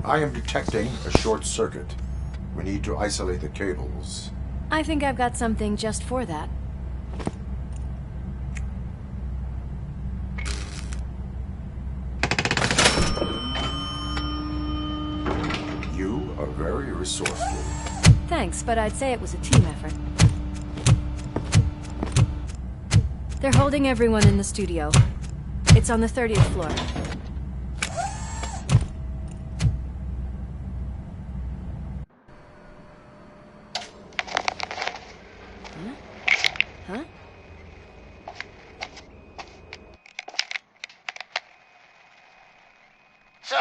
I am detecting a short circuit. We need to isolate the cables. I think I've got something just for that. You are very resourceful. Thanks, but I'd say it was a team effort. They're holding everyone in the studio. It's on the 30th floor. Huh? So,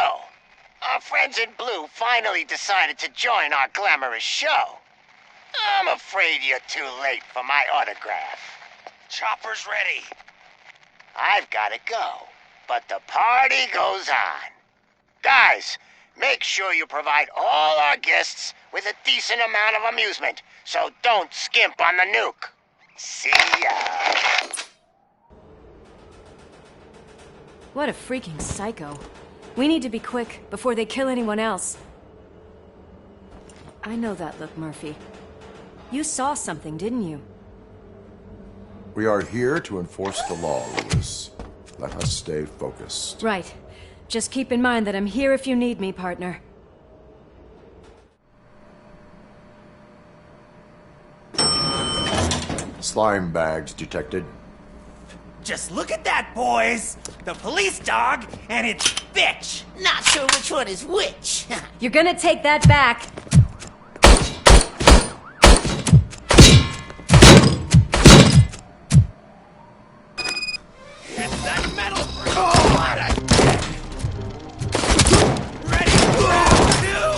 our friends in blue finally decided to join our glamorous show. I'm afraid you're too late for my autograph. Chopper's ready. I've gotta go, but the party goes on. Guys, make sure you provide all our guests with a decent amount of amusement, so don't skimp on the nuke. See ya. What a freaking psycho. We need to be quick, before they kill anyone else. I know that look, Murphy. You saw something, didn't you? We are here to enforce the law, Lewis. Let us stay focused. Right. Just keep in mind that I'm here if you need me, partner. Slime bags detected. Just look at that, boys! The police dog and its bitch! Not sure which one is which. You're gonna take that back! Hit that metal! Oh, what a dick! Ready? Round two!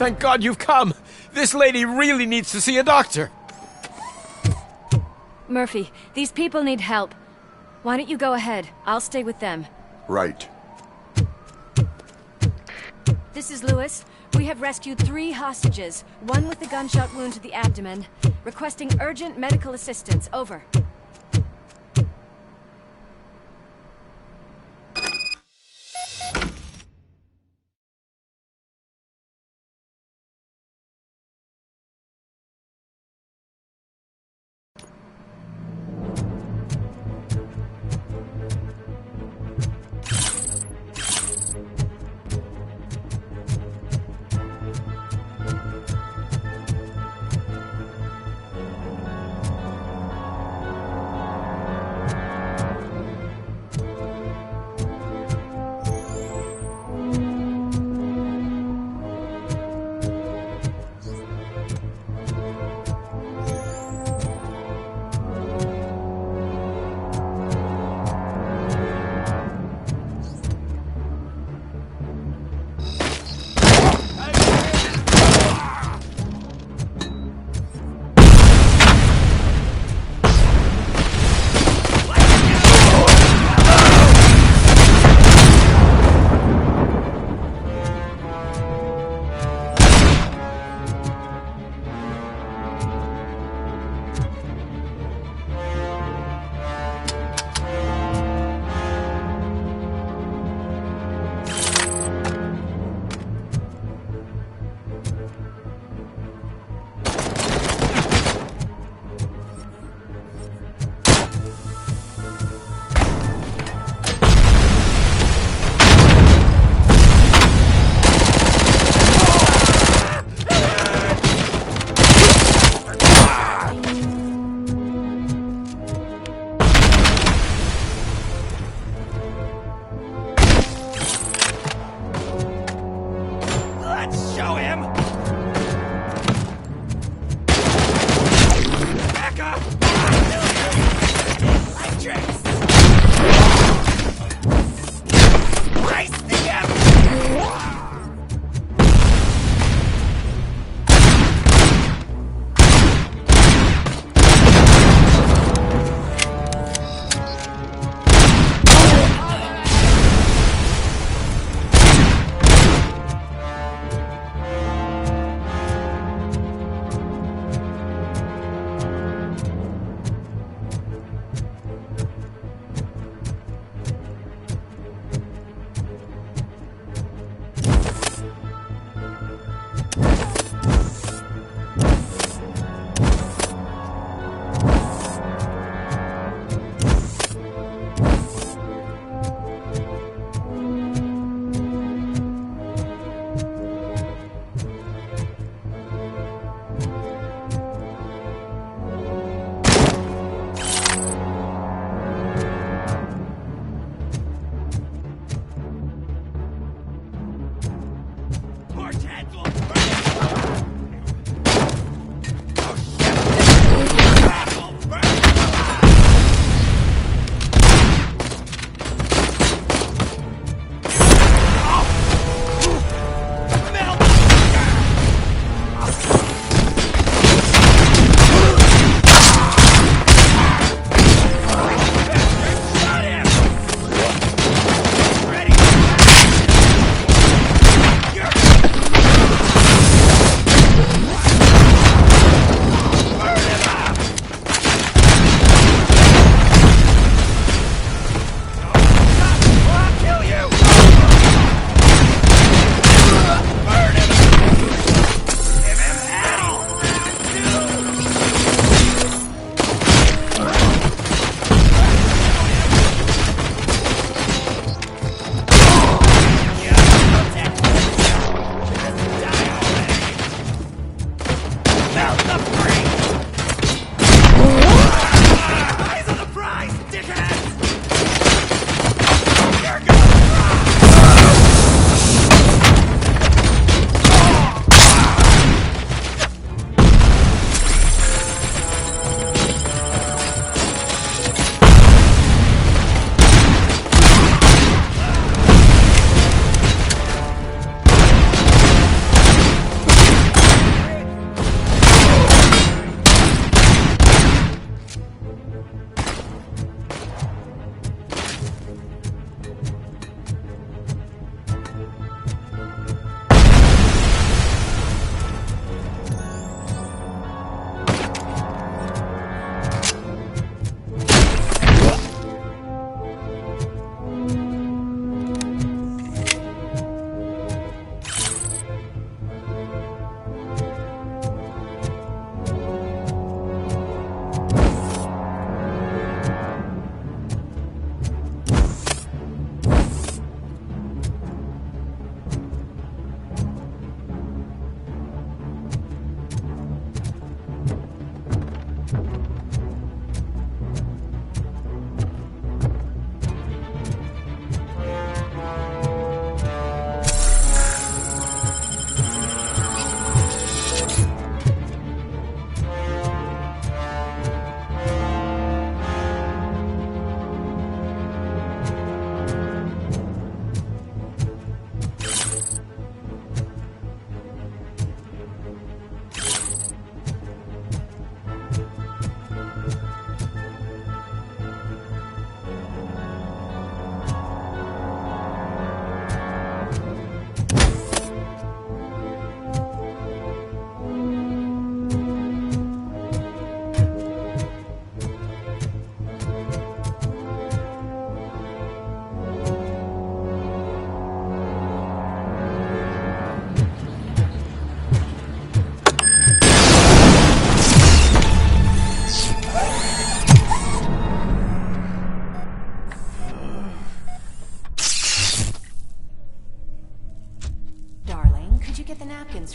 Thank God you've come. This lady really needs to see a doctor. Murphy, these people need help. Why don't you go ahead? I'll stay with them. Right. This is Lewis. We have rescued 3 hostages, one with a gunshot wound to the abdomen. Requesting urgent medical assistance. Over.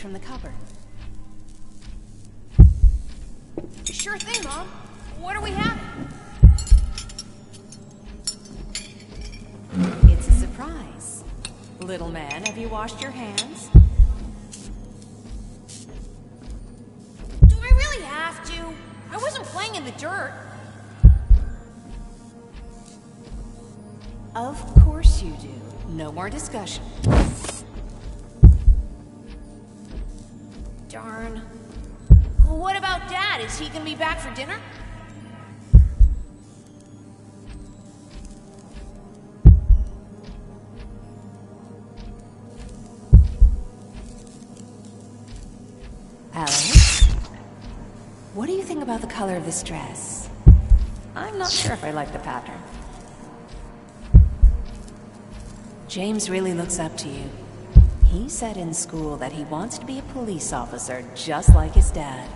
from the cupboard. Sure thing, Mom. What are we having? It's a surprise. Little man, have you washed your hands? Do I really have to? I wasn't playing in the dirt. Of course you do. No more discussion. Darn. What about Dad? Is he gonna be back for dinner? Alex? What do you think about the color of this dress? I'm not sure if I like the pattern. James really looks up to you. He said in school that he wants to be a police officer just like his dad.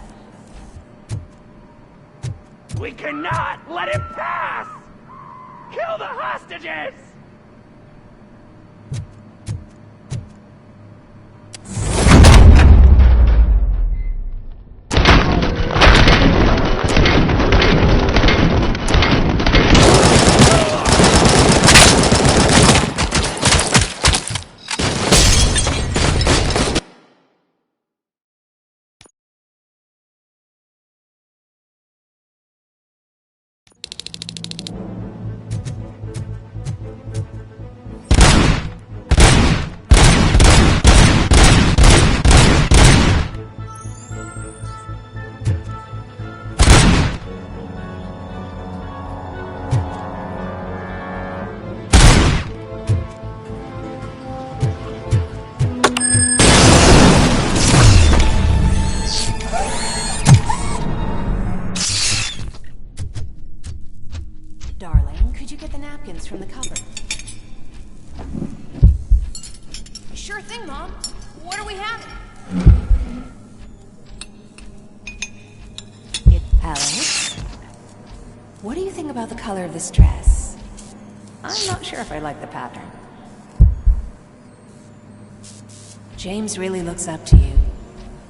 We cannot let him pass! Kill the hostages! Darling, could you get the napkins from the cupboard? Sure thing, Mom. What are we having? Alex? What do you think about the color of this dress? I'm not sure if I like the pattern. James really looks up to you.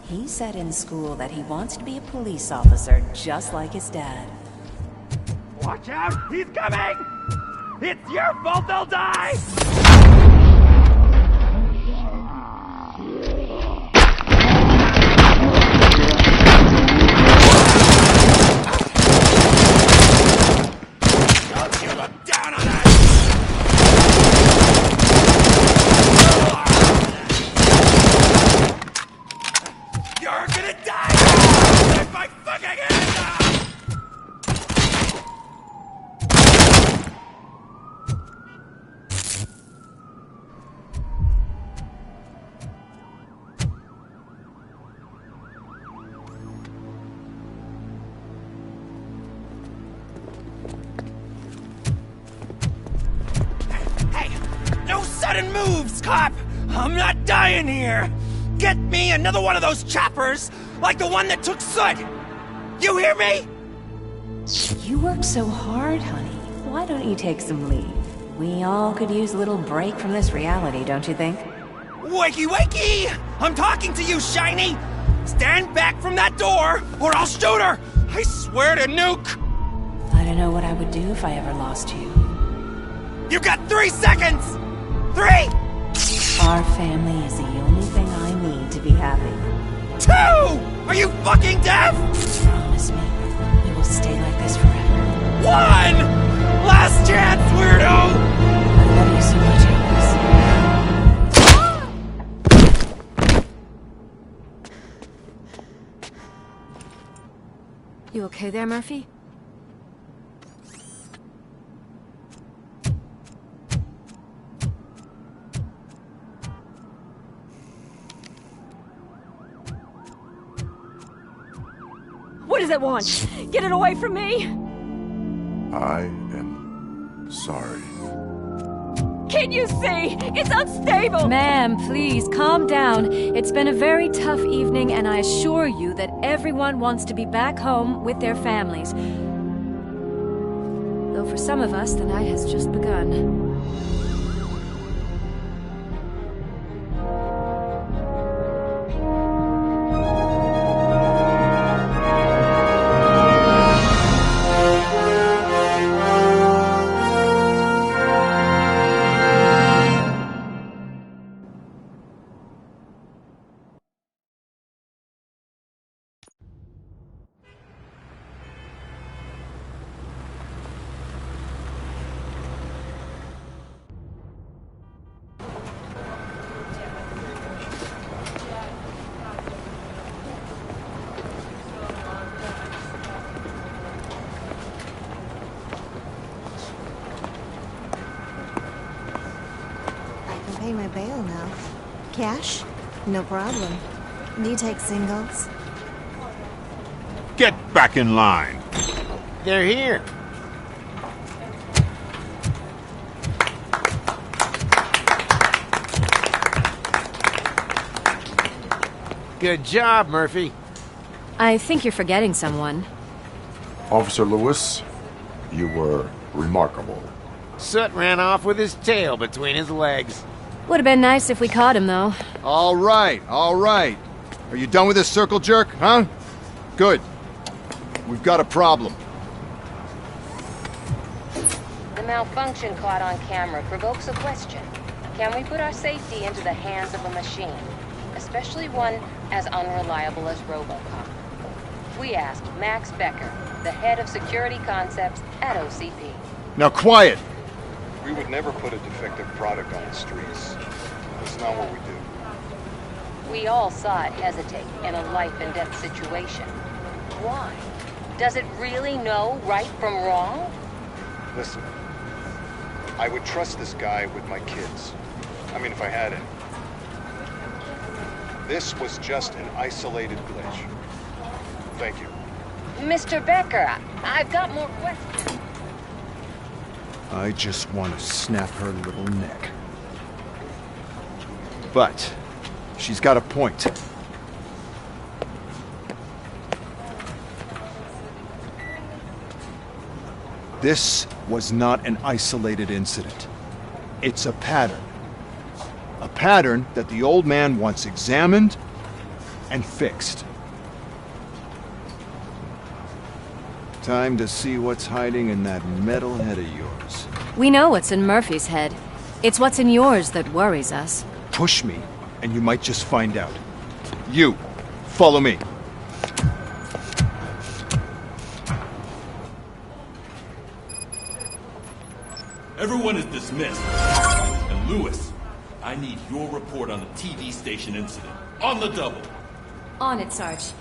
He said in school that he wants to be a police officer just like his dad. Watch out! He's coming! It's your fault they'll die! Don't you look down on us! You're gonna die! With my fucking hands up! Sudden moves, cop! I'm not dying here! Get me another one of those choppers, like the one that took Soot! You hear me? You work so hard, honey. Why don't you take some leave? We all could use a little break from this reality, don't you think? Wakey, wakey! I'm talking to you, Shiny! Stand back from that door, or I'll shoot her! I swear to nuke! I don't know what I would do if I ever lost you. You got 3 seconds! 3! Our family is the only thing I need to be happy. 2! Are you fucking deaf? Promise me, we will stay like this forever. 1! Last chance, weirdo! I love you so much, Alex. You okay there, Murphy? What does it want? Get it away from me! I am sorry. Can't you see? It's unstable! Ma'am, please, calm down. It's been a very tough evening, and I assure you that everyone wants to be back home with their families. Though for some of us, the night has just begun. pay my bail now. Cash? No problem. Do you take singles? Get back in line. They're here. Good job, Murphy. I think you're forgetting someone. Officer Lewis, you were remarkable. Soot ran off with his tail between his legs. Would have been nice if we caught him, though. All right, all right. Are you done with this circle jerk, huh? Good. We've got a problem. The malfunction caught on camera provokes a question. Can we put our safety into the hands of a machine? Especially one as unreliable as Robocop. We asked Max Becker, the head of security concepts at OCP. Now quiet! We would never put a defective product on the streets. That's not what we do. We all saw it hesitate in a life-and-death situation. Why? Does it really know right from wrong? Listen, I would trust this guy with my kids. I mean, if I had any. This was just an isolated glitch. Thank you. Mr. Becker, I've got more questions. I just want to snap her little neck. But she's got a point. This was not an isolated incident. It's a pattern. A pattern that the old man wants examined and fixed. Time to see what's hiding in that metal head of yours. We know what's in Murphy's head. It's what's in yours that worries us. Push me, and you might just find out. You, follow me. Everyone is dismissed. And Lewis, I need your report on the TV station incident. On the double. On it, Sarge.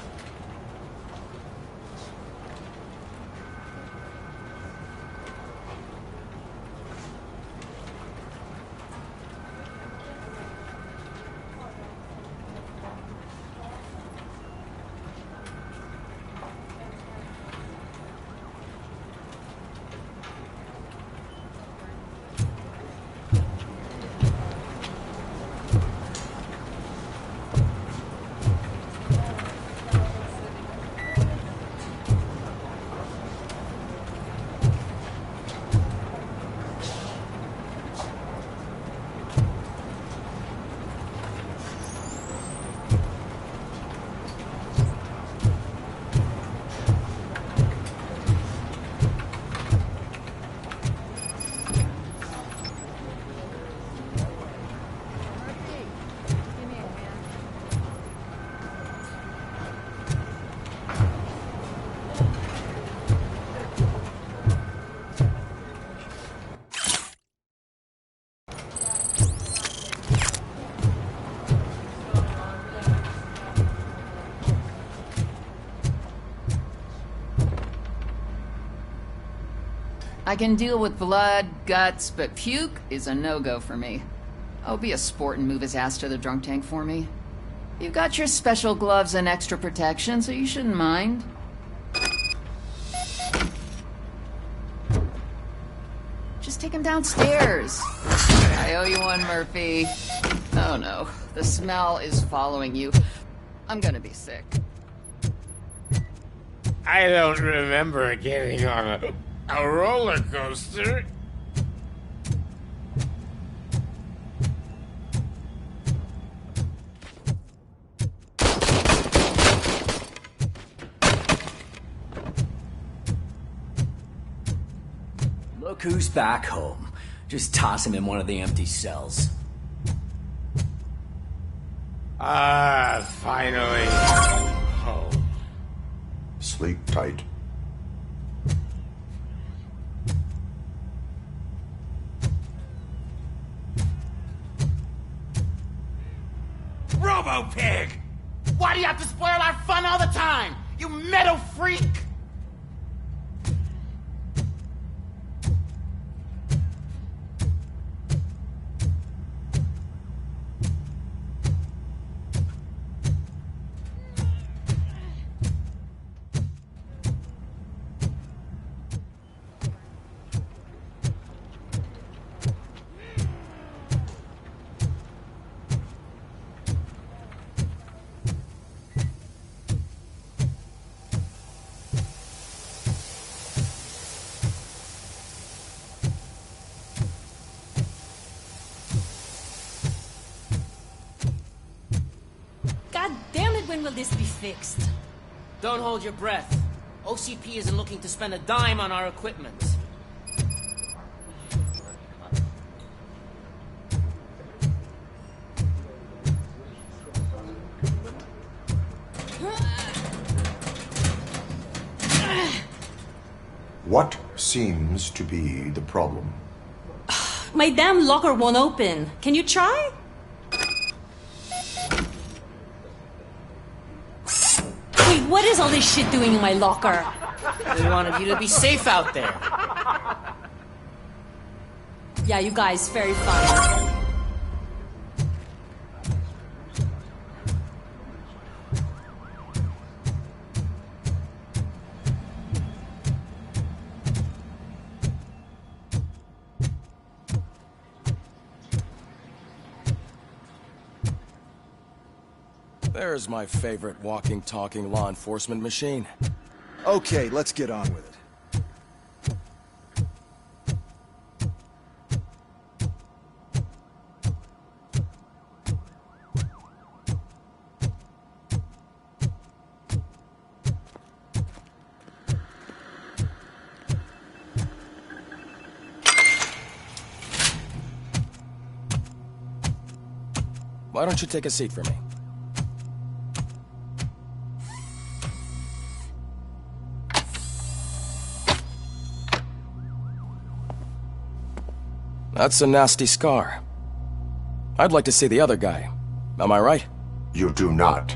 I can deal with blood, guts, but puke is a no-go for me. Oh, be a sport and move his ass to the drunk tank for me. You've got your special gloves and extra protection, so you shouldn't mind. Just take him downstairs. I owe you one, Murphy. Oh no, the smell is following you. I'm gonna be sick. I don't remember getting on a roller coaster. Look who's back home. Just toss him in one of the empty cells. Ah, finally. Home. Sleep tight. Robo-Pig! Why do you have to spoil our fun all the time? You metal freak! this be fixed? Don't hold your breath. OCP isn't looking to spend a dime on our equipment. What seems to be the problem? My damn locker won't open. Can you try? Wait, what is all this shit doing in my locker? We wanted you to be safe out there. Yeah, you guys, very fun. There's my favorite walking, talking law enforcement machine. Okay, let's get on with it. Why don't you take a seat for me? That's a nasty scar. I'd like to see the other guy. Am I right? You do not.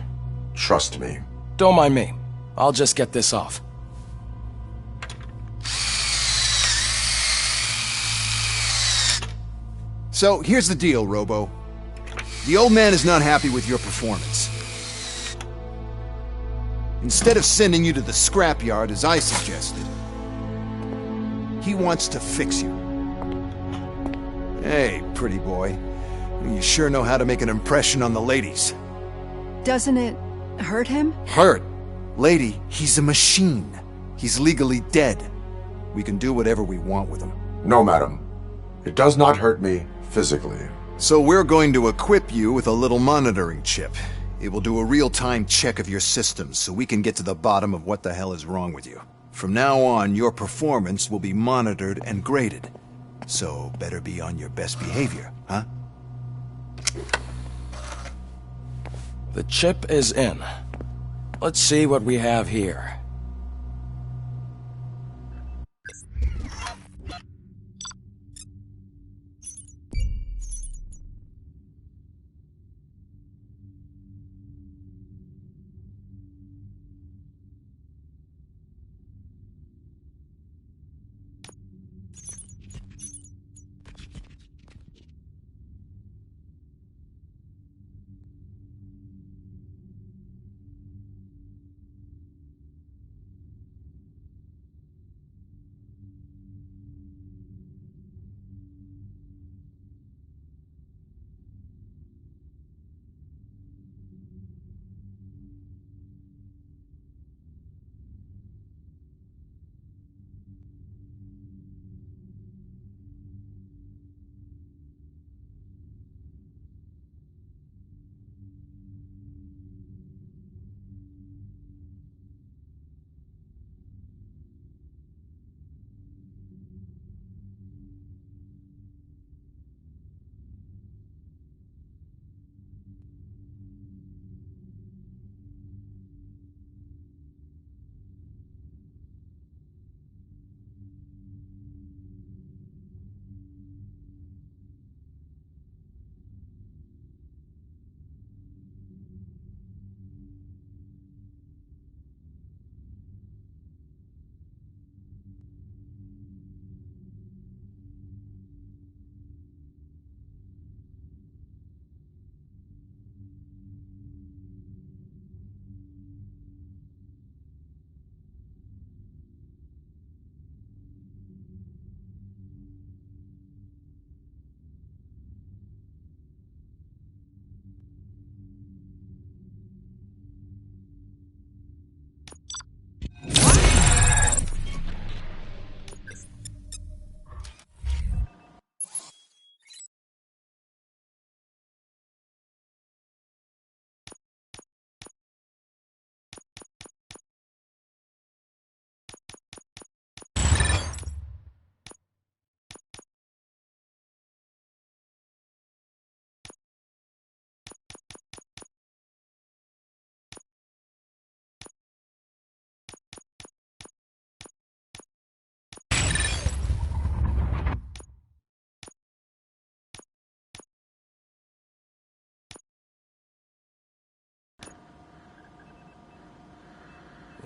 Trust me. Don't mind me. I'll just get this off. So, here's the deal, Robo. The old man is not happy with your performance. Instead of sending you to the scrapyard as I suggested, he wants to fix you. Hey, pretty boy. You sure know how to make an impression on the ladies. Doesn't it hurt him? Hurt? Lady, he's a machine. He's legally dead. We can do whatever we want with him. No, madam. It does not hurt me physically. So we're going to equip you with a little monitoring chip. It will do a real-time check of your systems so we can get to the bottom of what the hell is wrong with you. From now on, your performance will be monitored and graded. So better be on your best behavior, huh? The chip is in. Let's see what we have here.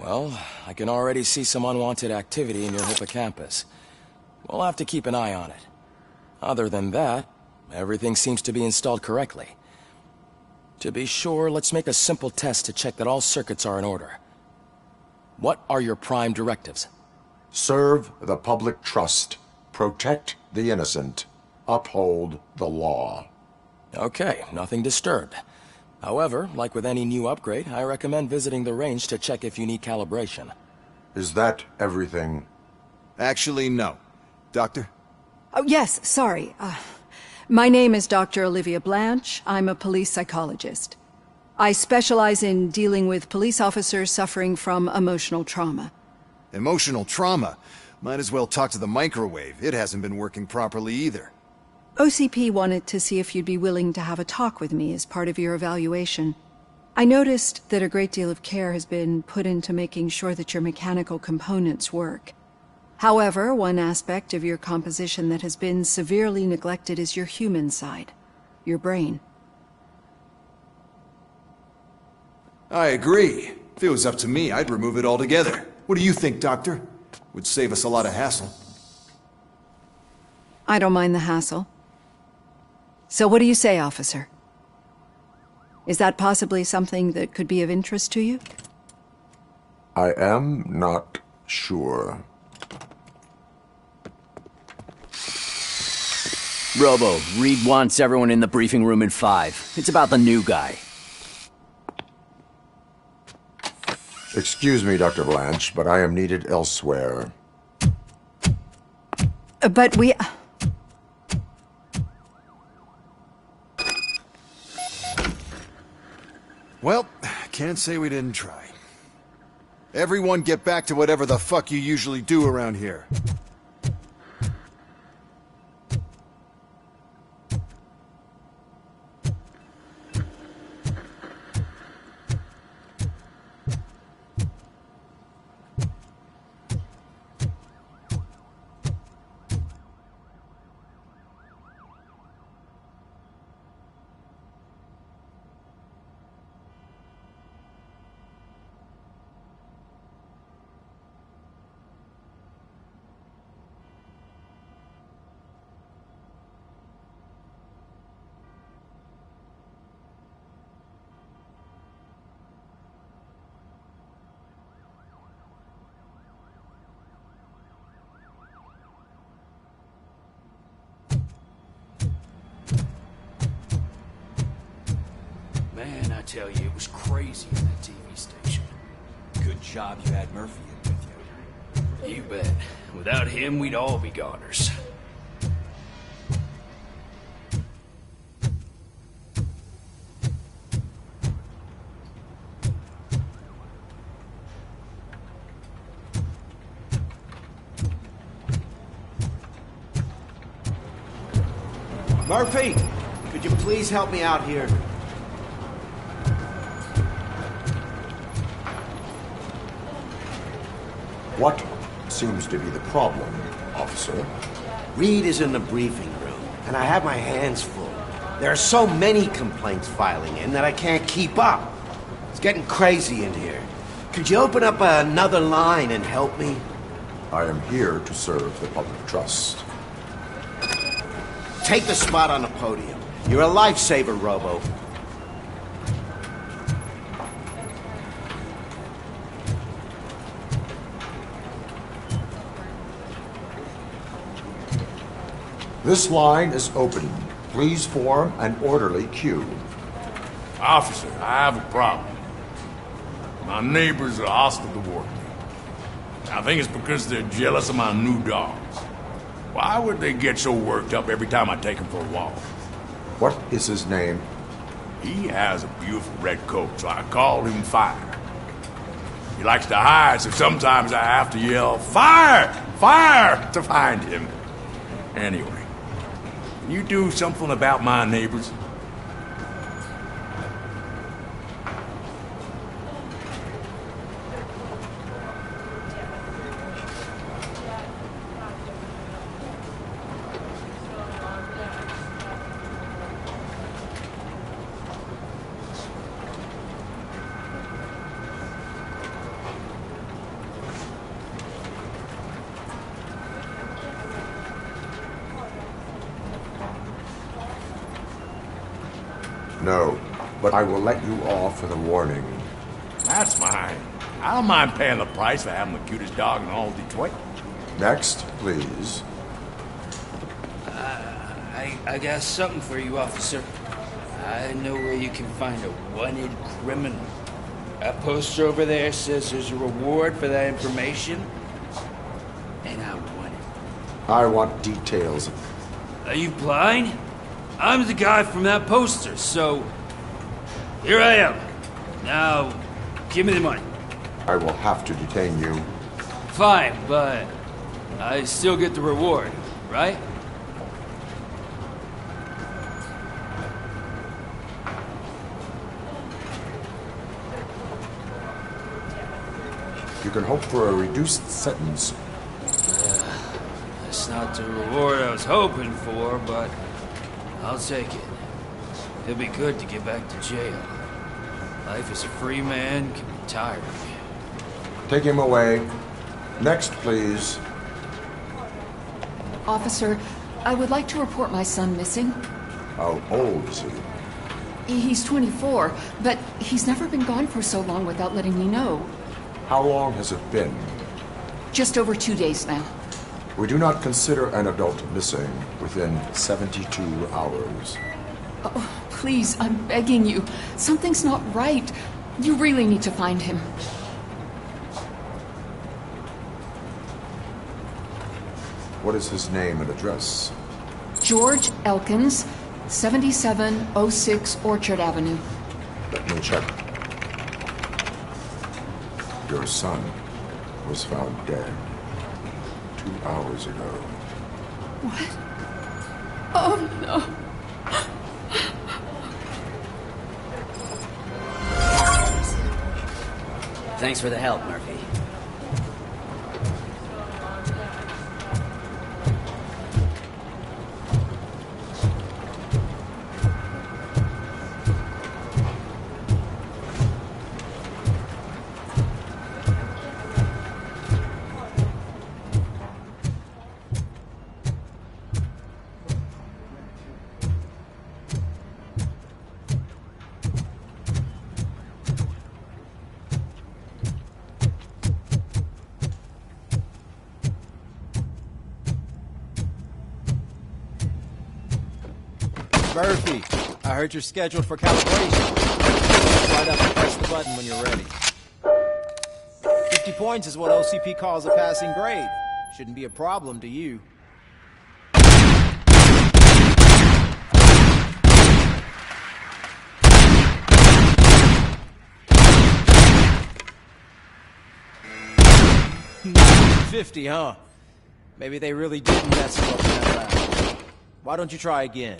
Well, I can already see some unwanted activity in your hippocampus. We'll have to keep an eye on it. Other than that, everything seems to be installed correctly. To be sure, let's make a simple test to check that all circuits are in order. What are your prime directives? Serve the public trust. Protect the innocent. Uphold the law. Okay, nothing disturbed. However, like with any new upgrade, I recommend visiting the range to check if you need calibration. Is that everything? Actually, no. Doctor? Oh, yes, sorry. My name is Dr. Olivia Blanche. I'm a police psychologist. I specialize in dealing with police officers suffering from emotional trauma. Emotional trauma? Might as well talk to the microwave. It hasn't been working properly either. OCP wanted to see if you'd be willing to have a talk with me as part of your evaluation. I noticed that a great deal of care has been put into making sure that your mechanical components work. However, one aspect of your composition that has been severely neglected is your human side, your brain. I agree. If it was up to me, I'd remove it altogether. What do you think, Doctor? Would save us a lot of hassle. I don't mind the hassle. So what do you say, officer? Is that possibly something that could be of interest to you? I am not sure. Robo, Reed wants everyone in the briefing room in 5. It's about the new guy. Excuse me, Dr. Blanche, but I am needed elsewhere. But we... Well, can't say we didn't try. Everyone get back to whatever the fuck you usually do around here. Man, I tell you, it was crazy in that TV station. Good job you had Murphy in with you. You bet. Without him, we'd all be goners. Murphy, could you please help me out here? What seems to be the problem, officer? Reed is in the briefing room, and I have my hands full. There are so many complaints filing in that I can't keep up. It's getting crazy in here. Could you open up another line and help me? I am here to serve the public trust. Take the spot on the podium. You're a lifesaver, Robo. This line is open. Please form an orderly queue. Officer, I have a problem. My neighbors are hostile toward me. I think it's because they're jealous of my new dogs. Why would they get so worked up every time I take him for a walk? What is his name? He has a beautiful red coat, so I call him Fire. He likes to hide, so sometimes I have to yell, "Fire! Fire!" to find him. Anyway, can you do something about my neighbors? No, but I will let you off with a warning. That's mine. I don't mind paying the price for having the cutest dog in all Detroit. Next, please. I got something for you, officer. I know where you can find a wanted criminal. That poster over there says there's a reward for that information, and I want it. I want details. Are you blind? I'm the guy from that poster, so here I am. Now, give me the money. I will have to detain you. Fine, but I still get the reward, right? You can hope for a reduced sentence. That's not the reward I was hoping for, but I'll take it. It'll be good to get back to jail. Life as a free man can be tiring. Take him away. Next, please. Officer, I would like to report my son missing. How old is he? He's 24, but he's never been gone for so long without letting me know. How long has it been? Just over 2 days now. We do not consider an adult missing within 72 hours. Oh, please, I'm begging you. Something's not right. You really need to find him. What is his name and address? George Elkins, 7706 Orchard Avenue. Let me check. Your son was found dead 2 hours ago. What? Oh, no. Thanks for the help, Murphy. Murphy, I heard you're scheduled for calibration. Right up and press the button when you're ready. 50 points is what OCP calls a passing grade. Shouldn't be a problem to you. Not 50, huh? Maybe they really did mess you up in that lab. Why don't you try again?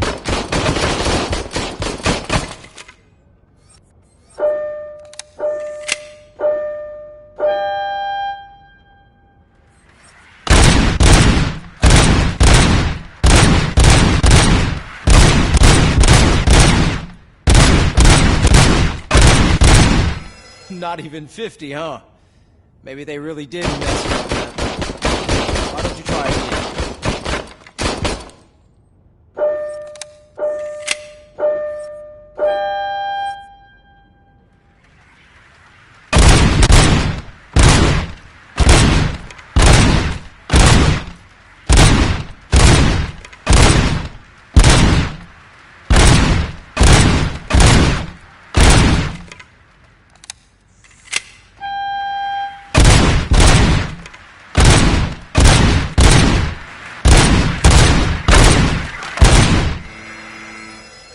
Not even 50, huh? Maybe they really did mess you up in that lab. Why don't you try again?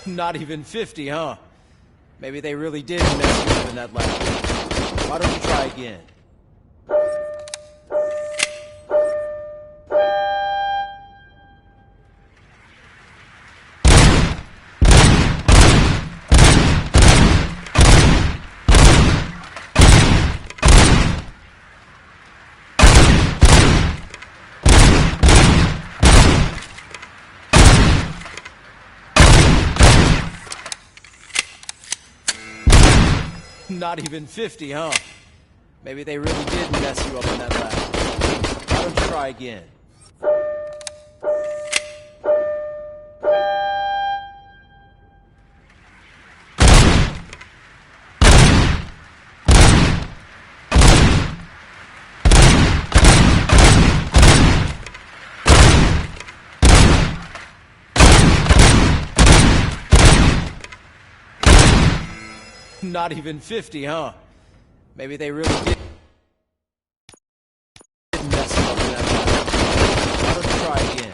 Not even 50, huh? Maybe they really did mess you up in that lab. Why don't you try again? Not even 50, huh? Maybe they really did mess you up in that lab. Why don't you try again? Not even 50, huh? Maybe they really did mess up that time. Why don't you try again?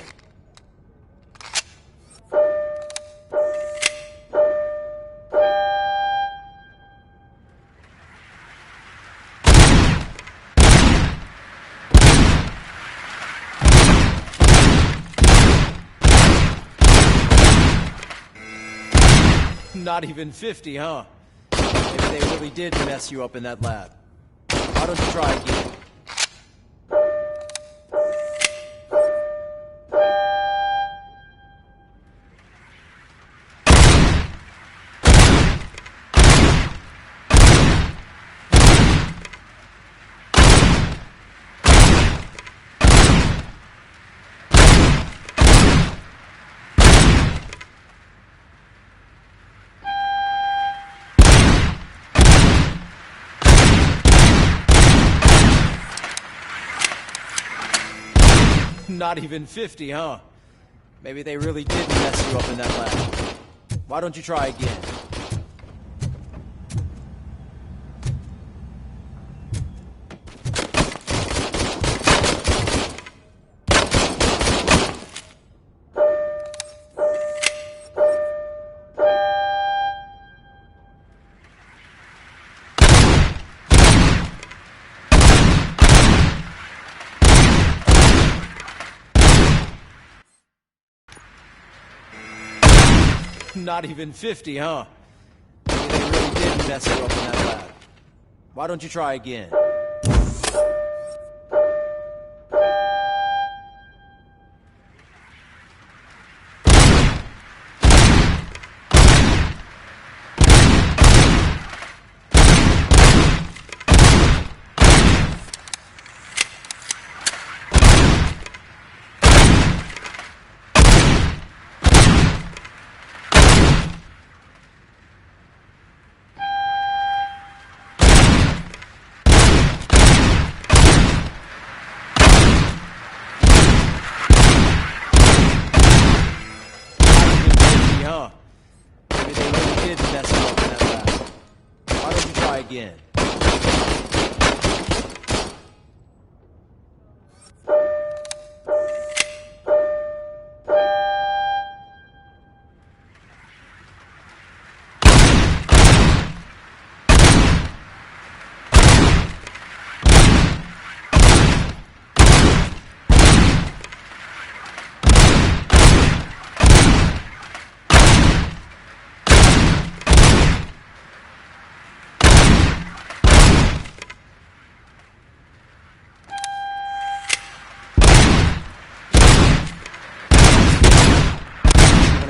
Not even 50, huh? Maybe they really did mess you up in that lab. Why don't you try again? Not even 50, huh? Maybe they really did mess you up in that lab. Why don't you try again? Not even 50, huh? Maybe they really did mess you up in that lab. Why don't you try again? Huh? Maybe they really did mess you up in that lab. Why don't you try again?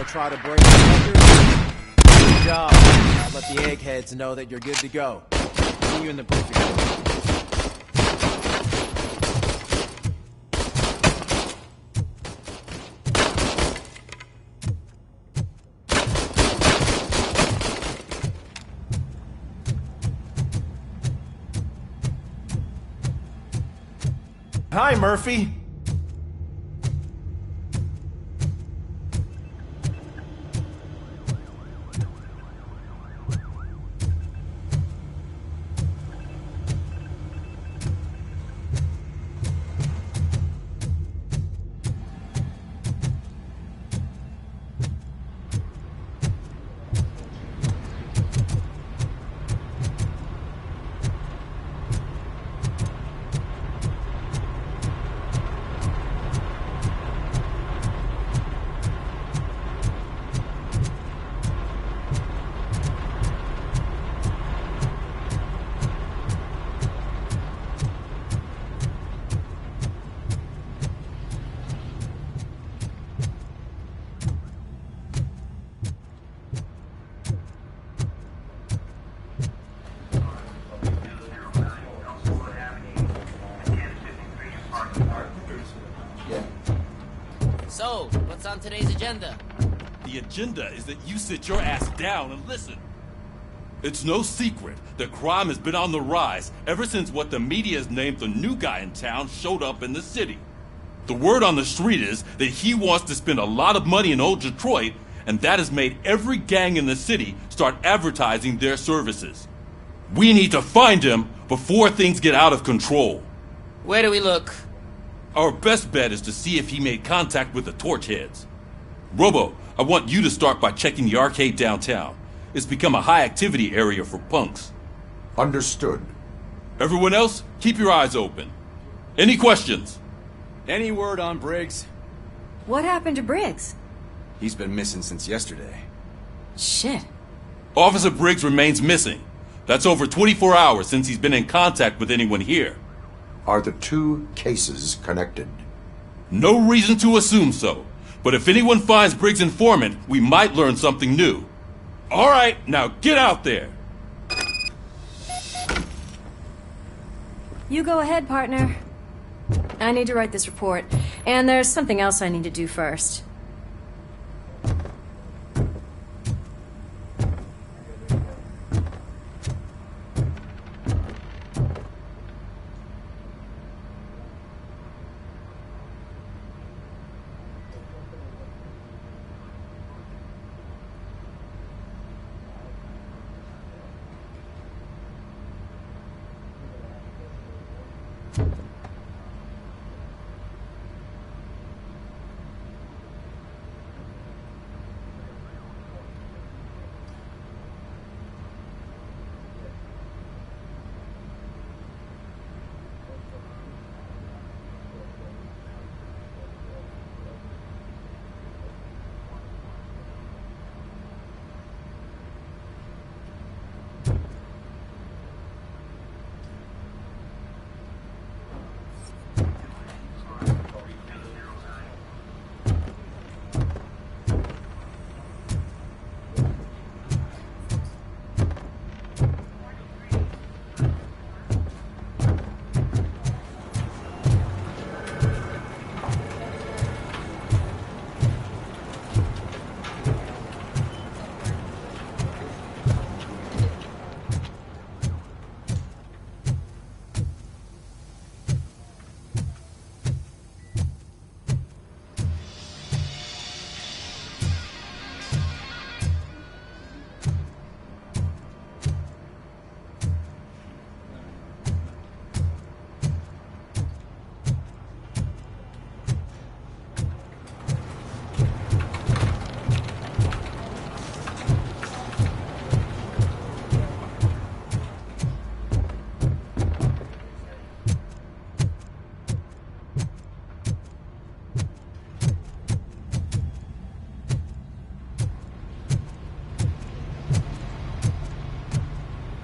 Try to break the record? Good job. I'll let the eggheads know that you're good to go. See you in the briefing room. Hi, Murphy. So, what's on today's agenda? The agenda is that you sit your ass down and listen. It's no secret that crime has been on the rise ever since what the media has named the new guy in town showed up in the city. The word on the street is that he wants to spend a lot of money in old Detroit and that has made every gang in the city start advertising their services. We need to find him before things get out of control. Where do we look? Our best bet is to see if he made contact with the Torchheads. Robo, I want you to start by checking the arcade downtown. It's become a high-activity area for punks. Understood. Everyone else, keep your eyes open. Any questions? Any word on Briggs? What happened to Briggs? He's been missing since yesterday. Shit. Officer Briggs remains missing. That's over 24 hours since he's been in contact with anyone here. Are the two cases connected? No reason to assume so. But if anyone finds Briggs' informant, we might learn something new. All right, now get out there. You go ahead, partner. I need to write this report, and there's something else I need to do first.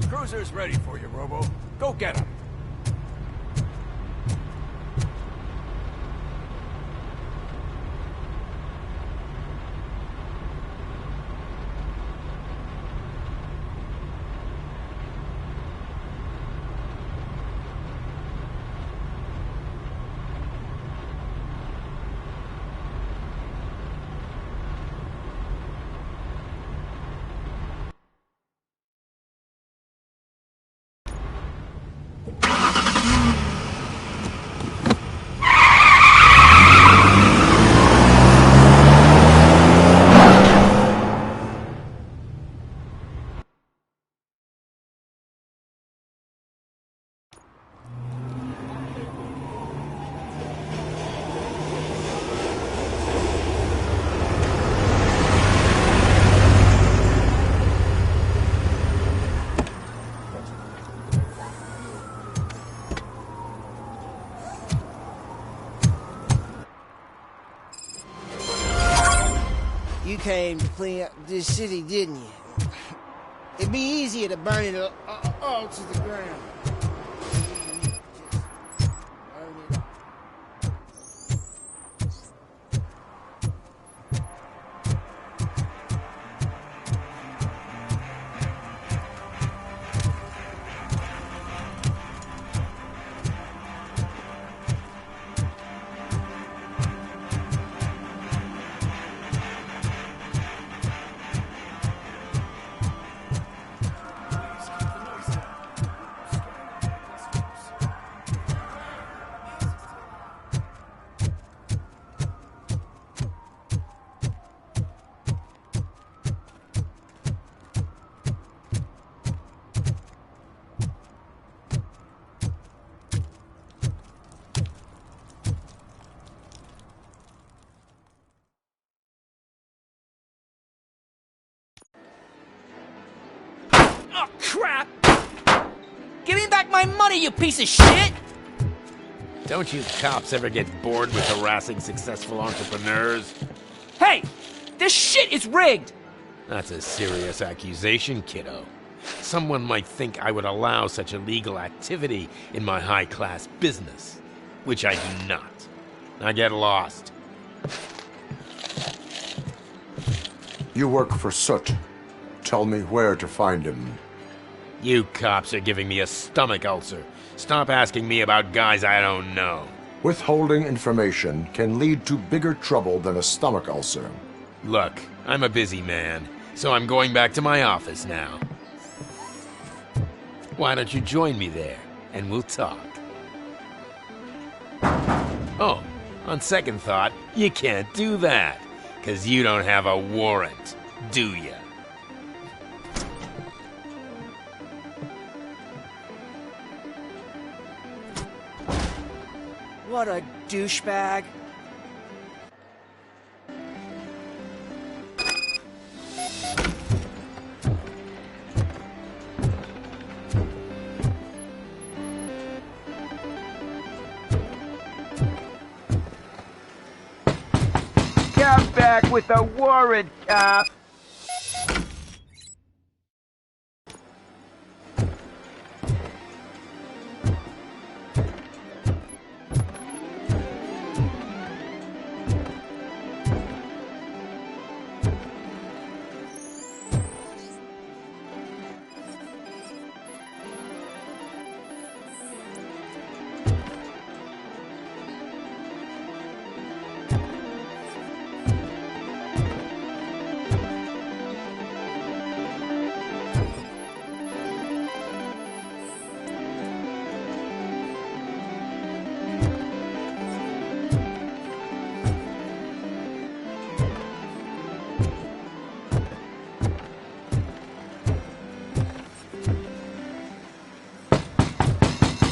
Cruiser's ready for you, Robo. Go get him. You came to clean up this city, didn't you? It'd be easier to burn it all to the ground. crap! Give me back my money, you piece of shit! Don't you cops ever get bored with harassing successful entrepreneurs? Hey! This shit is rigged! That's a serious accusation, kiddo. Someone might think I would allow such illegal activity in my high-class business, which I do not. Now get lost. You work for Soot. Tell me where to find him. You cops are giving me a stomach ulcer. Stop asking me about guys I don't know. Withholding information can lead to bigger trouble than a stomach ulcer. Look, I'm a busy man, so I'm going back to my office now. Why don't you join me there, and we'll talk. Oh, on second thought, you can't do that, 'cause you don't have a warrant, do ya? What a douchebag. Come back with a warrant, cop.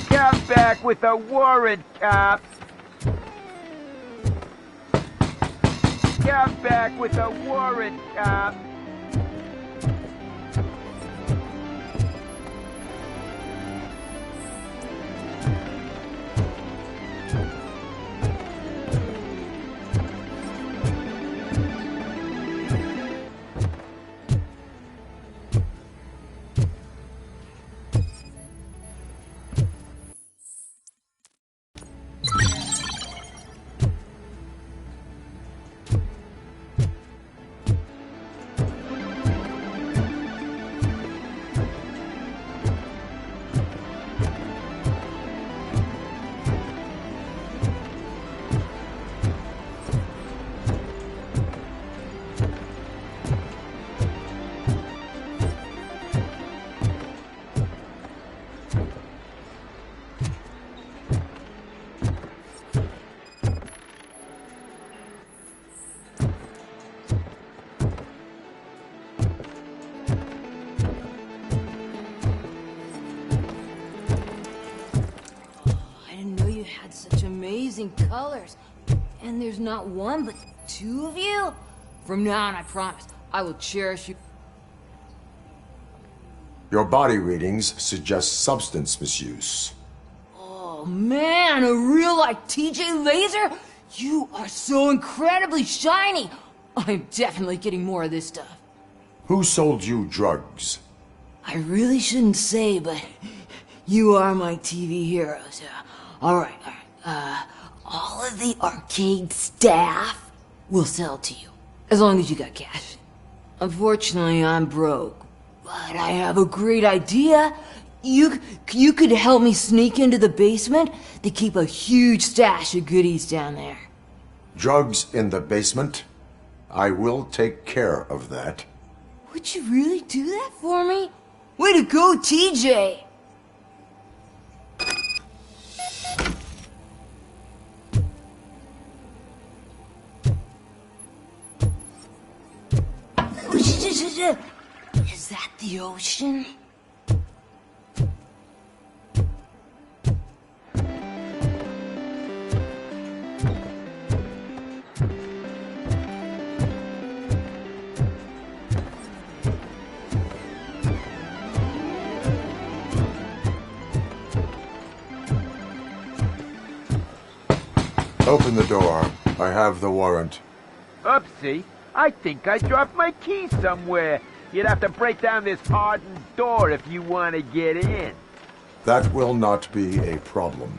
Come back with a warrant, cop. Come back with a warrant, cop. Such amazing colors. And there's not one, but two of you? From now on, I promise, I will cherish you. Your body readings suggest substance misuse. Oh man, a real like TJ Laser? You are so incredibly shiny. I'm definitely getting more of this stuff. Who sold you drugs? I really shouldn't say, but you are my TV heroes. Alright. All of the arcade staff will sell to you, as long as you got cash. Unfortunately, I'm broke, but I have a great idea. You could help me sneak into the basement to keep a huge stash of goodies down there. Drugs in the basement? I will take care of that. Would you really do that for me? Way to go, TJ! Is that the ocean? Open the door. I have the warrant. Oopsie. I think I dropped my key somewhere. You'd have to break down this hardened door if you want to get in. That will not be a problem.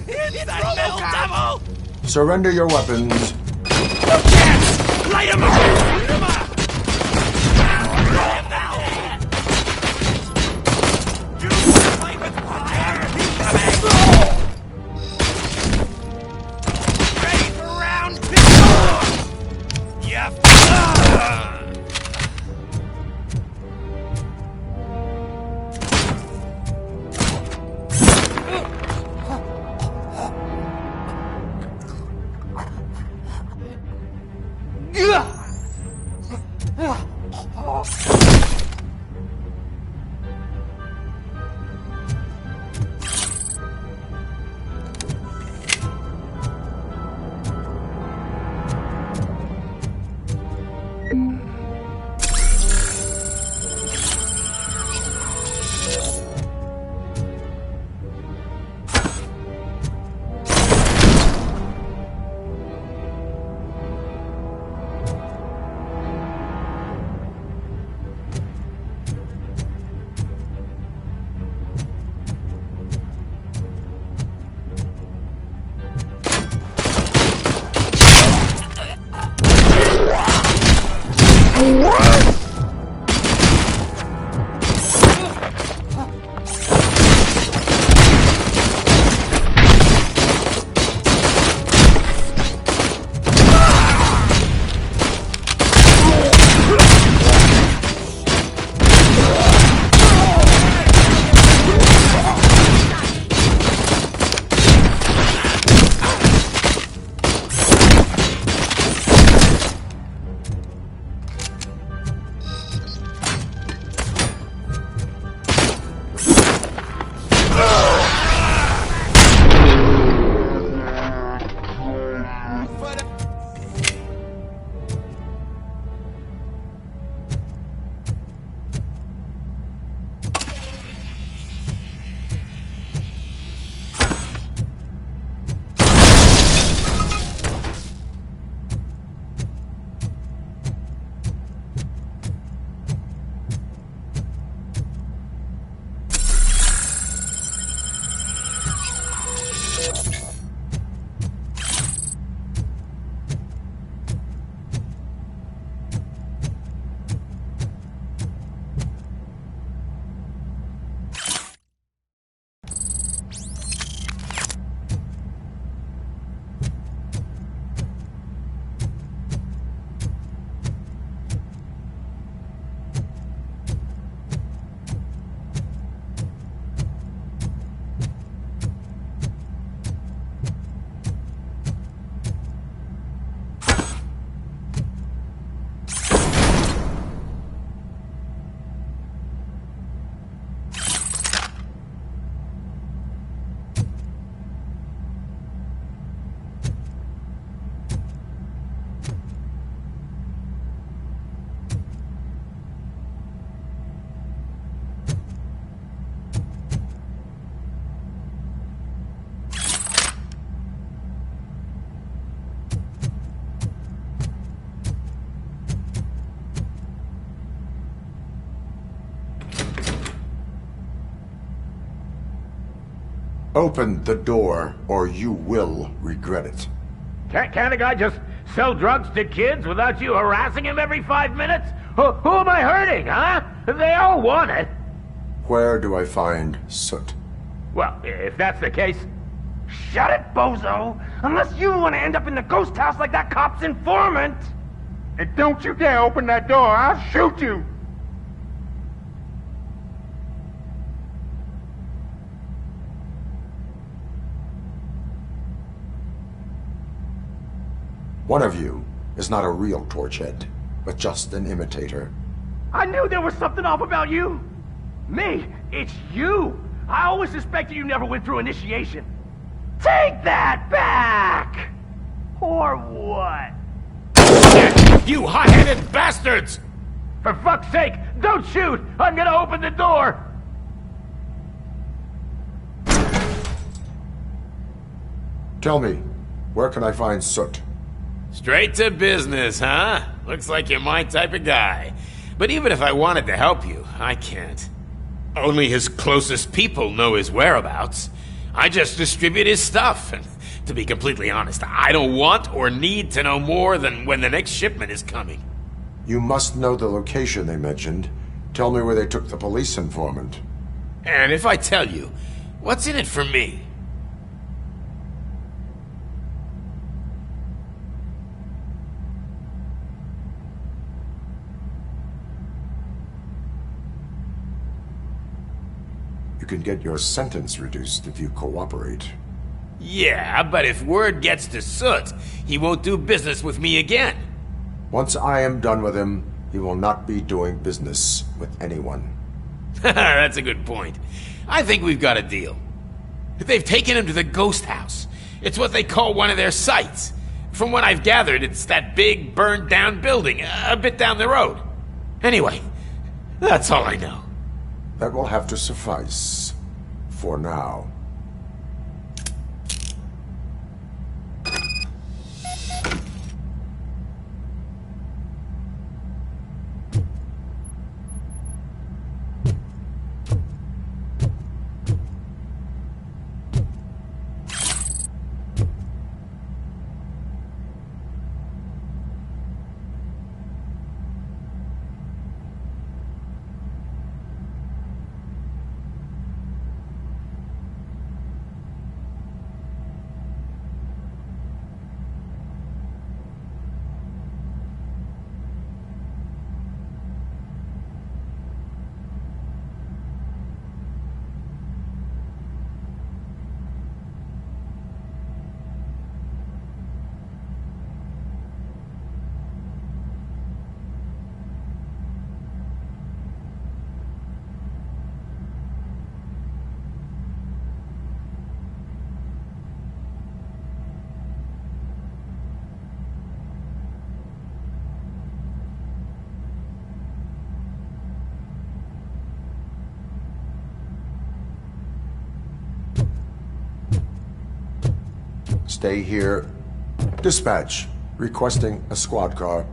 It's that metal devil! Surrender your weapons. Light him up! Light him up! You play with fire! Ready for round two! Yep. Open the door, or you will regret it. Can't a guy just sell drugs to kids without you harassing him every 5 minutes? Who am I hurting, huh? They all want it. Where do I find Soot? Well, if that's the case... Shut it, bozo! Unless you want to end up in the ghost house like that cop's informant! And don't you dare open that door, I'll shoot you! One of you is not a real Torchhead, but just an imitator. I knew there was something off about you! Me? It's you! I always suspected you never went through initiation. Take that back! Or what? You hot-headed bastards! For fuck's sake, don't shoot! I'm gonna open the door! Tell me, where can I find Soot? Straight to business, huh? Looks like you're my type of guy. But even if I wanted to help you, I can't. Only his closest people know his whereabouts. I just distribute his stuff, and to be completely honest, I don't want or need to know more than when the next shipment is coming. You must know the location they mentioned. Tell me where they took the police informant. And if I tell you, what's in it for me? You can get your sentence reduced if you cooperate. Yeah, but if word gets to Soot, he won't do business with me again. Once I am done with him, he will not be doing business with anyone. That's a good point. I think we've got a deal. They've taken him to the ghost house. It's what they call one of their sites. From what I've gathered, it's that big, burned-down building, a bit down the road. Anyway, that's all I know. That will have to suffice. For now. Stay here. Dispatch. Requesting a squad car.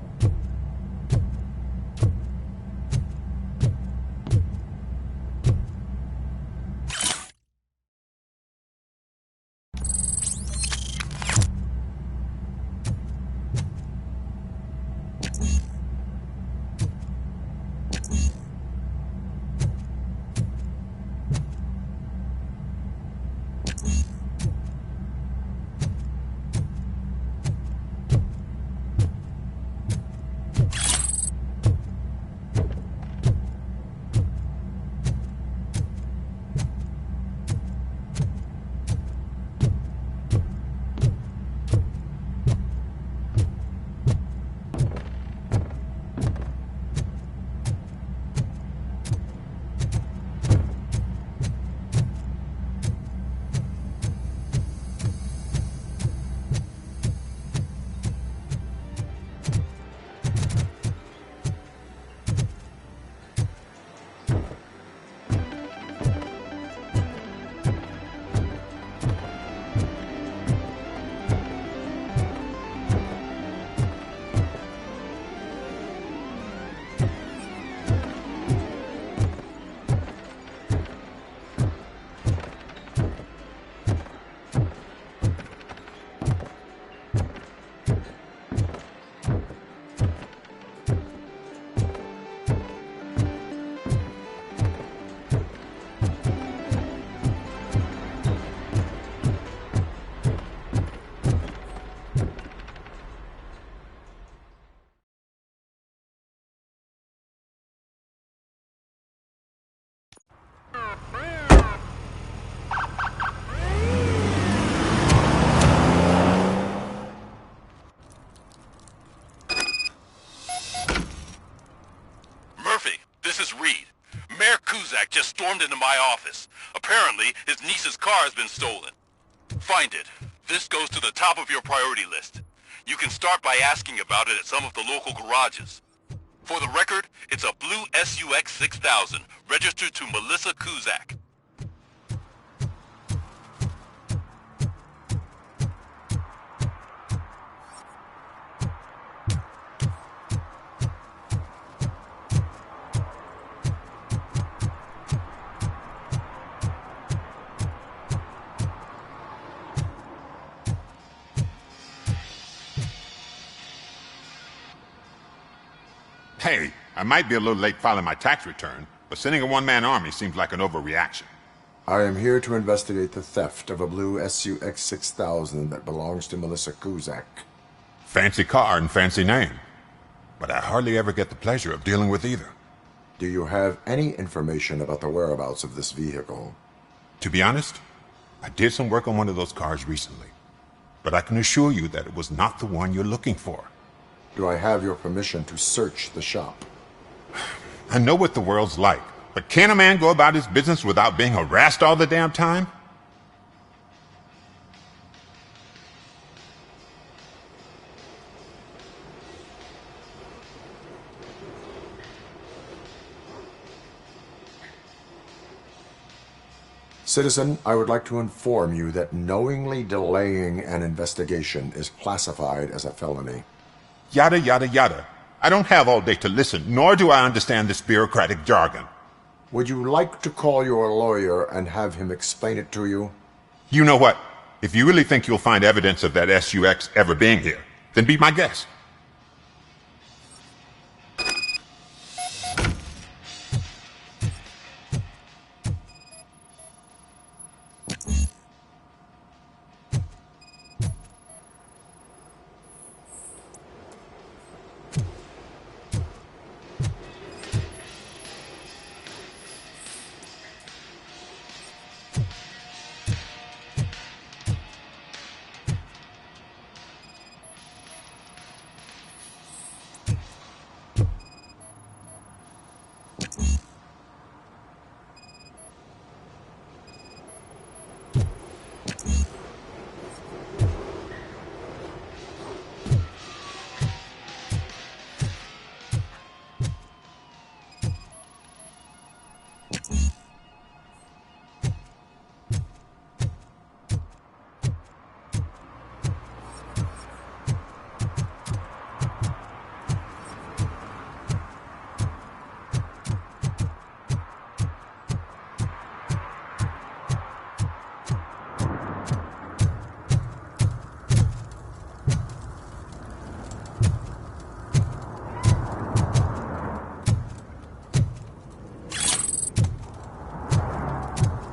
Just stormed into my office. Apparently, his niece's car has been stolen. find it, this goes to the top of your priority list. You can start by asking about it at some of the local garages. For the record, it's a blue SUX 6000, registered to Melissa Kuzak. Hey, I might be a little late filing my tax return, but sending a one-man army seems like an overreaction. I am here to investigate the theft of a blue SUX 6000 that belongs to Melissa Kuzak. Fancy car and fancy name, but I hardly ever get the pleasure of dealing with either. Do you have any information about the whereabouts of this vehicle? To be honest, I did some work on one of those cars recently, but I can assure you that it was not the one you're looking for. Do I have your permission to search the shop? I know what the world's like, but can a man go about his business without being harassed all the damn time? Citizen, I would like to inform you that knowingly delaying an investigation is classified as a felony. Yada, yada, yada. I don't have all day to listen, nor do I understand this bureaucratic jargon. Would you like to call your lawyer and have him explain it to you? You know what? If you really think you'll find evidence of that SUX ever being here, then be my guest.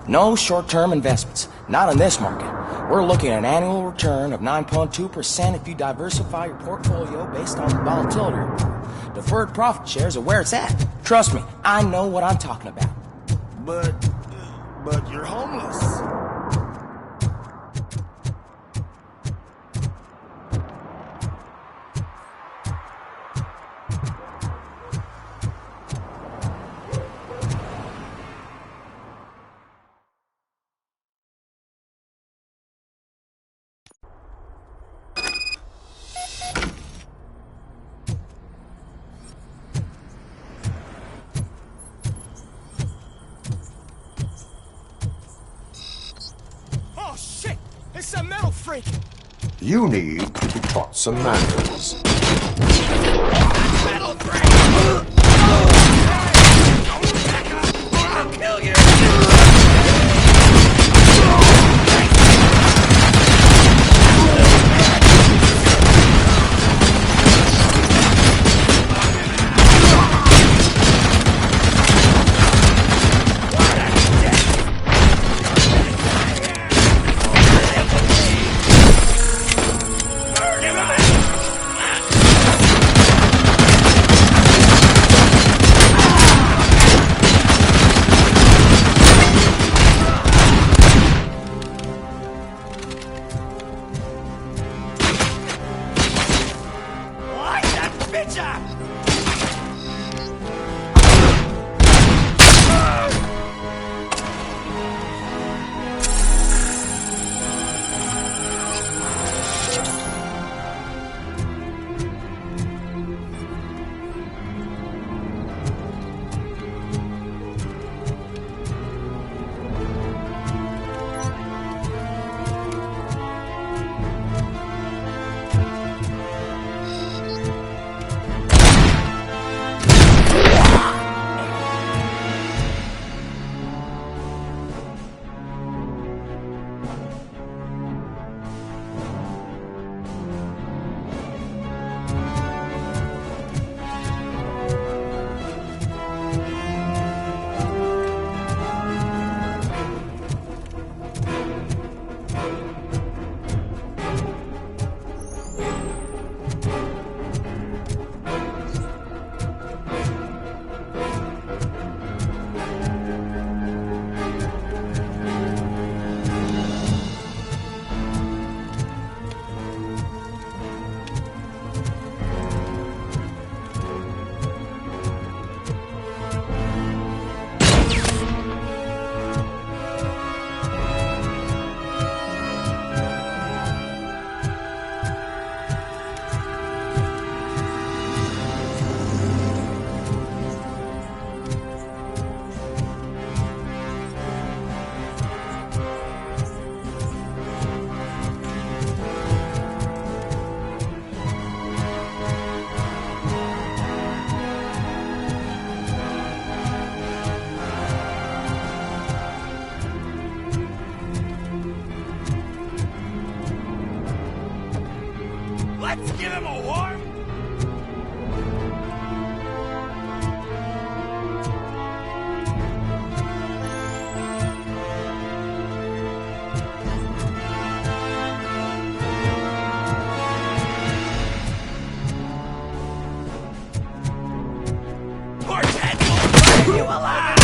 No short-term investments. Not in this market. We're looking at an annual return of 9.2% if you diversify your portfolio based on the volatility. Deferred profit shares are where it's at. Trust me, I know what I'm talking about. But you're homeless. It's a metal freak! You need to be taught some manners. Metal freak! I'll kill you! give him a warm? You alive!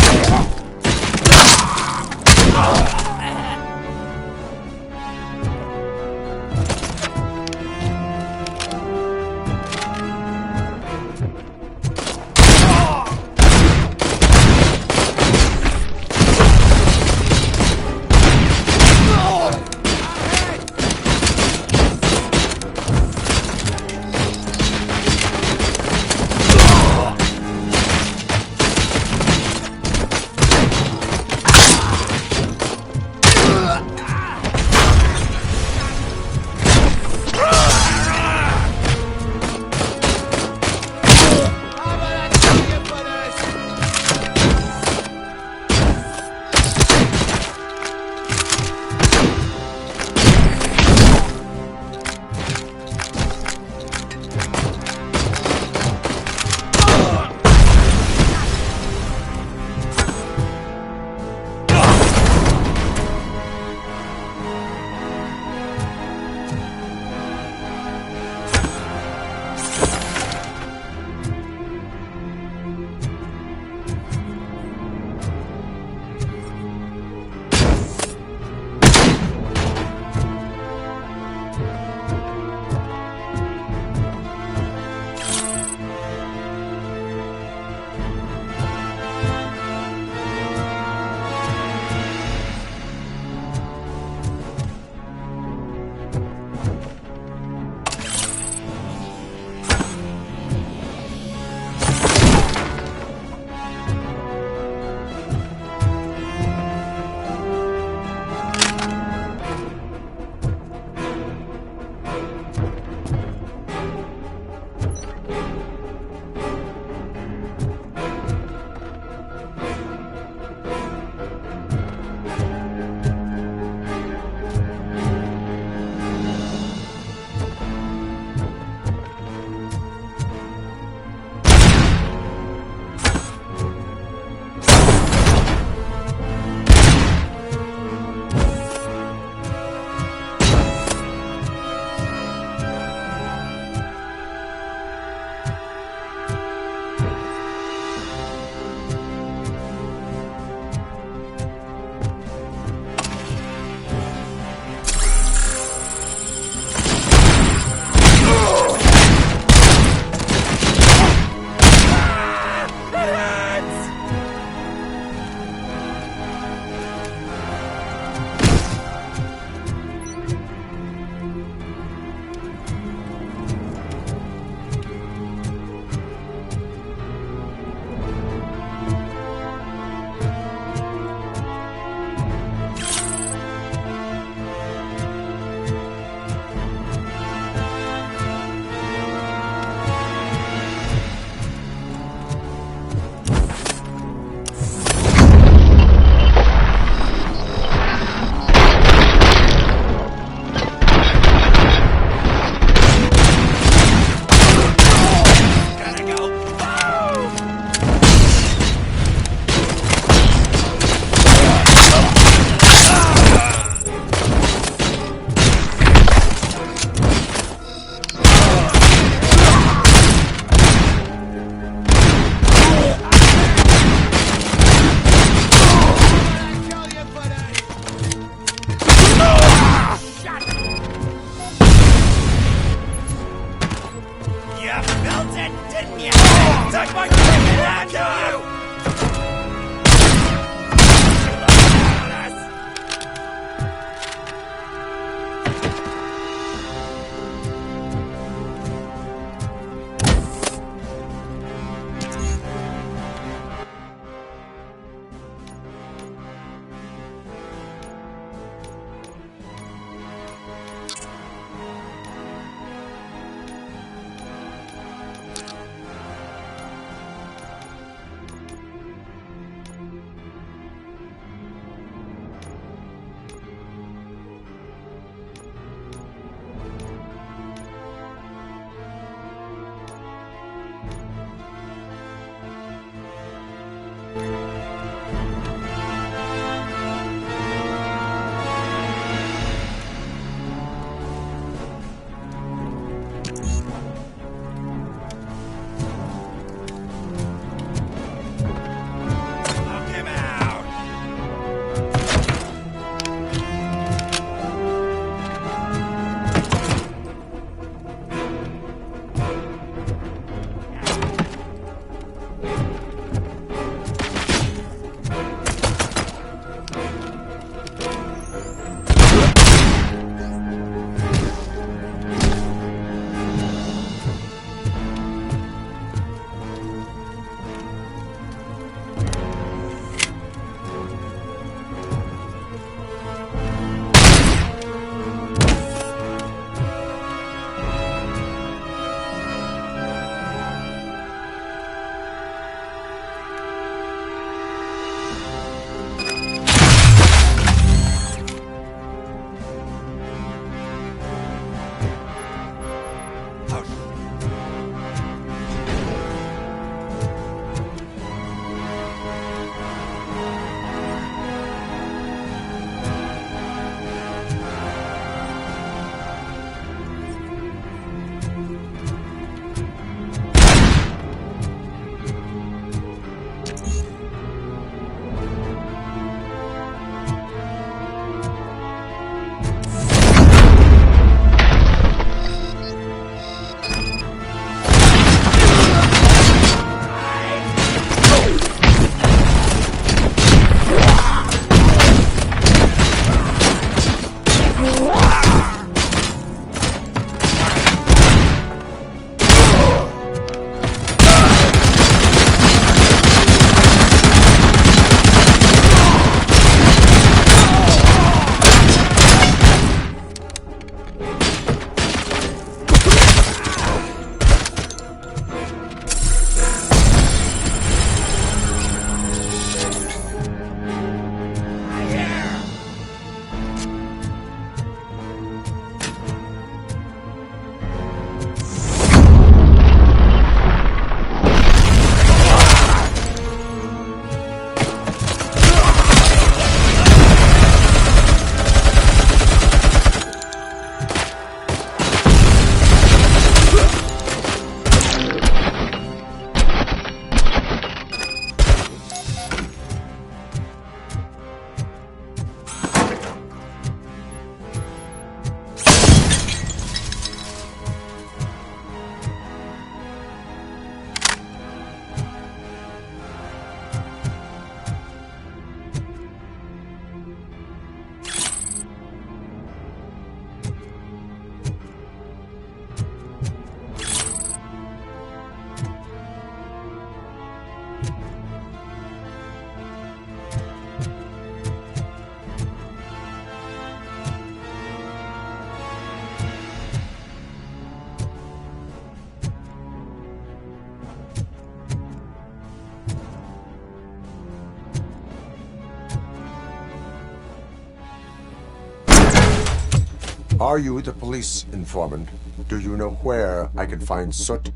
Are you the police informant? Do you know where I can find Soot?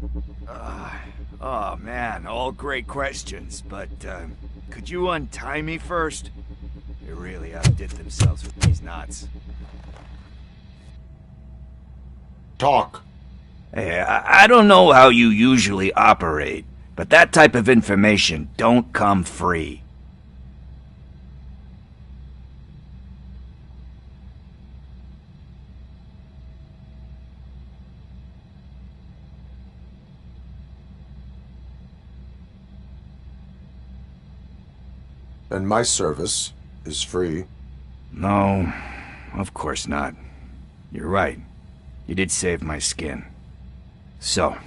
Oh man, all great questions, but could you untie me first? They really outdid themselves with these knots. Talk. Hey, I don't know how you usually operate, but that type of information don't come free. And my service is free. No, of course not. You're right. You did save my skin. So,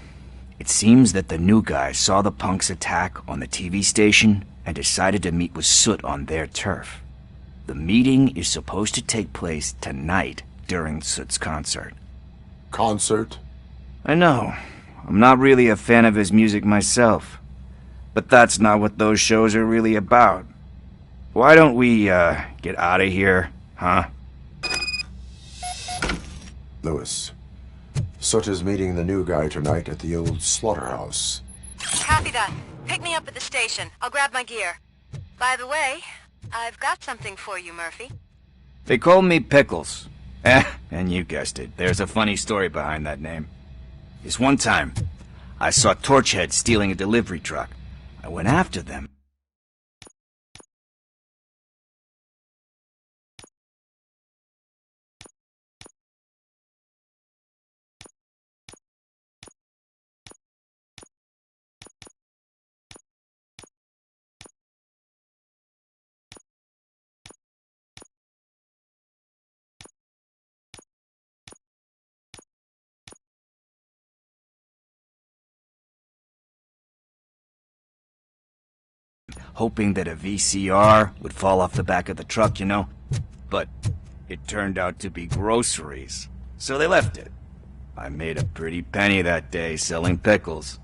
it seems that the new guy saw the punk's attack on the TV station and decided to meet with Soot on their turf. The meeting is supposed to take place tonight during Soot's concert. Concert? I know. I'm not really a fan of his music myself. But that's not what those shows are really about. Why don't we, get out of here, huh? Lewis, Soot is meeting the new guy tonight at the old slaughterhouse. Copy that. Pick me up at the station. I'll grab my gear. By the way, I've got something for you, Murphy. They call me Pickles. And you guessed it. There's a funny story behind that name. This one time, I saw Torchhead stealing a delivery truck. I went after them. Hoping that a VCR would fall off the back of the truck, you know? But it turned out to be groceries, so they left it. I made a pretty penny that day selling pickles.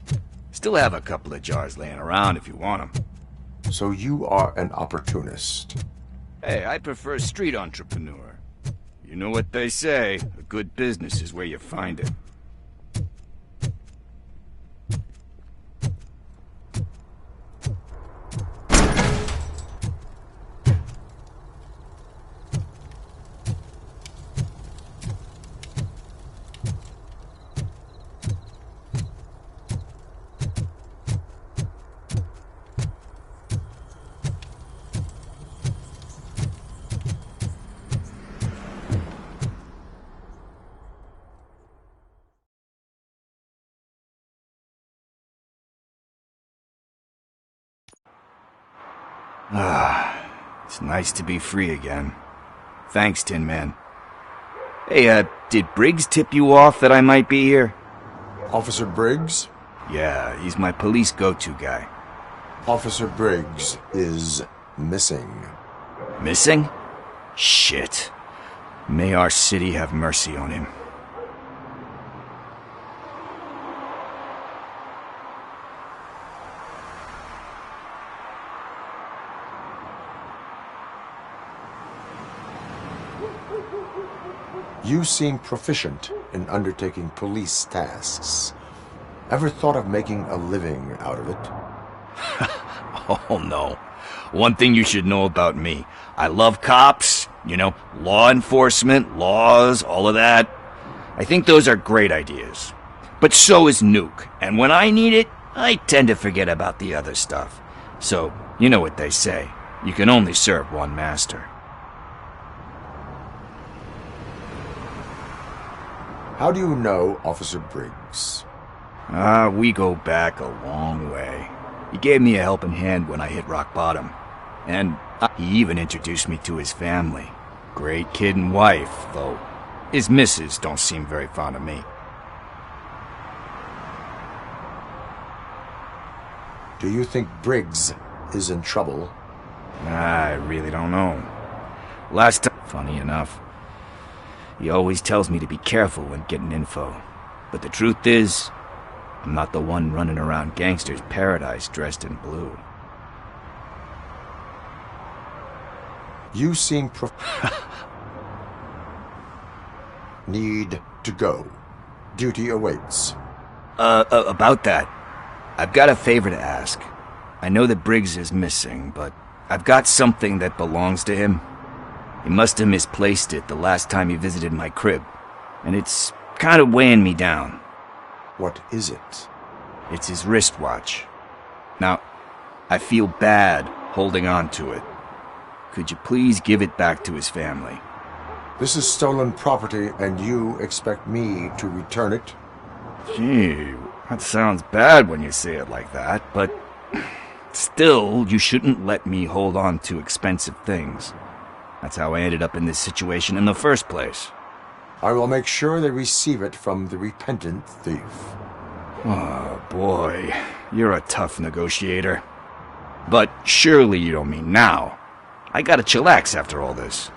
Still have a couple of jars laying around if you want them. So you are an opportunist. Hey, I prefer street entrepreneur. You know what they say, a good business is where you find it. It's nice to be free again. Thanks, Tin Man. Hey, did Briggs tip you off that I might be here? Officer Briggs? Yeah, he's my police go-to guy. Officer Briggs is missing. Missing? Shit. May our city have mercy on him. You seem proficient in undertaking police tasks. Ever thought of making a living out of it? Oh no. One thing you should know about me. I love cops, you know, law enforcement, laws, all of that. I think those are great ideas. But so is Nuke, and when I need it, I tend to forget about the other stuff. So, you know what they say. You can only serve one master. How do you know Officer Briggs? We go back a long way. He gave me a helping hand when I hit rock bottom. And he even introduced me to his family. Great kid and wife, though his missus don't seem very fond of me. Do you think Briggs is in trouble? I really don't know. Last time, funny enough, he always tells me to be careful when getting info. But the truth is, I'm not the one running around gangster's paradise dressed in blue. You seem need to go. Duty awaits. About that, I've got a favor to ask. I know that Briggs is missing, but I've got something that belongs to him. He must have misplaced it the last time he visited my crib, and it's kind of weighing me down. What is it? It's his wristwatch. Now, I feel bad holding on to it. Could you please give it back to his family? This is stolen property, and you expect me to return it? Gee, that sounds bad when you say it like that, but still, you shouldn't let me hold on to expensive things. That's how I ended up in this situation in the first place. I will make sure they receive it from the repentant thief. Oh, boy. You're a tough negotiator. But surely you don't mean now. I gotta chillax after all this.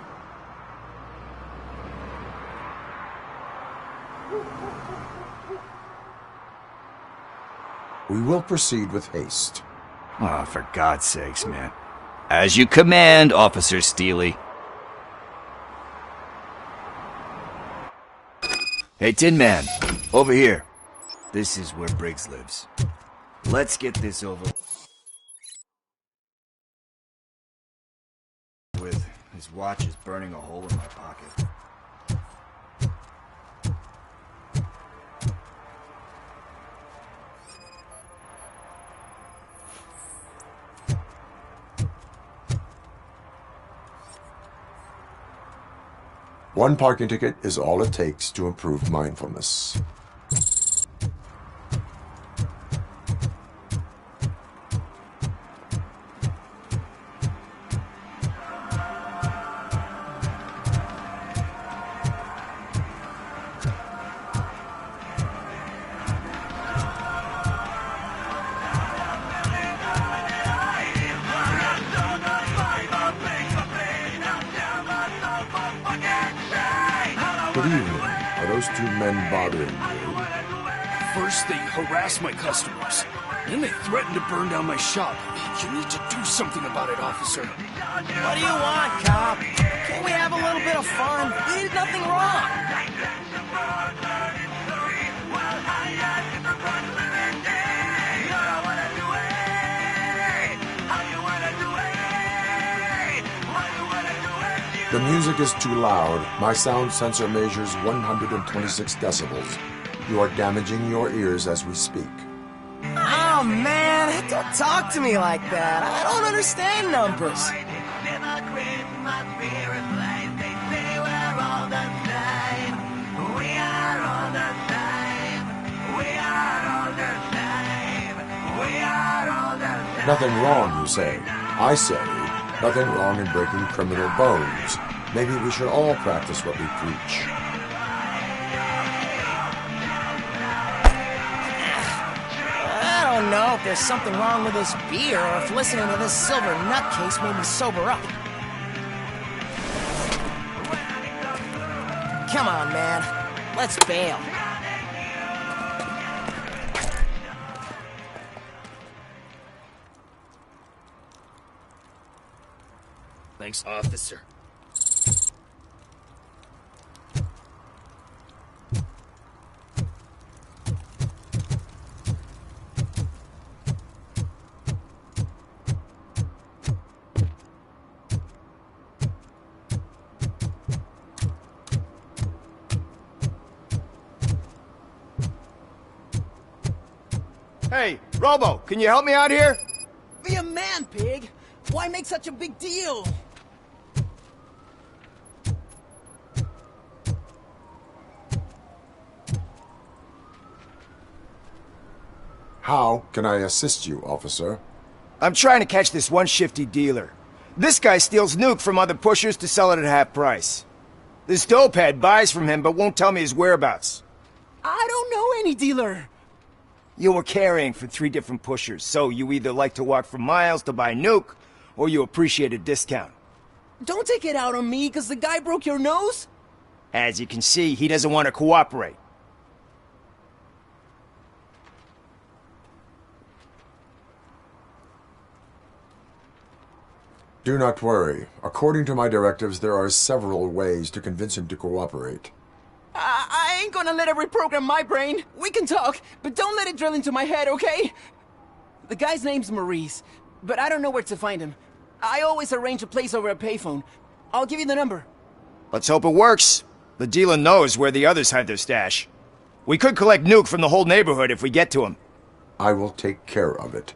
We will proceed with haste. Oh, for God's sakes, man. As you command, Officer Steely. Hey, Tin Man, over here. This is where Briggs lives. Let's get this over with. His watch is burning a hole in my pocket. One parking ticket is all it takes to improve mindfulness. Good evening. Are those two men bothering you? First, they harass my customers. Then they threaten to burn down my shop. You need to do something about it, officer. What do you want, cop? Can't we have a little bit of fun? We did nothing wrong. The music is too loud. My sound sensor measures 126 decibels. You are damaging your ears as we speak. Oh, man, don't talk to me like that. I don't understand numbers. Nothing wrong, you say. I say, nothing wrong in breaking criminal bones. Maybe we should all practice what we preach. I don't know if there's something wrong with this beer or if listening to this silver nutcase made me sober up. Come on, man. Let's bail. Thanks, officer. Hey, Robo, can you help me out here? Be a man, pig. Why make such a big deal? How can I assist you, officer? I'm trying to catch this one shifty dealer. This guy steals nuke from other pushers to sell it at half price. This dopehead buys from him but won't tell me his whereabouts. I don't know any dealer. You were carrying for 3 different pushers, so you either like to walk for miles to buy nuke, or you appreciate a discount. Don't take it out on me because the guy broke your nose. As you can see, he doesn't want to cooperate. Do not worry. According to my directives, there are several ways to convince him to cooperate. gonna let it reprogram my brain. We can talk, but don't let it drill into my head, okay? The guy's name's Maurice, but I don't know where to find him. I always arrange a place over a payphone. I'll give you the number. Let's hope it works. The dealer knows where the others hide their stash. We could collect Nuke from the whole neighborhood if we get to him. I will take care of it.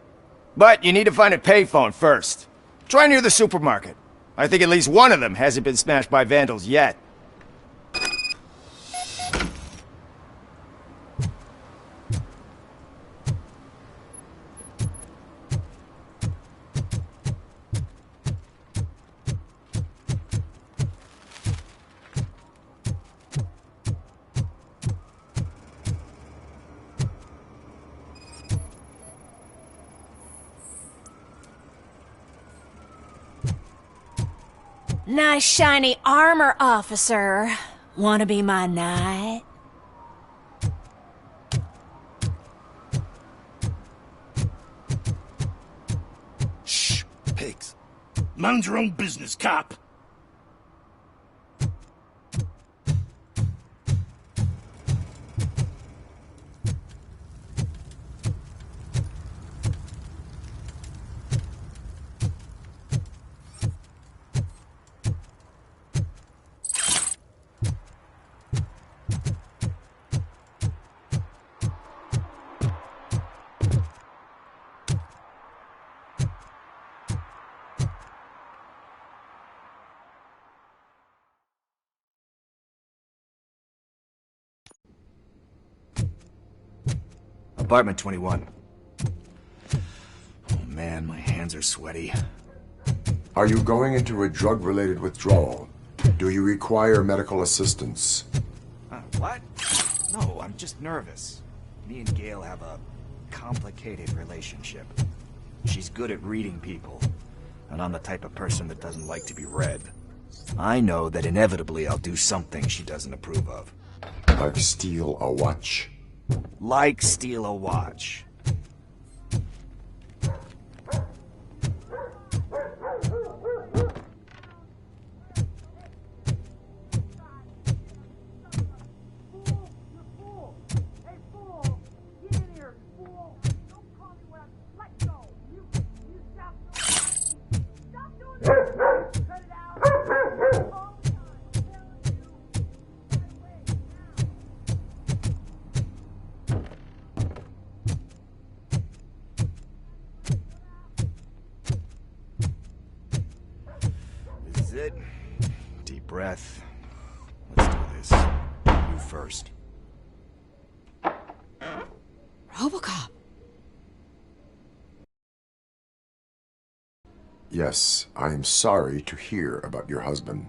But you need to find a payphone first. Try near the supermarket. I think at least one of them hasn't been smashed by vandals yet. Nice shiny armor, officer. Wanna be my knight? Shh, pigs. Mind your own business, cop. Apartment 21. Oh man, my hands are sweaty. Are you going into a drug-related withdrawal? Do you require medical assistance? What? No, I'm just nervous. Me and Gail have a complicated relationship. She's good at reading people, and I'm the type of person that doesn't like to be read. I know that inevitably I'll do something she doesn't approve of. Like steal a watch? Like steal a watch. This is it. Deep breath. Let's do this. You first. Robocop. Yes, I am sorry to hear about your husband.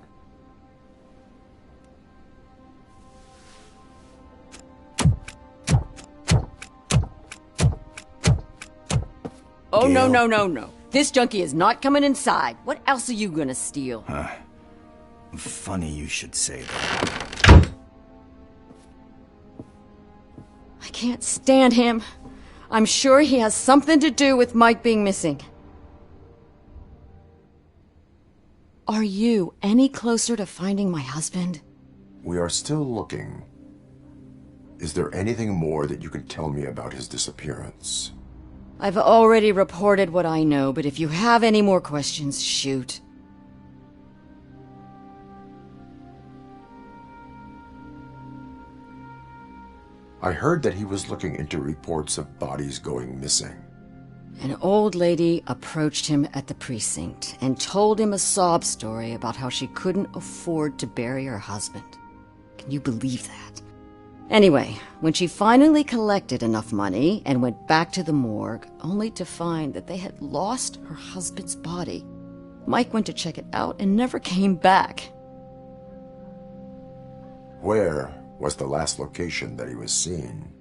Oh, no, no, no, no. This junkie is not coming inside. What else are you gonna steal? Funny you should say that. I can't stand him. I'm sure he has something to do with Mike being missing. Are you any closer to finding my husband? We are still looking. Is there anything more that you can tell me about his disappearance? I've already reported what I know, but if you have any more questions, shoot. I heard that he was looking into reports of bodies going missing. An old lady approached him at the precinct and told him a sob story about how she couldn't afford to bury her husband. Can you believe that? Anyway, when she finally collected enough money and went back to the morgue, only to find that they had lost her husband's body, Mike went to check it out and never came back. Where was the last location that he was seen?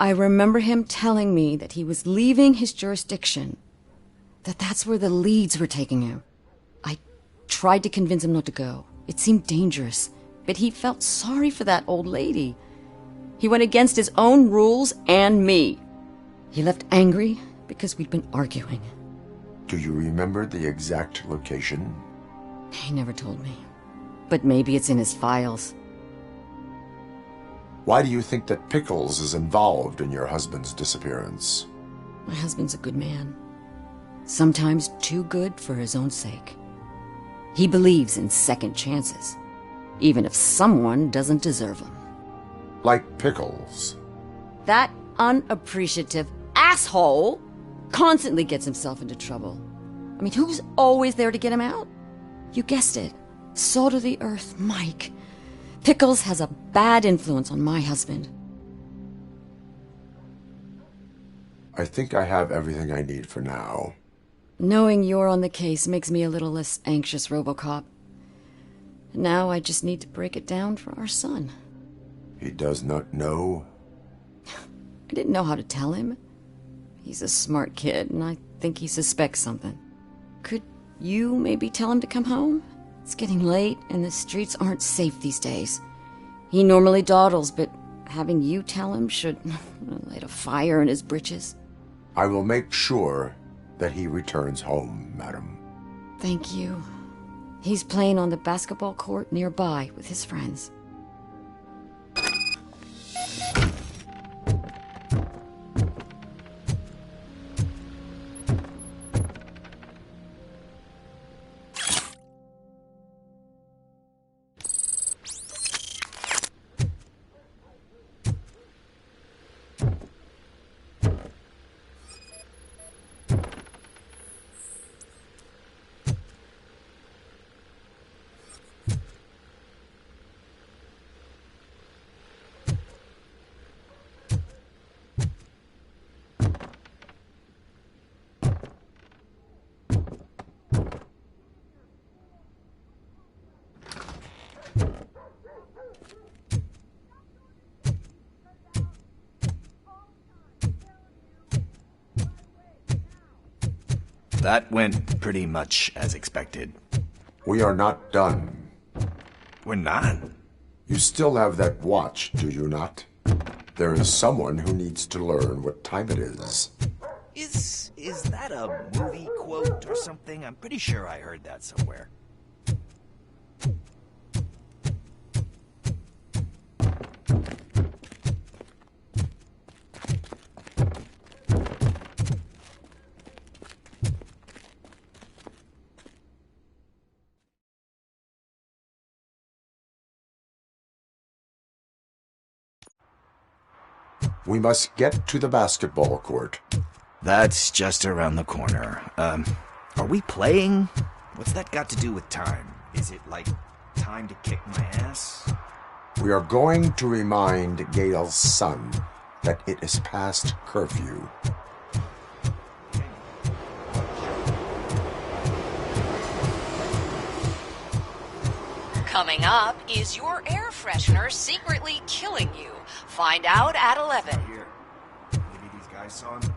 I remember him telling me that he was leaving his jurisdiction, that that's where the leads were taking him. I tried to convince him not to go. It seemed dangerous, but he felt sorry for that old lady. He went against his own rules and me. He left angry because we'd been arguing. Do you remember the exact location? He never told me, but maybe it's in his files. Why do you think that Pickles is involved in your husband's disappearance? My husband's a good man. Sometimes too good for his own sake. He believes in second chances, even if someone doesn't deserve them. Like Pickles. That unappreciative asshole constantly gets himself into trouble. I mean, who's always there to get him out? You guessed it. Salt of the earth, Mike. Pickles has a bad influence on my husband. I think I have everything I need for now. Knowing you're on the case makes me a little less anxious, Robocop. Now I just need to break it down for our son. He does not know? I didn't know how to tell him. He's a smart kid, and I think he suspects something. Could you maybe tell him to come home? It's getting late, and the streets aren't safe these days. He normally dawdles, but having you tell him should light a fire in his britches. I will make sure that he returns home, madam. Thank you. He's playing on the basketball court nearby with his friends. That went pretty much as expected. We are not done. We're not? You still have that watch, do you not? There is someone who needs to learn what time it is. Is that a movie quote or something? I'm pretty sure I heard that somewhere. We must get to the basketball court. That's just around the corner. Are we playing? What's that got to do with time? Is it like time to kick my ass? We are going to remind Gail's son that it is past curfew. Coming up, is your air freshener secretly killing you? Find out at 11. Here. Maybe these guys saw him.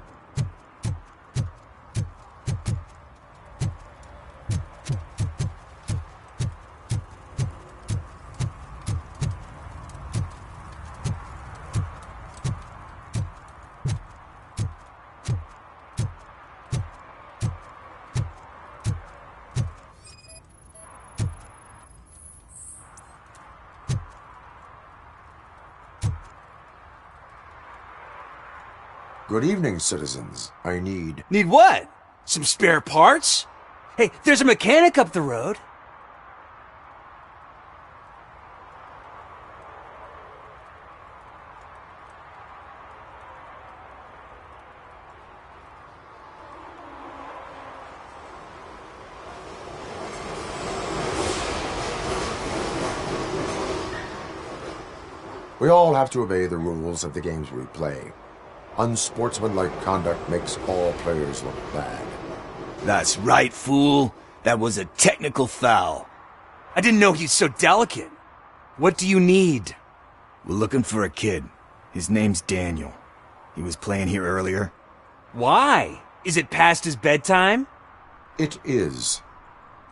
Good evening, citizens. I need... Need what? Some spare parts? Hey, there's a mechanic up the road. We all have to obey the rules of the games we play. Unsportsmanlike conduct makes all players look bad. That's right, fool. That was a technical foul. I didn't know he's so delicate. What do you need? We're looking for a kid. His name's Daniel. He was playing here earlier. Why? Is it past his bedtime? It is.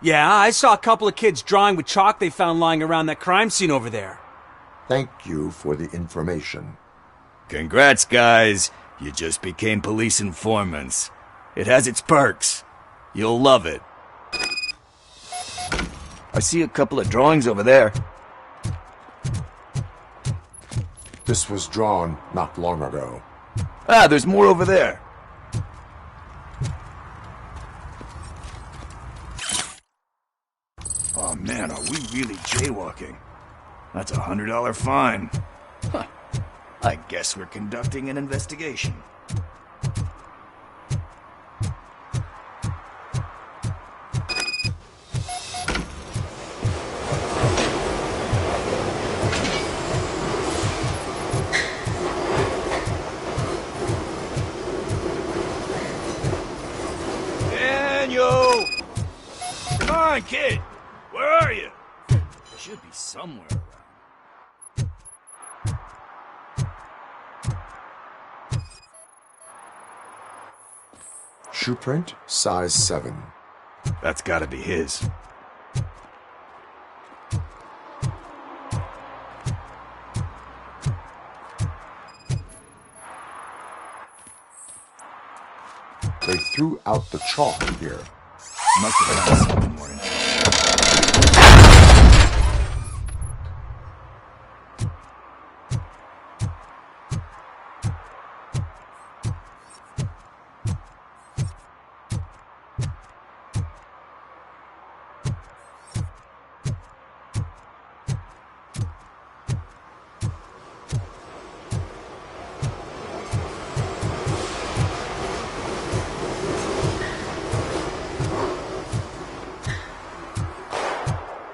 Yeah, I saw a couple of kids drawing with chalk they found lying around that crime scene over there. Thank you for the information. Congrats, guys. You just became police informants. It has its perks. You'll love it. I see a couple of drawings over there. This was drawn not long ago. Ah, there's more over there. Oh man, are we really jaywalking? That's a $100 fine. Huh. I guess we're conducting an investigation. Daniel! Come on, kid! Where are you? You should be somewhere around. Shoe print, size 7. That's gotta be his. They threw out the chalk here. Must have done something more interesting.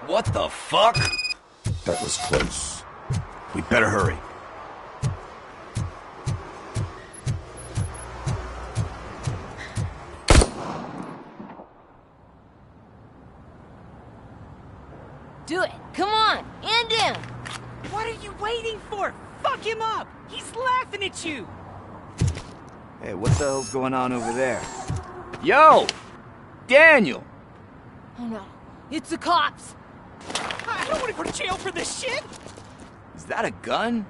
What the fuck? That was close. We'd better hurry. Do it. Come on. And down. What are you waiting for? Fuck him up! He's laughing at you! Hey, what the hell's going on over there? Yo! Daniel! Oh no. It's the cops. I don't want to go to jail for this shit! Is that a gun?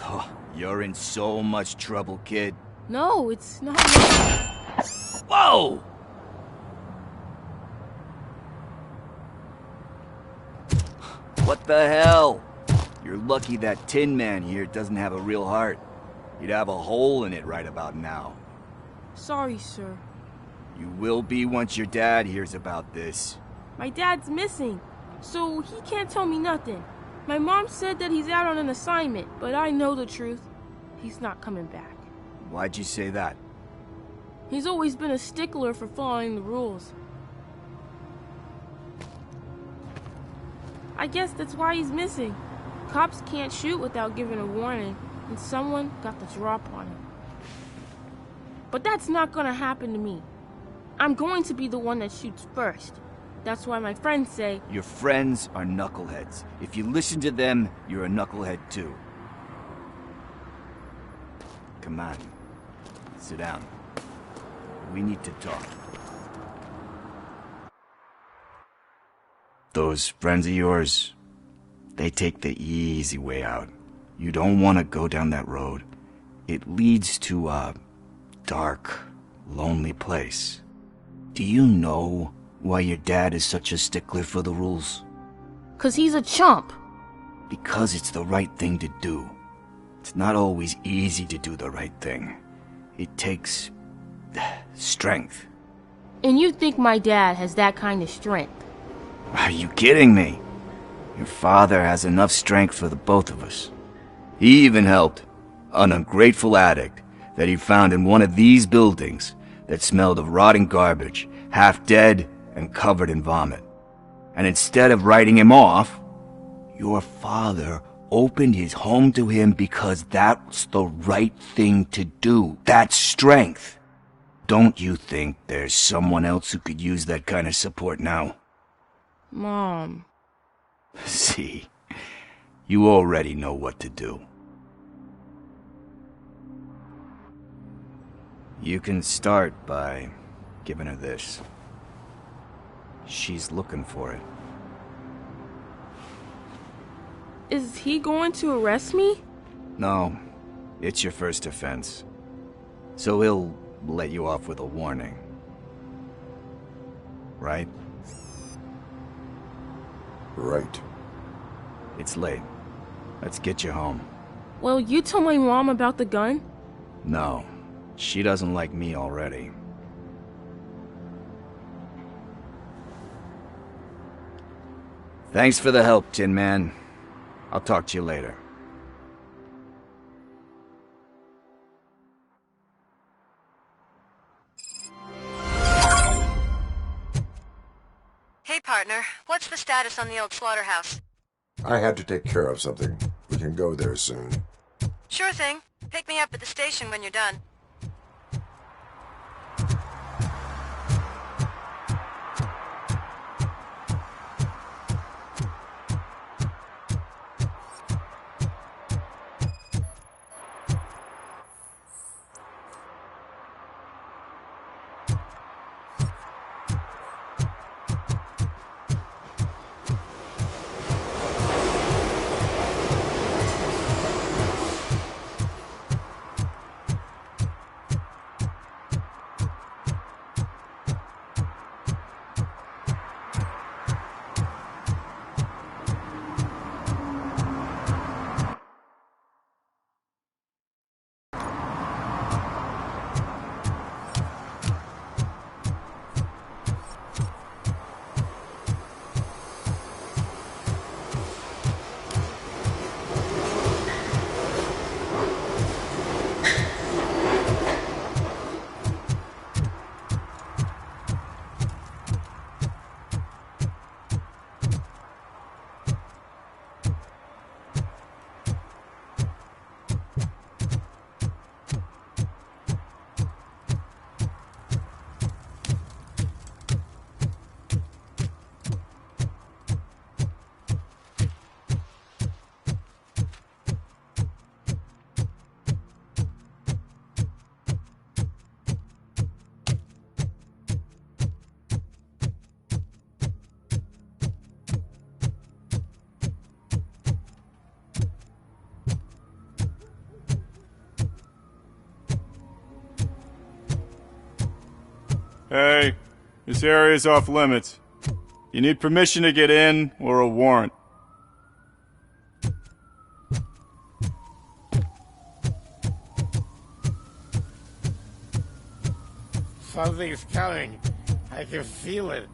Oh, you're in so much trouble, kid. No, it's not. Whoa! What the hell? You're lucky that Tin Man here doesn't have a real heart. You'd have a hole in it right about now. Sorry, sir. You will be once your dad hears about this. My dad's missing, so he can't tell me nothing. My mom said that he's out on an assignment, but I know the truth. He's not coming back. Why'd you say that? He's always been a stickler for following the rules. I guess that's why he's missing. Cops can't shoot without giving a warning, and someone got the drop on him. But that's not gonna happen to me. I'm going to be the one that shoots first. That's why my friends say... Your friends are knuckleheads. If you listen to them, you're a knucklehead too. Come on. Sit down. We need to talk. Those friends of yours, they take the easy way out. You don't want to go down that road. It leads to a dark, lonely place. Do you know why your dad is such a stickler for the rules? 'Cause he's a chump. Because it's the right thing to do. It's not always easy to do the right thing. It takes strength. And you think my dad has that kind of strength? Are you kidding me? Your father has enough strength for the both of us. He even helped an ungrateful addict that he found in one of these buildings that smelled of rotting garbage, half dead and covered in vomit. And instead of writing him off, your father opened his home to him because that's the right thing to do. That's strength. Don't you think there's someone else who could use that kind of support now? Mom. See, you already know what to do. You can start by giving her this. She's looking for it. Is he going to arrest me? No, it's your first offense. So he'll let you off with a warning. Right? Right. It's late. Let's get you home. Well, you told my mom about the gun? No, she doesn't like me already. Thanks for the help, Tin Man. I'll talk to you later. Hey, partner. What's the status on the old slaughterhouse? I had to take care of something. We can go there soon. Sure thing. Pick me up at the station when you're done. Hey, this area's off limits. You need permission to get in or a warrant. Something's coming. I can feel it.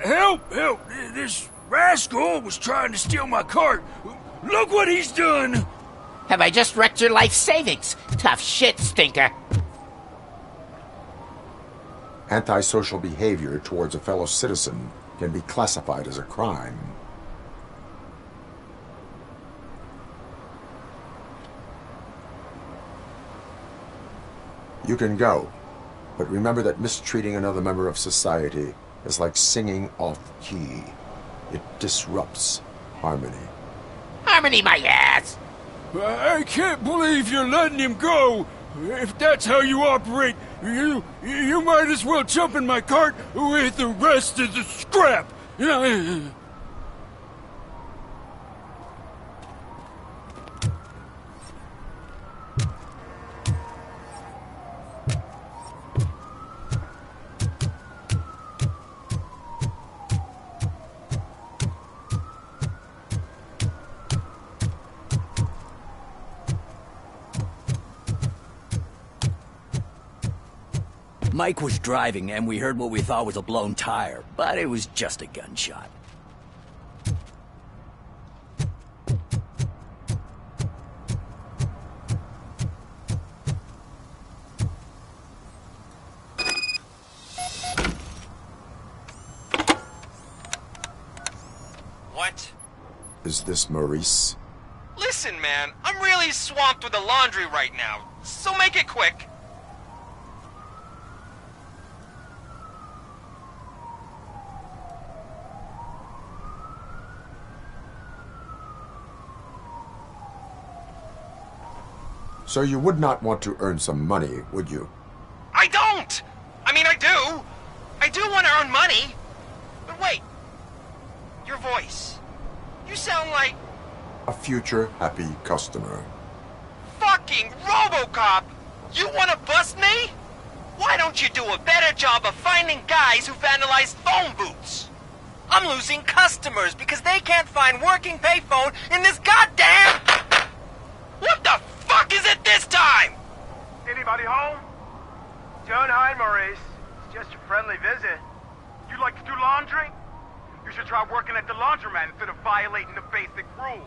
Help! Help! This rascal was trying to steal my cart. Look what he's done! Have I just wrecked your life savings? Tough shit, stinker. Antisocial behavior towards a fellow citizen can be classified as a crime. You can go, but remember that mistreating another member of society is like singing off key. It disrupts harmony. Harmony my ass! I can't believe you're letting him go! If that's how you operate, you might as well jump in my cart with the rest of the scrap! Mike was driving, and we heard what we thought was a blown tire, but it was just a gunshot. What? Is this Maurice? Listen, man, I'm really swamped with the laundry right now, so make it quick. So you would not want to earn some money, would you? I don't! I mean, I do! I do want to earn money! But wait. Your voice. You sound like... A future happy customer. Fucking Robocop! You want to bust me? Why don't you do a better job of finding guys who vandalize phone booths? I'm losing customers because they can't find working payphone in this goddamn... What the fuck is it this time? Anybody home? Don't hide, Maurice. It's just a friendly visit. You like to do laundry? You should try working at the laundromat instead of violating the basic rules.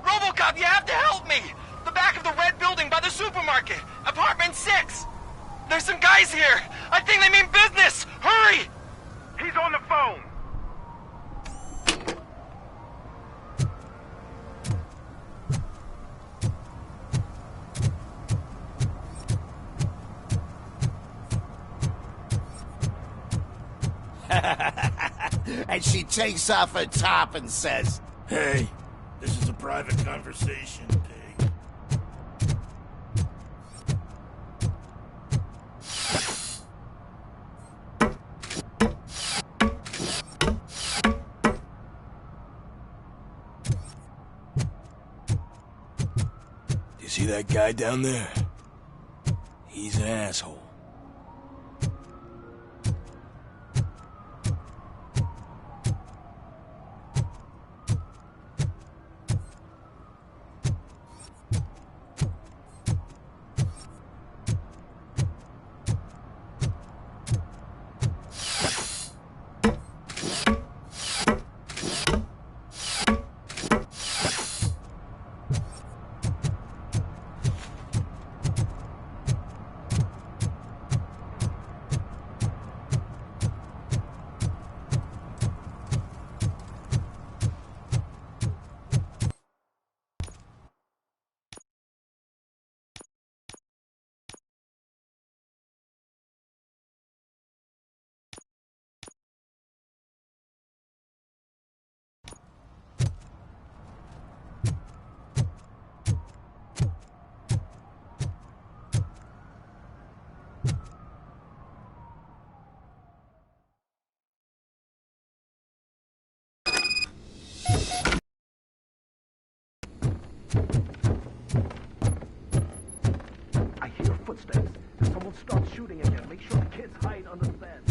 Robocop, you have to help me! The back of the red building by the supermarket. Apartment 6. There's some guys here. I think they mean business. Hurry! He's on the phone. And she takes off her top and says, Hey, this is a private conversation, pig. You see that guy down there? He's an asshole. I hear footsteps. If someone starts shooting again, make sure the kids hide under the bed.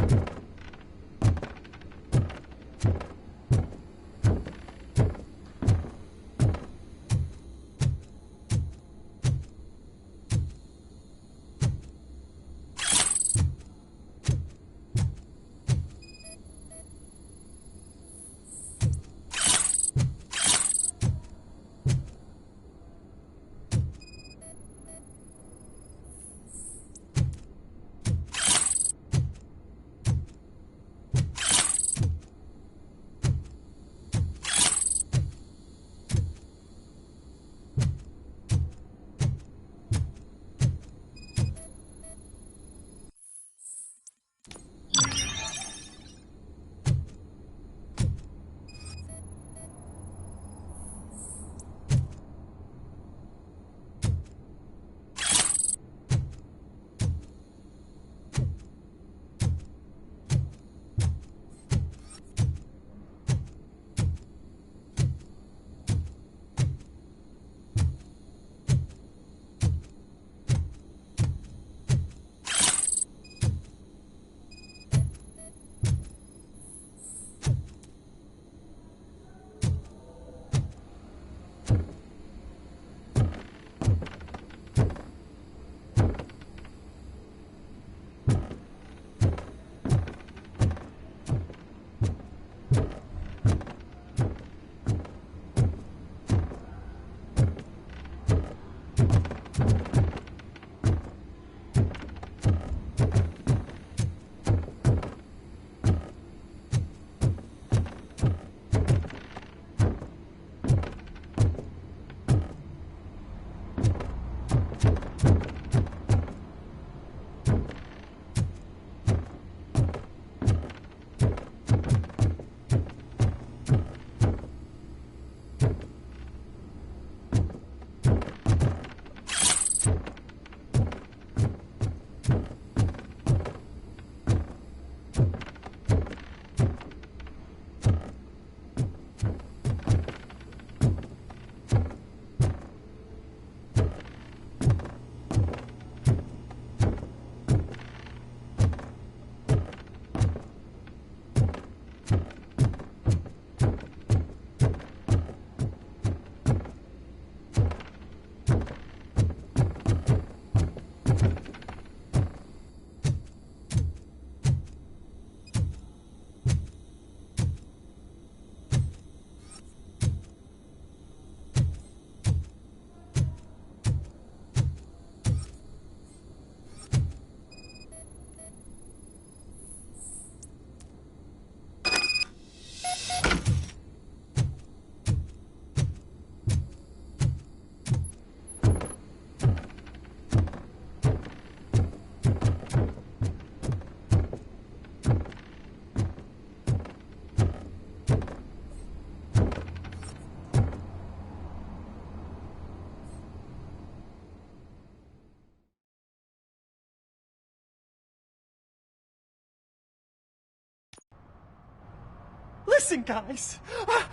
Listen, guys.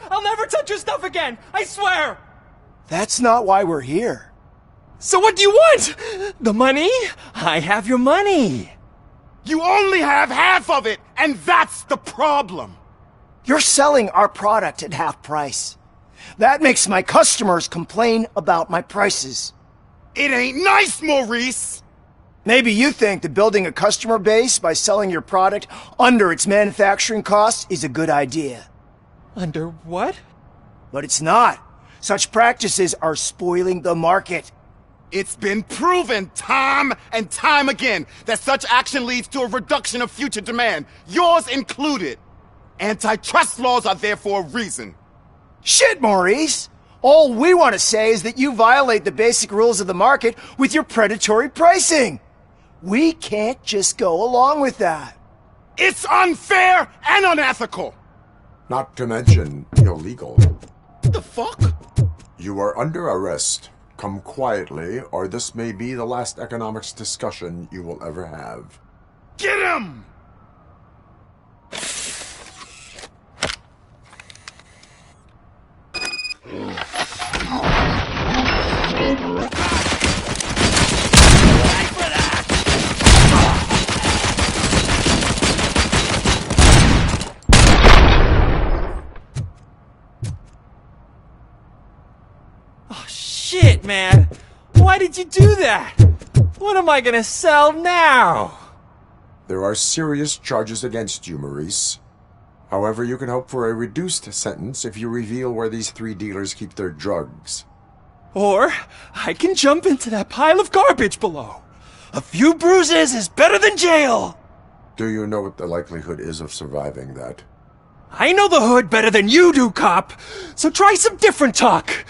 I'll never touch your stuff again. I swear. That's not why we're here. So what do you want? The money? I have your money. You only have half of it, and that's the problem. You're selling our product at half price. That makes my customers complain about my prices. It ain't nice, Maurice! Maybe you think that building a customer base by selling your product under its manufacturing costs is a good idea. Under what? But it's not. Such practices are spoiling the market. It's been proven time and time again that such action leads to a reduction of future demand, yours included. Antitrust laws are there for a reason. Shit, Maurice! All we want to say is that you violate the basic rules of the market with your predatory pricing. We can't just go along with that. It's unfair and unethical! Not to mention illegal. The fuck? You are under arrest. Come quietly, or this may be the last economics discussion you will ever have. Get him! Oh, shit, man. Why did you do that? What am I gonna sell now? There are serious charges against you, Maurice. However, you can hope for a reduced sentence if you reveal where these 3 dealers keep their drugs. Or I can jump into that pile of garbage below. A few bruises is better than jail. Do you know what the likelihood is of surviving that? I know the hood better than you do, cop. So try some different talk,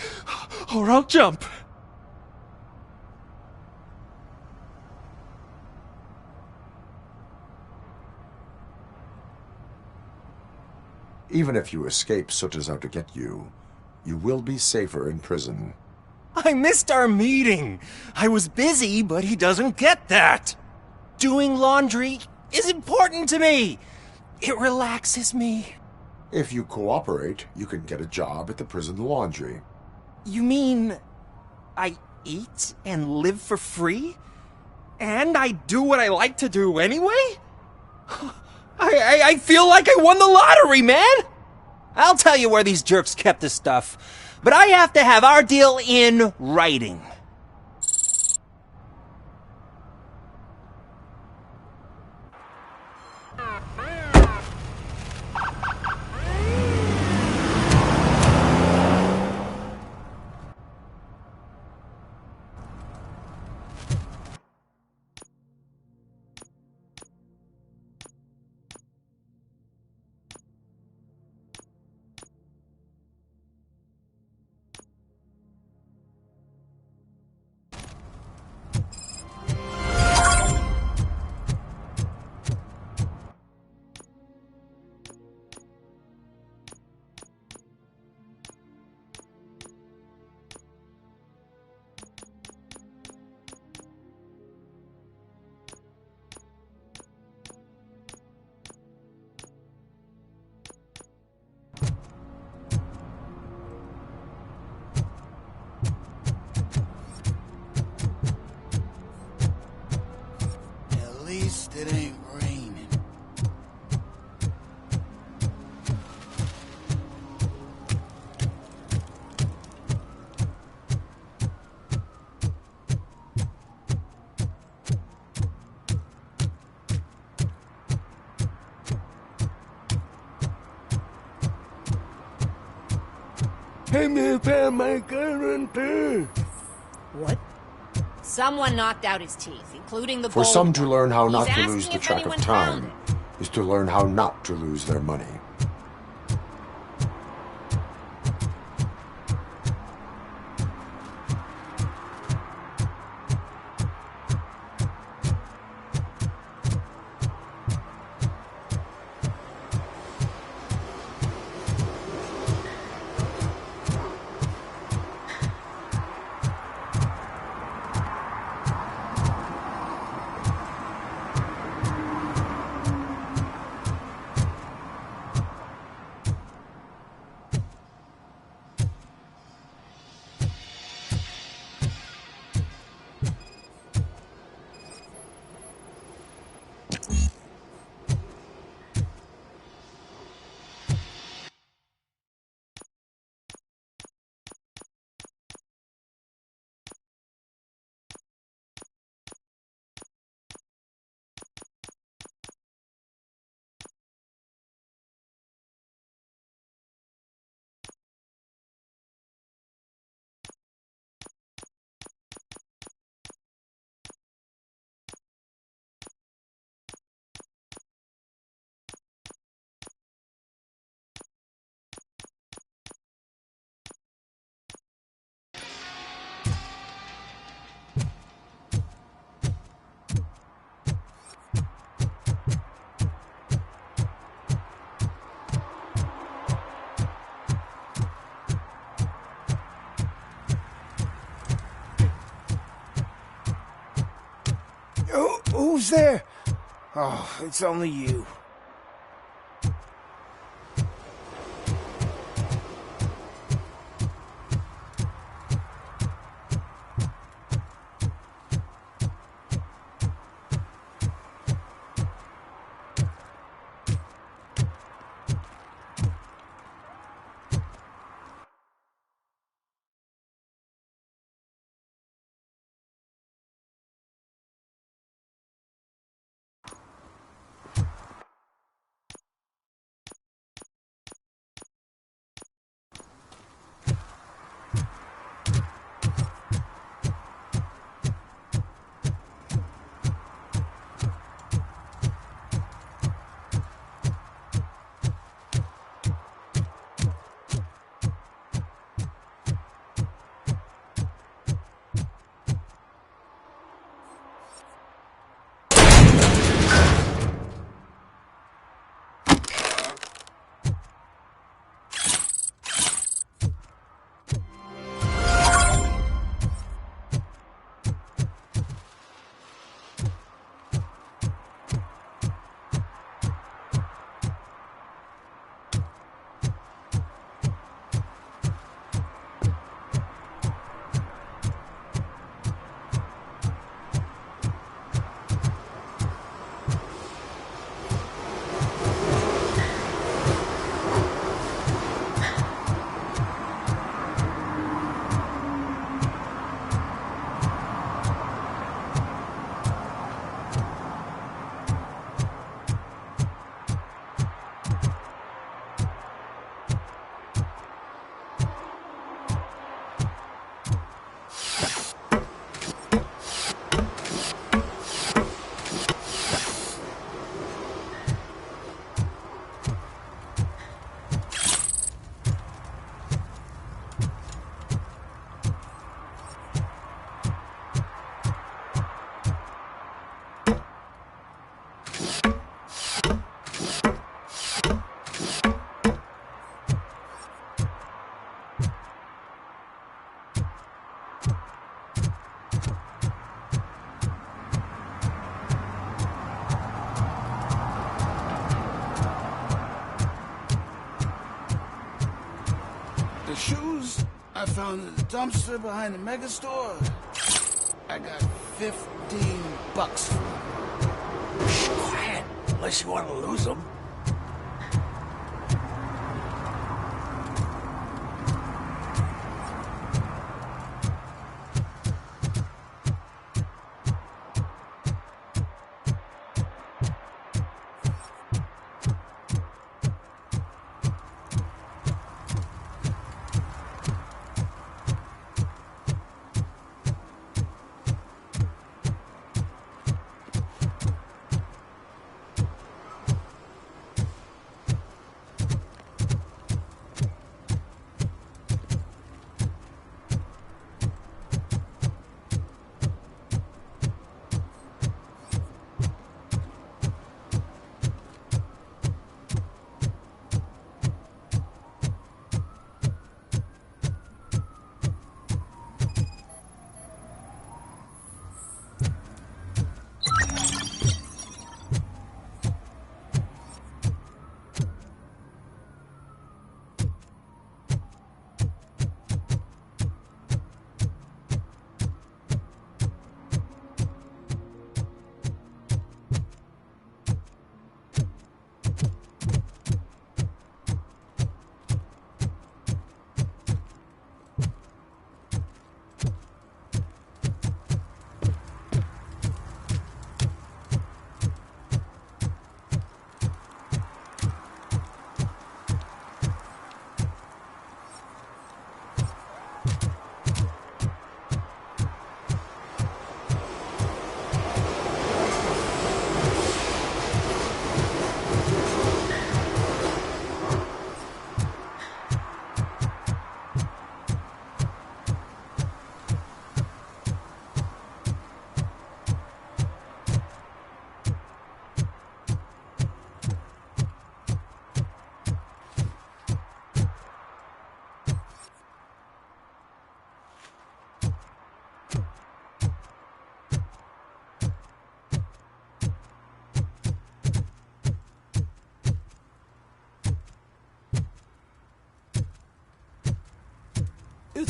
or I'll jump. Even if you escape Soot is out to get you, you will be safer in prison. I missed our meeting. I was busy, but he doesn't get that. Doing laundry is important to me. It relaxes me. If you cooperate, you can get a job at the prison laundry. You mean I eat and live for free? And I do what I like to do anyway? I feel like I won the lottery, man! I'll tell you where these jerks kept the stuff, but I have to have our deal in writing. It ain't raining. Hey, me found my guarantee. What? Someone knocked out his teeth, including the For gold some to one. learn how not He's to asking lose the if track of anyone found time is to learn how not to lose their money. Who's there? Oh, it's only you. The shoes I found in the dumpster behind the mega store. I got $15 for them. Quiet, unless you want to lose them.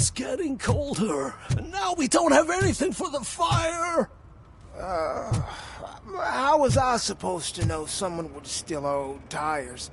It's getting colder, and now we don't have anything for the fire. How was I supposed to know someone would steal our old tires?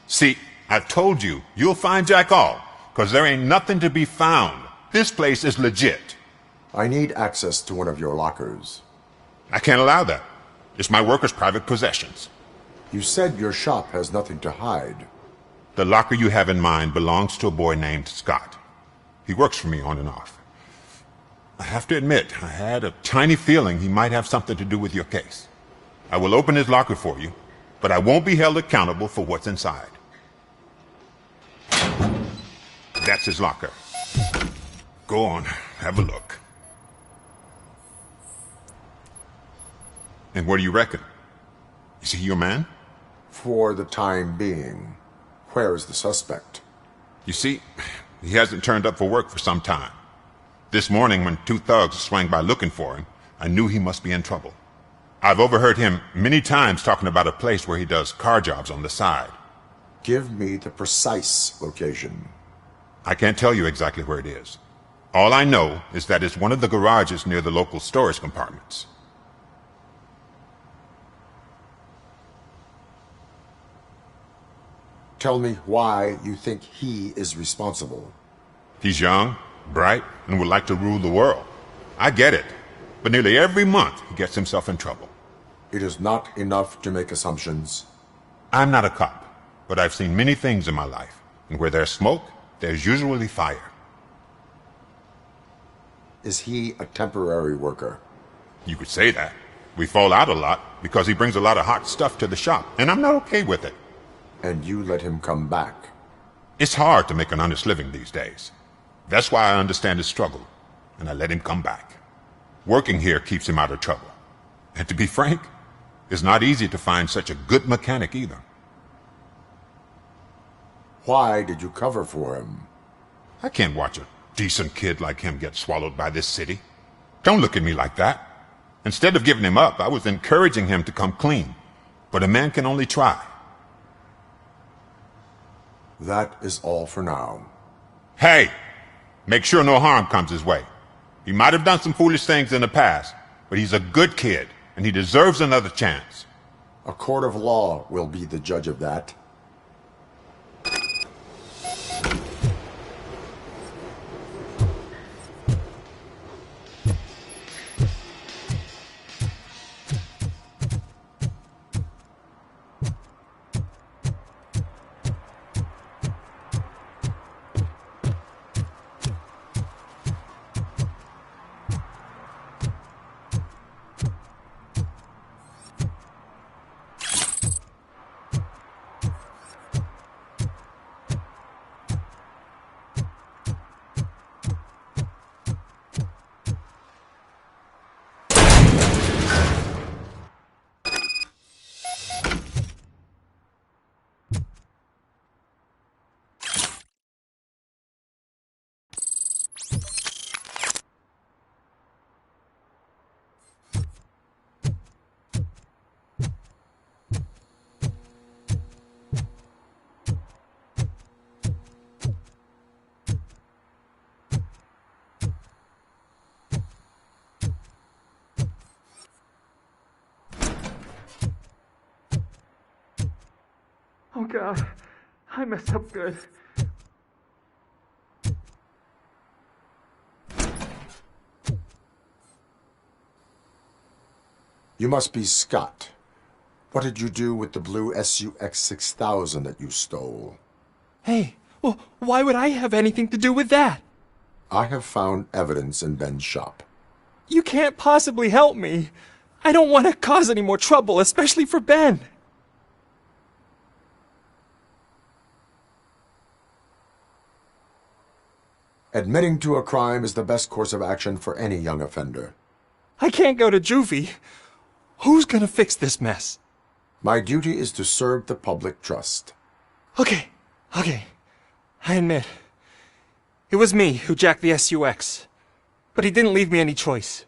See, I told you, you'll find Jack all, 'cause there ain't nothing to be found. This place is legit. I need access to one of your lockers. I can't allow that. It's my workers' private possessions. You said your shop has nothing to hide. The locker you have in mind belongs to a boy named Scott. He works for me on and off. I have to admit, I had a tiny feeling he might have something to do with your case. I will open his locker for you, but I won't be held accountable for what's inside. That's his locker. Go on, have a look. And what do you reckon? Is he your man? For the time being. Where is the suspect? You see, he hasn't turned up for work for some time. This morning, when two thugs swang by looking for him, I knew he must be in trouble. I've overheard him many times talking about a place where he does car jobs on the side. Give me the precise location. I can't tell you exactly where it is. All I know is that it's one of the garages near the local storage compartments. Tell me why you think he is responsible. He's young, bright, and would like to rule the world. I get it. But nearly every month he gets himself in trouble. It is not enough to make assumptions. I'm not a cop, but I've seen many things in my life. And where there's smoke, there's usually fire. Is he a temporary worker? You could say that. We fall out a lot because he brings a lot of hot stuff to the shop, and I'm not okay with it. And you let him come back? It's hard to make an honest living these days. That's why I understand his struggle, and I let him come back. Working here keeps him out of trouble. And to be frank, it's not easy to find such a good mechanic either. Why did you cover for him? I can't watch a decent kid like him get swallowed by this city. Don't look at me like that. Instead of giving him up, I was encouraging him to come clean. But a man can only try. That is all for now. Hey! Make sure no harm comes his way. He might have done some foolish things in the past, but he's a good kid, and he deserves another chance. A court of law will be the judge of that. Oh God, I messed up good. You must be Scott. What did you do with the blue SUX 6000 that you stole? Hey, well, why would I have anything to do with that? I have found evidence in Ben's shop. You can't possibly help me. I don't want to cause any more trouble, especially for Ben. Admitting to a crime is the best course of action for any young offender. I can't go to juvie. Who's gonna fix this mess? My duty is to serve the public trust. Okay. I admit. It was me who jacked the SUX. But he didn't leave me any choice.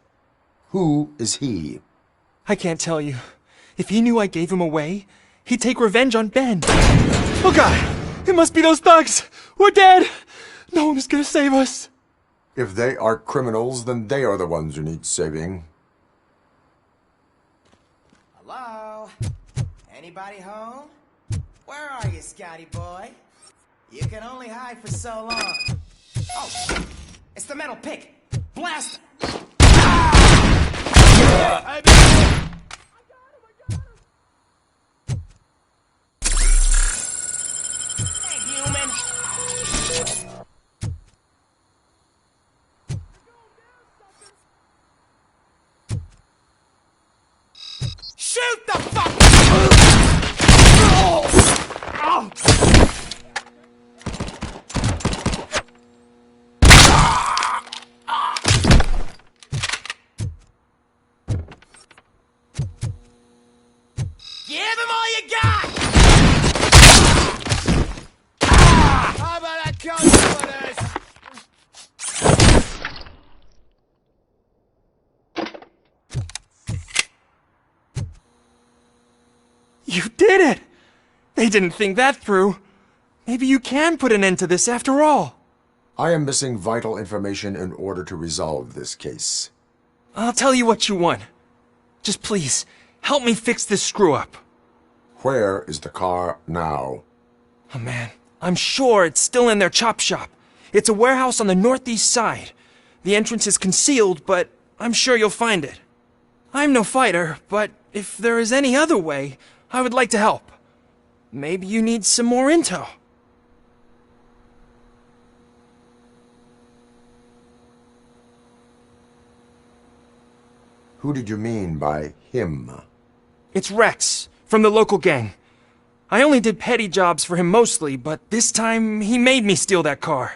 Who is he? I can't tell you. If he knew I gave him away, he'd take revenge on Ben. Oh God! It must be those thugs! We're dead! No one is gonna save us. If they are criminals, then they are the ones who need saving. Hello? Anybody home? Where are you, Scotty boy? You can only hide for so long. Oh, shit! It's the metal pick! Blast it! Hey, human! Shoot the fuck! Give him all you got! How about that confidence? You did it! They didn't think that through. Maybe you can put an end to this after all. I am missing vital information in order to resolve this case. I'll tell you what you want. Just please, help me fix this screw-up. Where is the car now? Oh man, I'm sure it's still in their chop shop. It's a warehouse on the northeast side. The entrance is concealed, but I'm sure you'll find it. I'm no fighter, but if there is any other way, I would like to help. Maybe you need some more intel. Who did you mean by him? It's Rex, from the local gang. I only did petty jobs for him mostly, but this time he made me steal that car.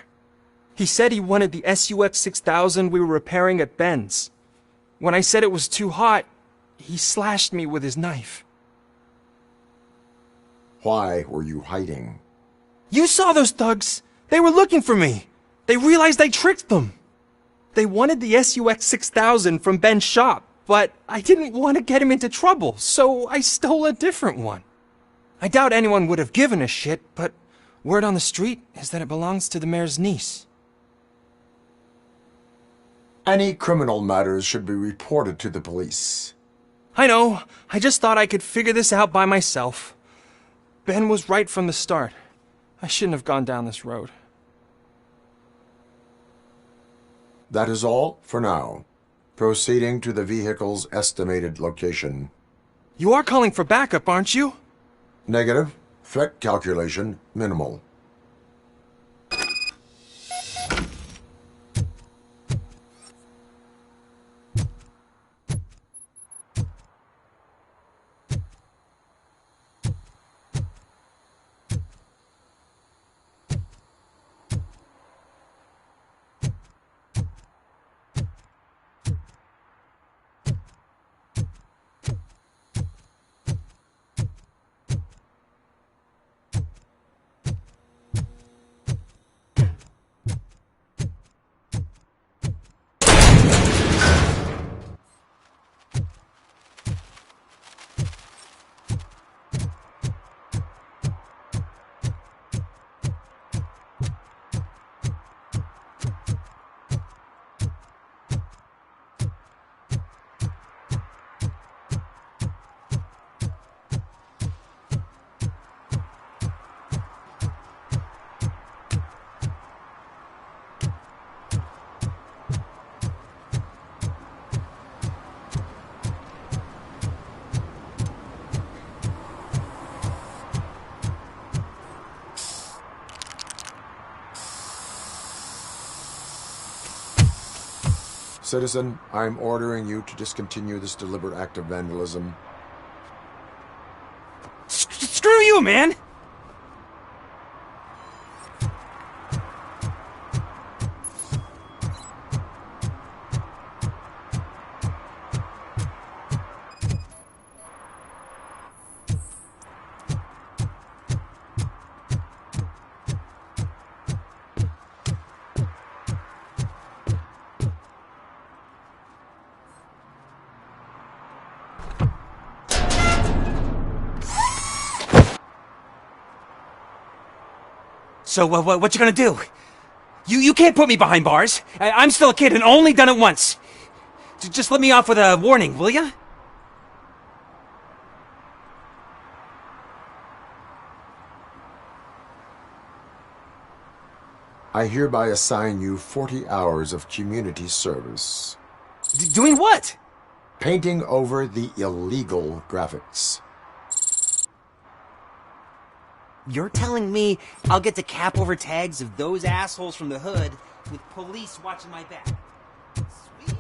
He said he wanted the SUX 6000 we were repairing at Ben's. When I said it was too hot, he slashed me with his knife. Why were you hiding? You saw those thugs. They were looking for me. They realized I tricked them. They wanted the SUX 6000 from Ben's shop, but I didn't want to get him into trouble, so I stole a different one. I doubt anyone would have given a shit, but word on the street is that it belongs to the mayor's niece. Any criminal matters should be reported to the police. I know. I just thought I could figure this out by myself. Ben was right from the start. I shouldn't have gone down this road. That is all for now. Proceeding to the vehicle's estimated location. You are calling for backup, aren't you? Negative. Threat calculation minimal. Citizen, I'm ordering you to discontinue this deliberate act of vandalism. Screw you, man! So, what you gonna do? You can't put me behind bars. I'm still a kid and only done it once. Just let me off with a warning, will ya? I hereby assign you 40 hours of community service. Doing what? Painting over the illegal graphics. You're telling me I'll get to cap over tags of those assholes from the hood with police watching my back? Sweet.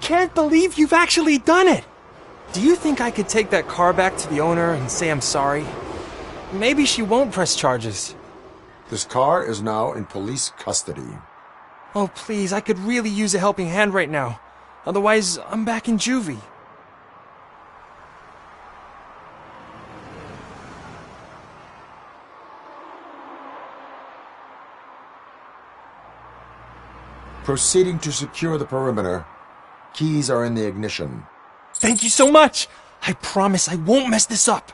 can't believe you've actually done it! Do you think I could take that car back to the owner and say I'm sorry? Maybe she won't press charges. This car is now in police custody. Oh, please, I could really use a helping hand right now. Otherwise, I'm back in juvie. Proceeding to secure the perimeter. Keys are in the ignition. Thank you so much! I promise I won't mess this up.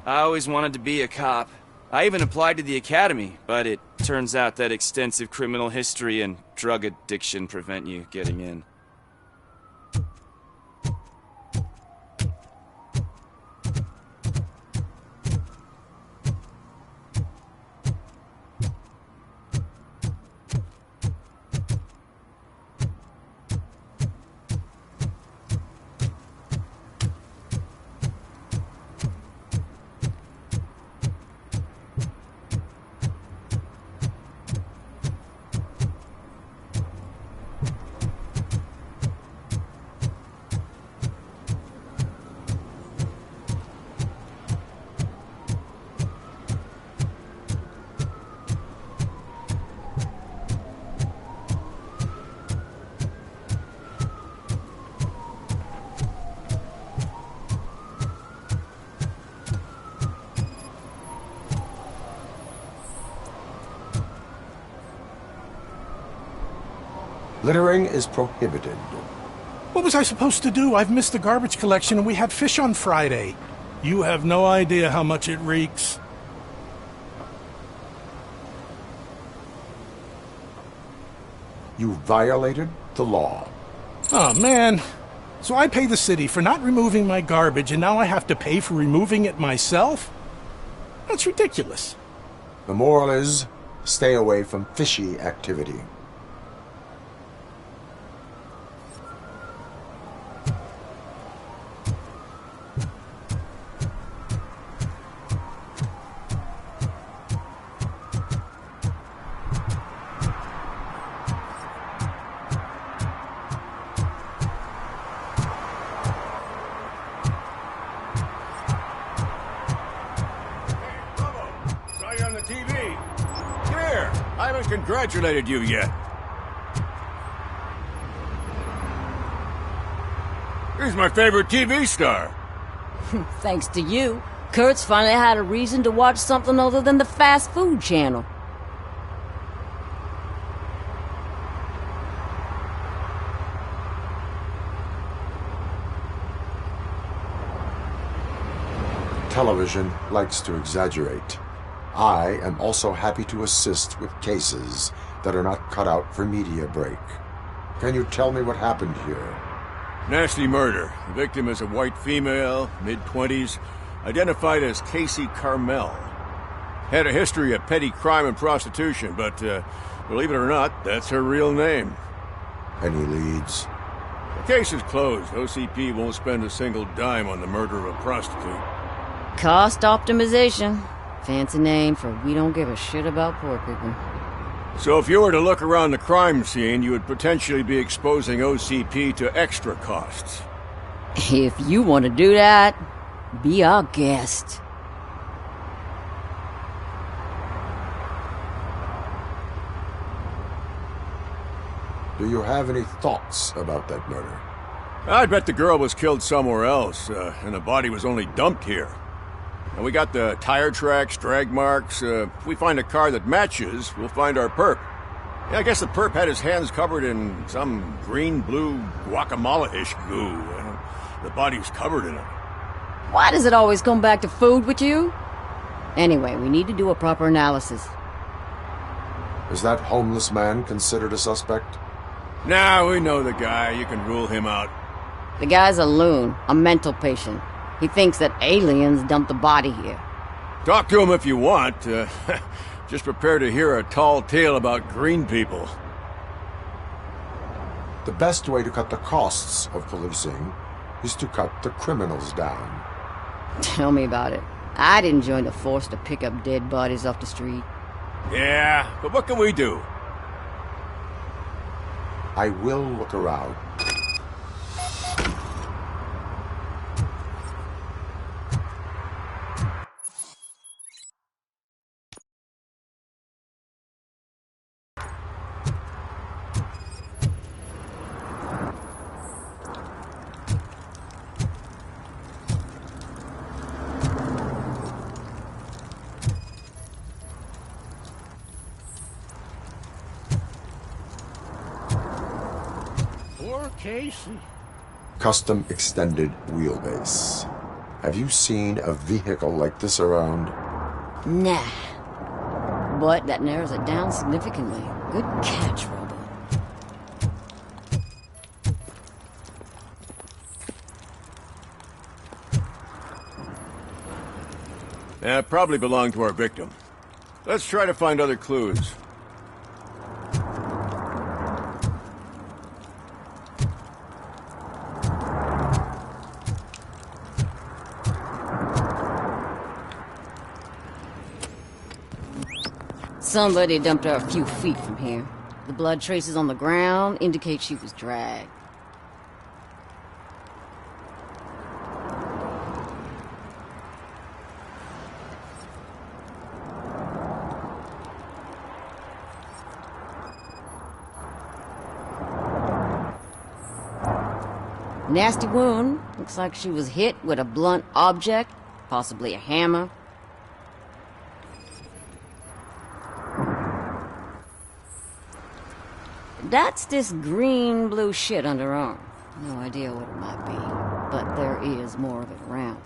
I always wanted to be a cop. I even applied to the academy, but it turns out that extensive criminal history and drug addiction prevent you getting in. Littering is prohibited. What was I supposed to do? I've missed the garbage collection and we had fish on Friday. You have no idea how much it reeks. You violated the law. Oh, man. So I pay the city for not removing my garbage, and now I have to pay for removing it myself? That's ridiculous. The moral is, stay away from fishy activity. Congratulated you yet. He's my favorite TV star. Thanks to you, Kurt's finally had a reason to watch something other than the fast food channel. Television likes to exaggerate. I am also happy to assist with cases that are not cut out for media break. Can you tell me what happened here? Nasty murder. The victim is a white female, mid-20s, identified as Casey Carmel. Had a history of petty crime and prostitution, but believe it or not, that's her real name. Any leads? The case is closed. OCP won't spend a single dime on the murder of a prostitute. Cost optimization. Fancy name for we don't give a shit about poor people. So if you were to look around the crime scene, you would potentially be exposing OCP to extra costs. If you want to do that, be our guest. Do you have any thoughts about that murder? I'd bet the girl was killed somewhere else, and the body was only dumped here. And we got the tire tracks, drag marks. If we find a car that matches, we'll find our perp. Yeah, I guess the perp had his hands covered in some green-blue guacamole-ish goo. The body's covered in it. Why does it always come back to food with you? Anyway, we need to do a proper analysis. Is that homeless man considered a suspect? Nah, we know the guy. You can rule him out. The guy's a loon, a mental patient. He thinks that aliens dumped the body here. Talk to him if you want. Just prepare to hear a tall tale about green people. The best way to cut the costs of policing is to cut the criminals down. Tell me about it. I didn't join the force to pick up dead bodies off the street. Yeah, but what can we do? I will look around. Poor Casey. Custom extended wheelbase. Have you seen a vehicle like this around? Nah. But that narrows it down significantly. Good catch, Robo. Yeah, probably belonged to our victim. Let's try to find other clues. Somebody dumped her a few feet from here. The blood traces on the ground indicate she was dragged. Nasty wound. Looks like she was hit with a blunt object, possibly a hammer. That's this green-blue shit under her arm. No idea what it might be, but there is more of it around.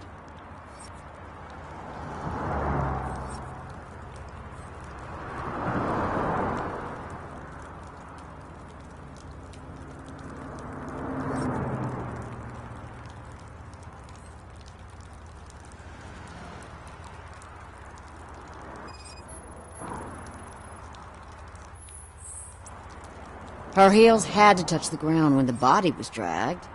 Her heels had to touch the ground when the body was dragged.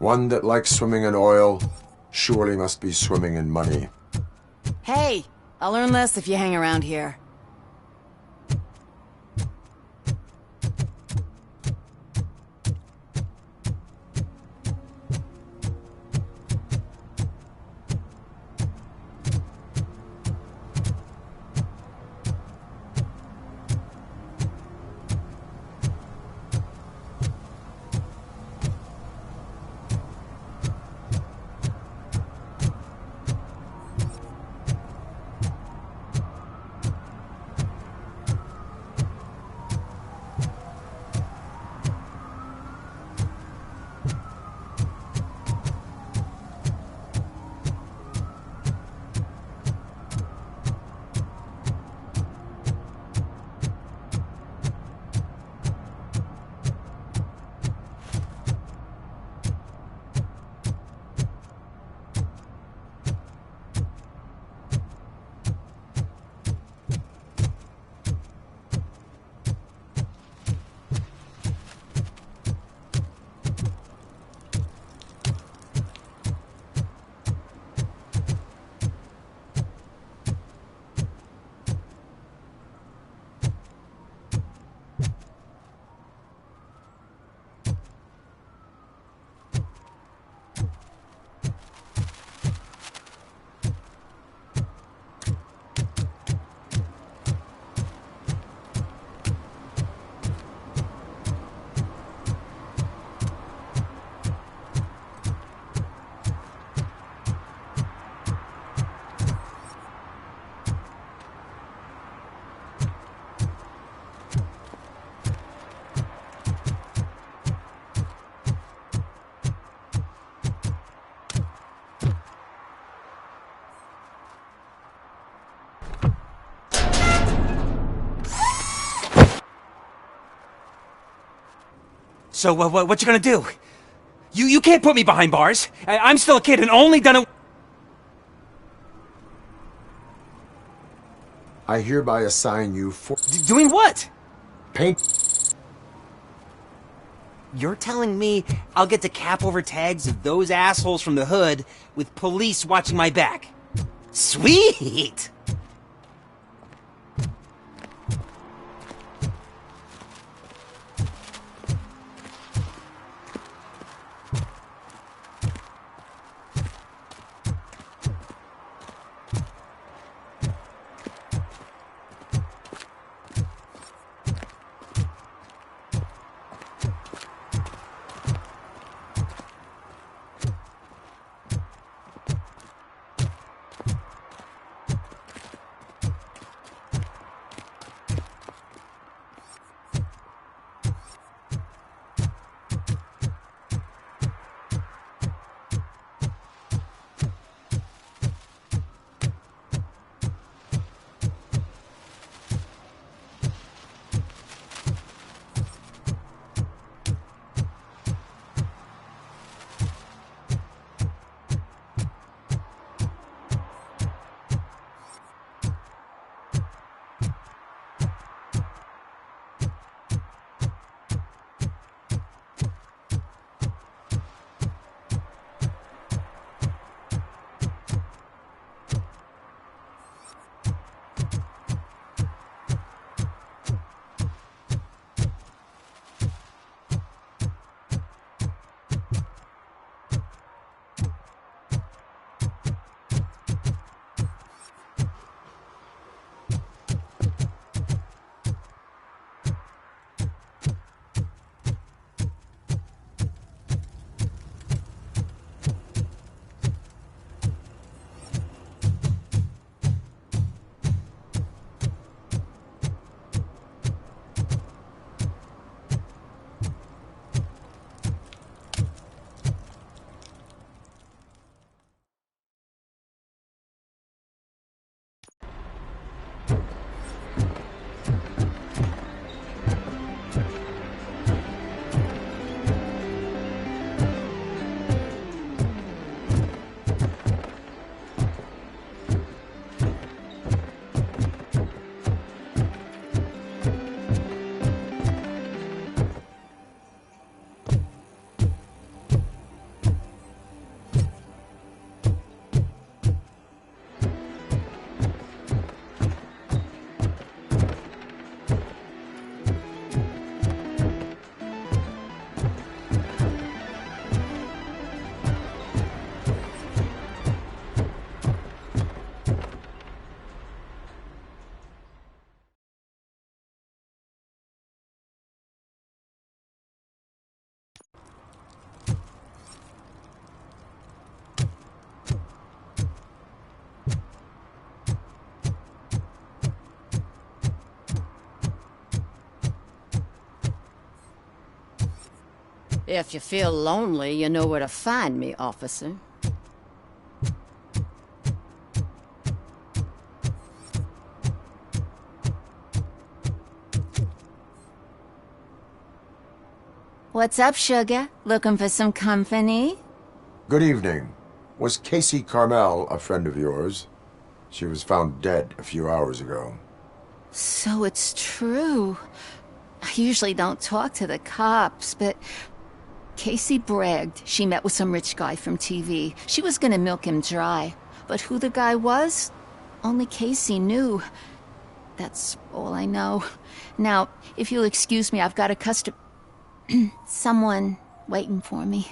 One that likes swimming in oil surely must be swimming in money. Hey, I'll learn less if you hang around here. So, what you gonna do? You can't put me behind bars. I'm still a kid and only done it... I hereby assign you for... Doing what? Paint... You're telling me I'll get to cap over tags of those assholes from the hood with police watching my back? Sweet! If you feel lonely, you know where to find me, officer. What's up, sugar? Looking for some company? Good evening. Was Casey Carmel a friend of yours? She was found dead a few hours ago. So it's true. I usually don't talk to the cops, but Casey bragged she met with some rich guy from TV. She was gonna milk him dry. But who the guy was? Only Casey knew. That's all I know. Now, if you'll excuse me, I've got a someone waiting for me.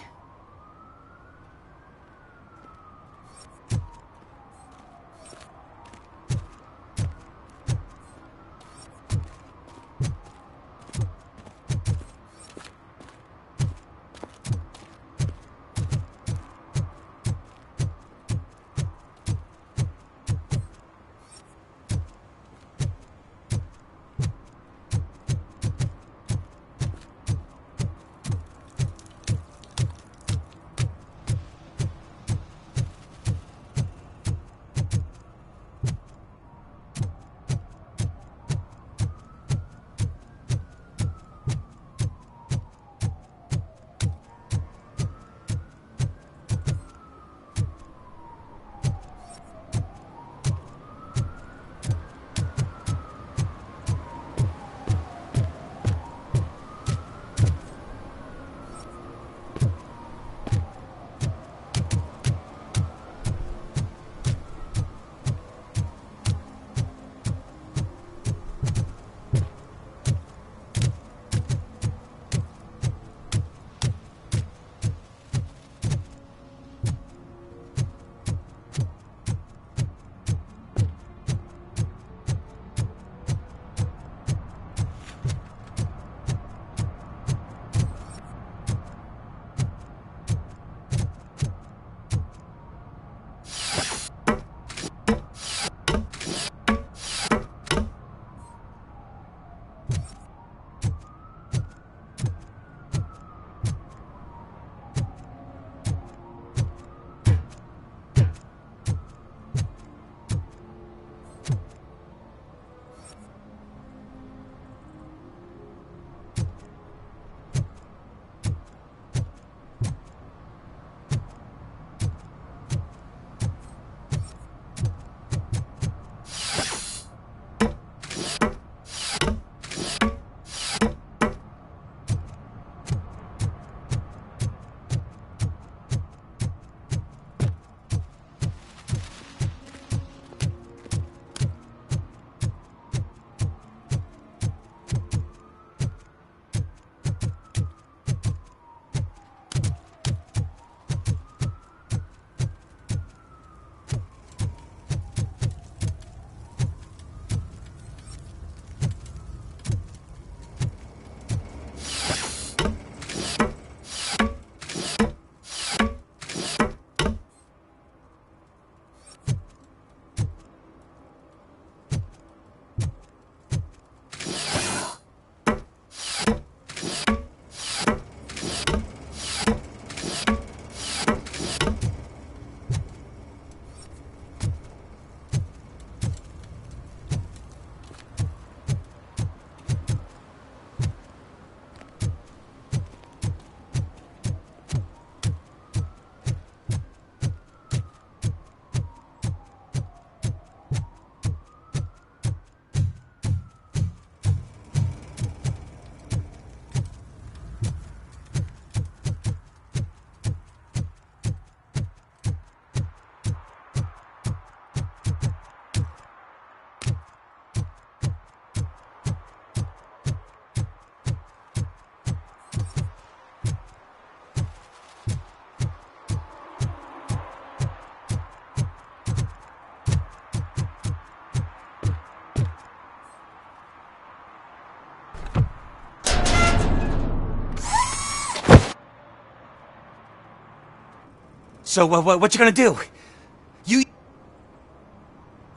So, what you gonna do?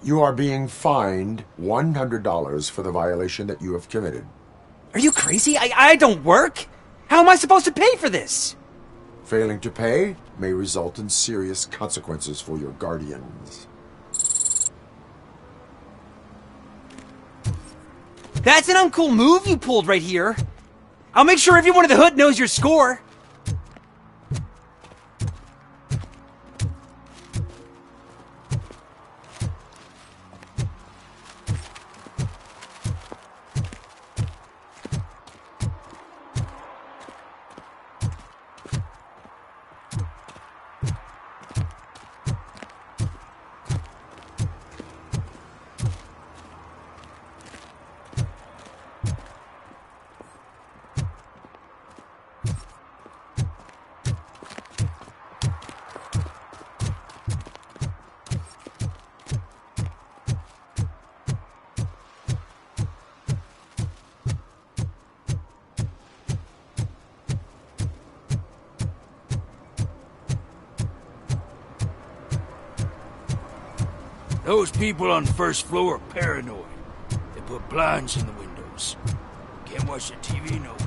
You are being fined $100 for the violation that you have committed. Are you crazy? I don't work! How am I supposed to pay for this? Failing to pay may result in serious consequences for your guardians. That's an uncool move you pulled right here. I'll make sure everyone in the hood knows your score. Those people on the first floor are paranoid. They put blinds in the windows. Can't watch the TV no more.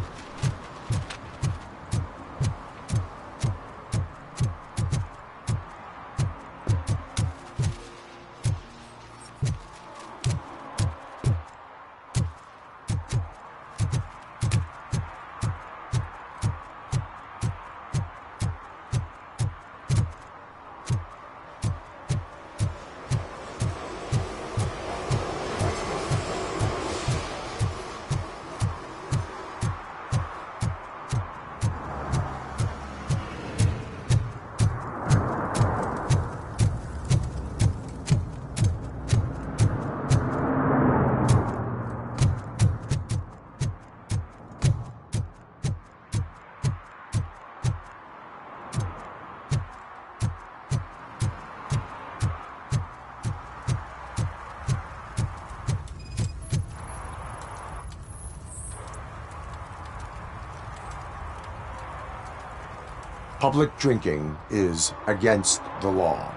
Public drinking is against the law.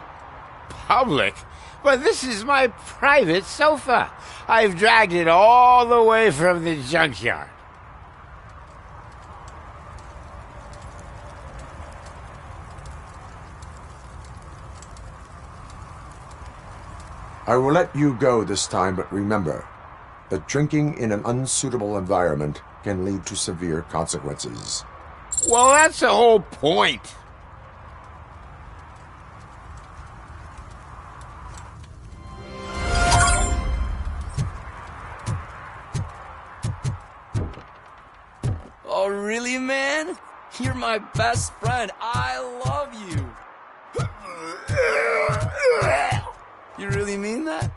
Public? But this is my private sofa. I've dragged it all the way from the junkyard. I will let you go this time, but remember that drinking in an unsuitable environment can lead to severe consequences. Well, that's the whole point. Oh, really, man? You're my best friend. I love you. You really mean that?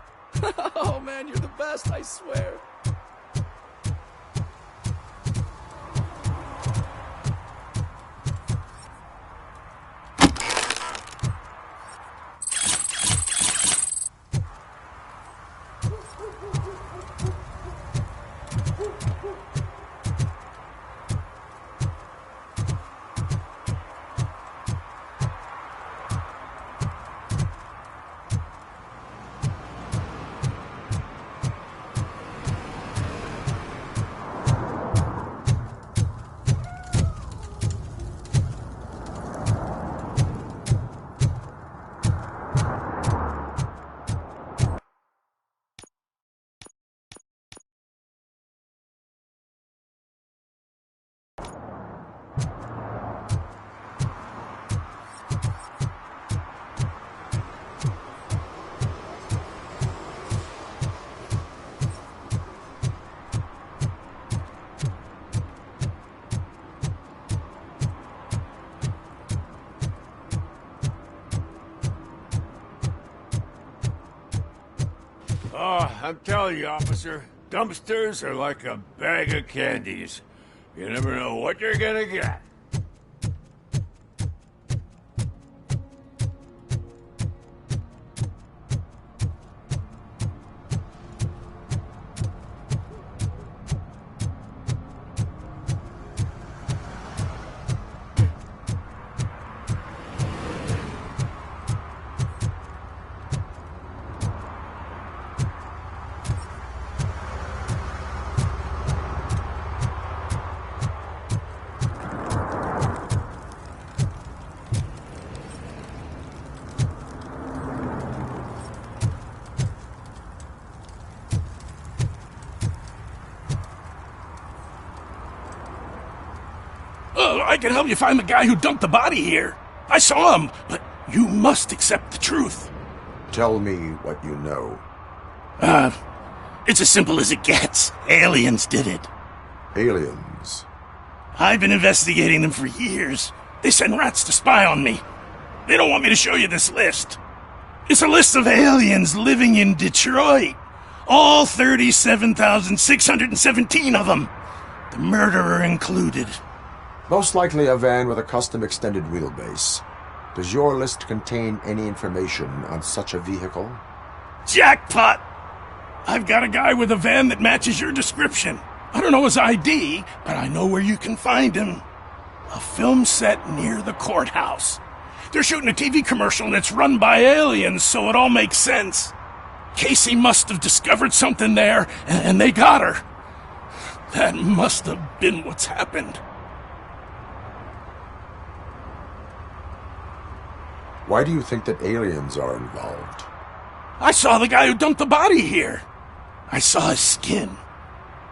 Oh, man, you're the best, I swear. Oh, I'm telling you, officer, dumpsters are like a bag of candies. You never know what you're gonna get. I can help you find the guy who dumped the body here. I saw him, but you must accept the truth. Tell me what you know. It's as simple as it gets. Aliens did it. Aliens? I've been investigating them for years. They send rats to spy on me. They don't want me to show you this list. It's a list of aliens living in Detroit. All 37,617 of them. The murderer included. Most likely a van with a custom extended wheelbase. Does your list contain any information on such a vehicle? Jackpot! I've got a guy with a van that matches your description. I don't know his ID, but I know where you can find him. A film set near the courthouse. They're shooting a TV commercial and it's run by aliens, so it all makes sense. Casey must have discovered something there, and they got her. That must have been what's happened. Why do you think that aliens are involved? I saw the guy who dumped the body here. I saw his skin.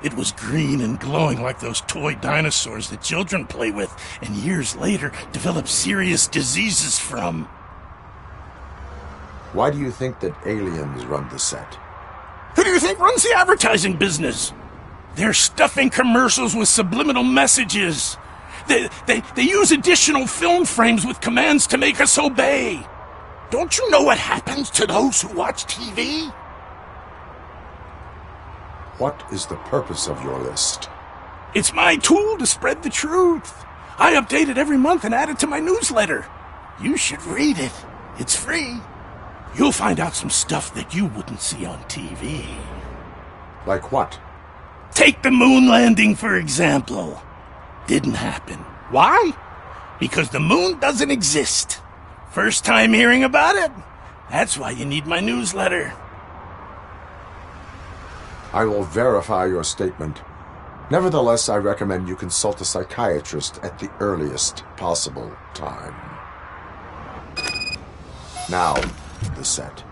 It was green and glowing like those toy dinosaurs that children play with and years later develop serious diseases from. Why do you think that aliens run the set? Who do you think runs the advertising business? They're stuffing commercials with subliminal messages. They use additional film frames with commands to make us obey. Don't you know what happens to those who watch TV? What is the purpose of your list? It's my tool to spread the truth. I update it every month and add it to my newsletter. You should read it. It's free. You'll find out some stuff that you wouldn't see on TV. Like what? Take the moon landing, for example. Didn't happen. Why? Because the moon doesn't exist. First time hearing about it? That's why you need my newsletter. I will verify your statement. Nevertheless, I recommend you consult a psychiatrist at the earliest possible time. Now, the set.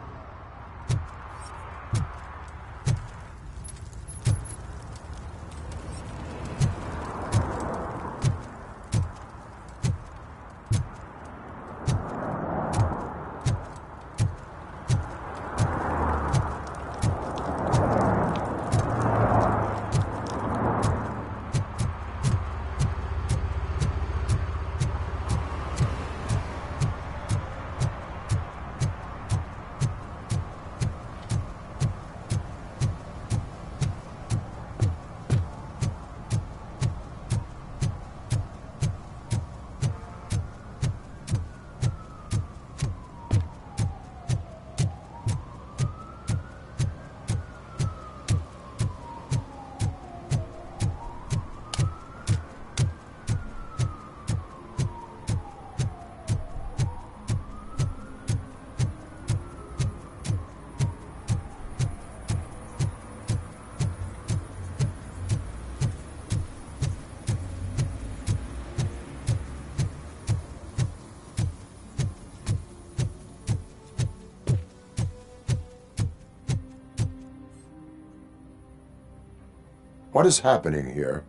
What is happening here?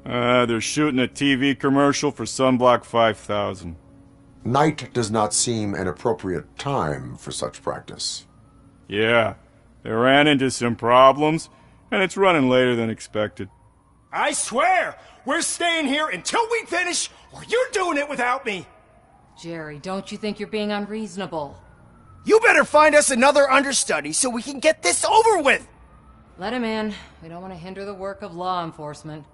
They're shooting a TV commercial for Sunblock 5000. Night does not seem an appropriate time for such practice. Yeah, they ran into some problems, and it's running later than expected. I swear, we're staying here until we finish, or you're doing it without me. Jerry, don't you think you're being unreasonable? You better find us another understudy so we can get this over with. Let him in. We don't want to hinder the work of law enforcement.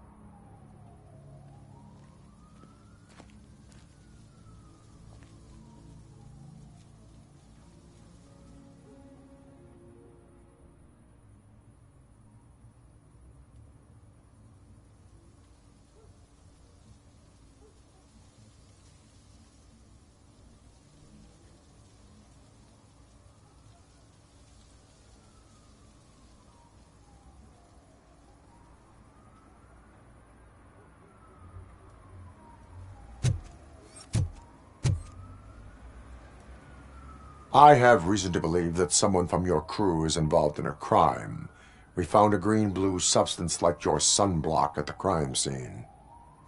I have reason to believe that someone from your crew is involved in a crime. We found a green-blue substance like your sunblock at the crime scene.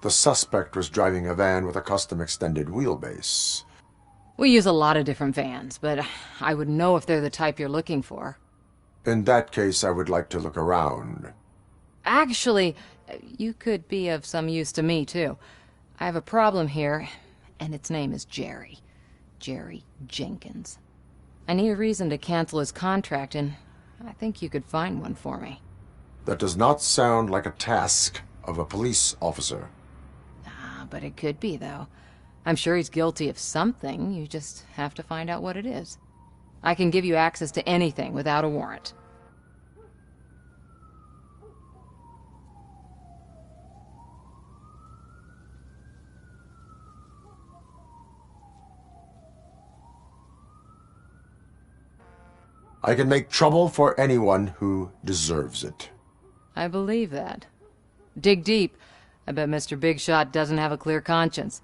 The suspect was driving a van with a custom extended wheelbase. We use a lot of different vans, but I wouldn't know if they're the type you're looking for. In that case, I would like to look around. Actually, you could be of some use to me, too. I have a problem here, and its name is Jerry. Jerry Jenkins. I need a reason to cancel his contract, and I think you could find one for me. That does not sound like a task of a police officer. But it could be, though. I'm sure he's guilty of something. You just have to find out what it is. I can give you access to anything without a warrant. I can make trouble for anyone who deserves it. I believe that. Dig deep. I bet Mr. Big Shot doesn't have a clear conscience.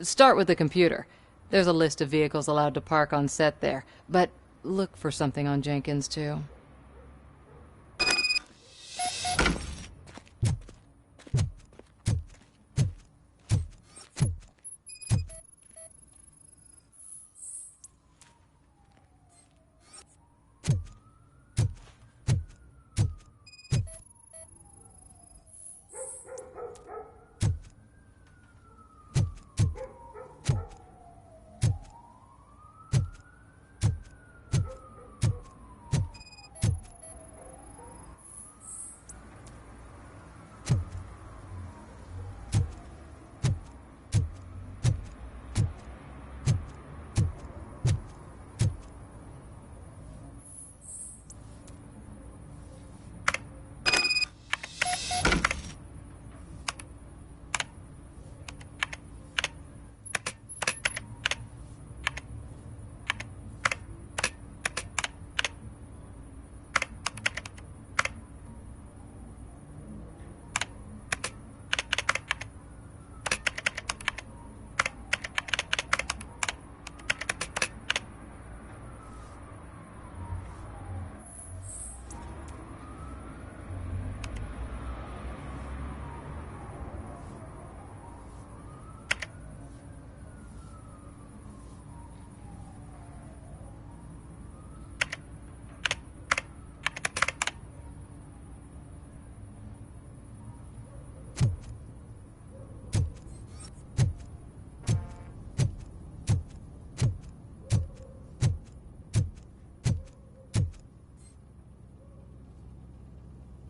Start with the computer. There's a list of vehicles allowed to park on set there, but look for something on Jenkins, too.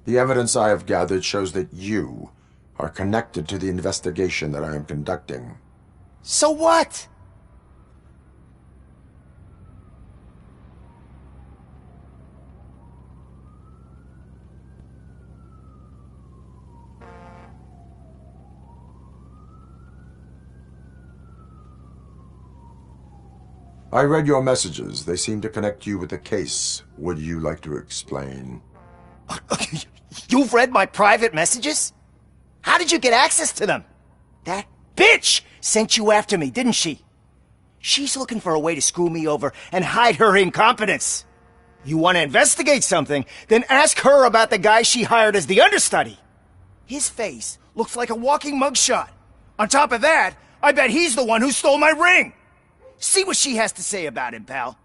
The evidence I have gathered shows that you are connected to the investigation that I am conducting. So what? I read your messages. They seem to connect you with the case. Would you like to explain? You've read my private messages? How did you get access to them? That bitch sent you after me, didn't she? She's looking for a way to screw me over and hide her incompetence. You want to investigate something, then ask her about the guy she hired as the understudy. His face looks like a walking mugshot. On top of that, I bet he's the one who stole my ring. See what she has to say about him, pal.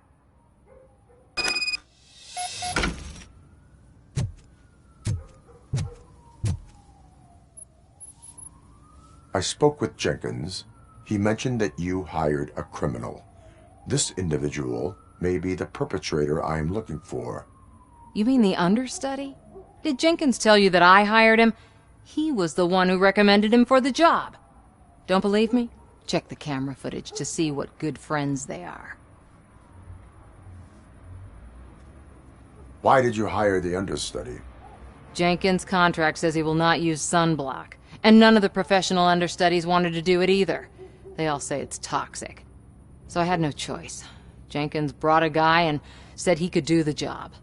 I spoke with Jenkins. He mentioned that you hired a criminal. This individual may be the perpetrator I am looking for. You mean the understudy? Did Jenkins tell you that I hired him? He was the one who recommended him for the job. Don't believe me? Check the camera footage to see what good friends they are. Why did you hire the understudy? Jenkins' contract says he will not use sunblock, and none of the professional understudies wanted to do it either. They all say it's toxic. So I had no choice. Jenkins brought a guy and said he could do the job.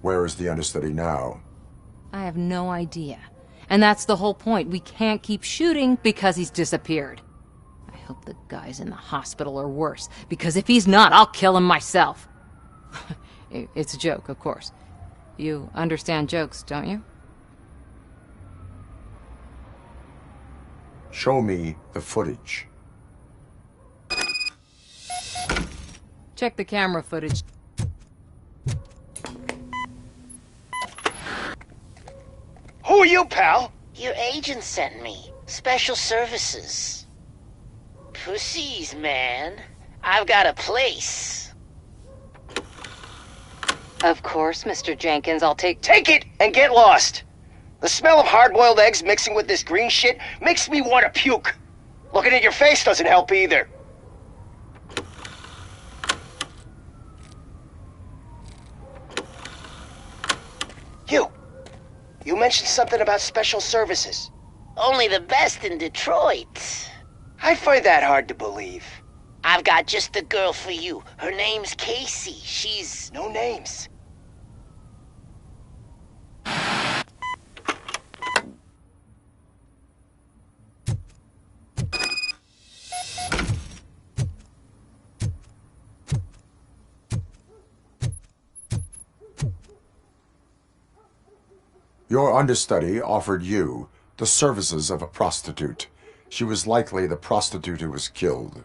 Where is the understudy now? I have no idea. And that's the whole point. We can't keep shooting because he's disappeared. I hope the guy's in the hospital or worse, because if he's not, I'll kill him myself. It's a joke, of course. You understand jokes, don't you? Show me the footage. Check the camera footage. Who are you, pal? Your agent sent me. Special services. Pussies, man. I've got a place. Of course, Mr. Jenkins, I'll take... Take it and get lost. The smell of hard-boiled eggs mixing with this green shit makes me want to puke. Looking at your face doesn't help either. You mentioned something about special services. Only the best in Detroit. I find that hard to believe. I've got just the girl for you. Her name's Casey. She's... No names. Your understudy offered you the services of a prostitute. She was likely the prostitute who was killed.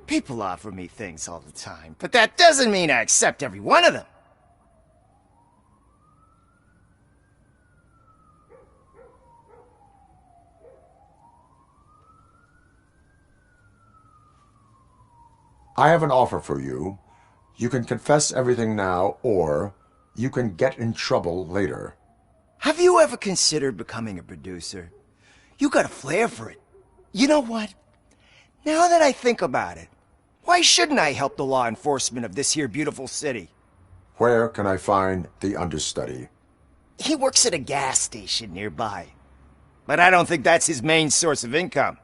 People offer me things all the time, but that doesn't mean I accept every one of them. I have an offer for you. You can confess everything now, or you can get in trouble later. Have you ever considered becoming a producer? You got a flair for it. You know what? Now that I think about it, why shouldn't I help the law enforcement of this here beautiful city? Where can I find the understudy? He works at a gas station nearby. But I don't think that's his main source of income.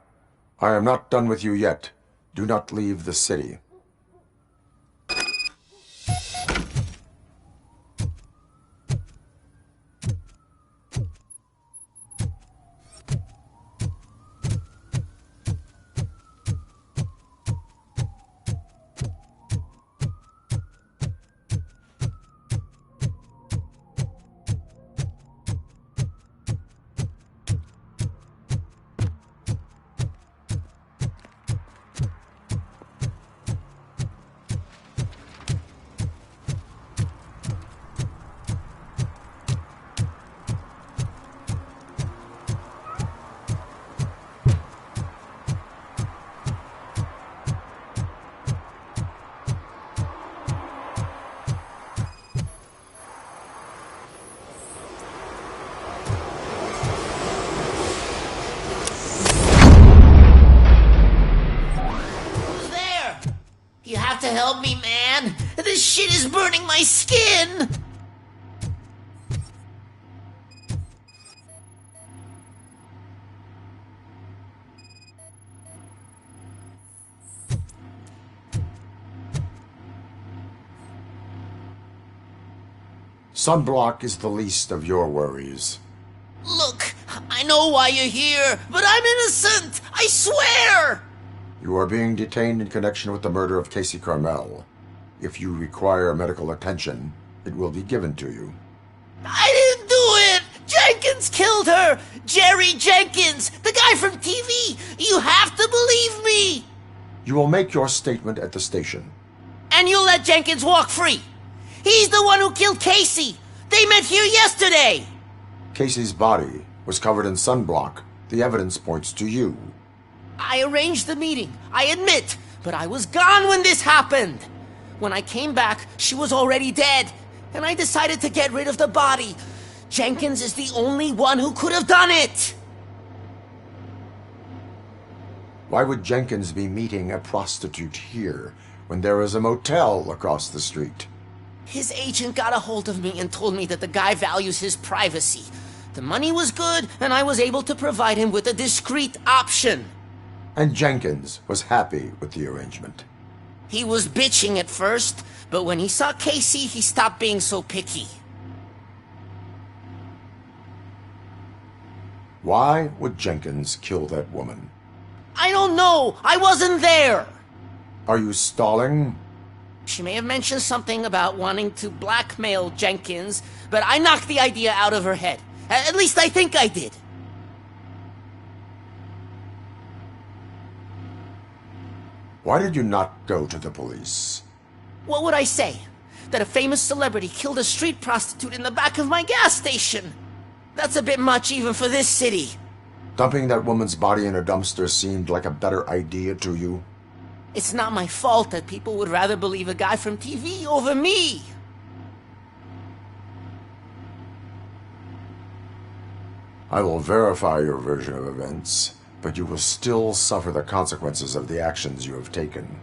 I am not done with you yet. Do not leave the city. You have to help me, man. This shit is burning my skin. Sunblock is the least of your worries. Look, I know why you're here, but I'm innocent. I swear. You are being detained in connection with the murder of Casey Carmel. If you require medical attention, it will be given to you. I didn't do it! Jenkins killed her! Jerry Jenkins, the guy from TV! You have to believe me! You will make your statement at the station. And you'll let Jenkins walk free! He's the one who killed Casey! They met here yesterday! Casey's body was covered in sunblock. The evidence points to you. I arranged the meeting, I admit, but I was gone when this happened. When I came back, she was already dead, and I decided to get rid of the body. Jenkins is the only one who could have done it! Why would Jenkins be meeting a prostitute here when there is a motel across the street? His agent got a hold of me and told me that the guy values his privacy. The money was good, and I was able to provide him with a discreet option. And Jenkins was happy with the arrangement. He was bitching at first, but when he saw Casey, he stopped being so picky. Why would Jenkins kill that woman? I don't know! I wasn't there! Are you stalling? She may have mentioned something about wanting to blackmail Jenkins, but I knocked the idea out of her head. At least I think I did. Why did you not go to the police? What would I say? That a famous celebrity killed a street prostitute in the back of my gas station? That's a bit much even for this city. Dumping that woman's body in a dumpster seemed like a better idea to you? It's not my fault that people would rather believe a guy from TV over me. I will verify your version of events, but you will still suffer the consequences of the actions you have taken.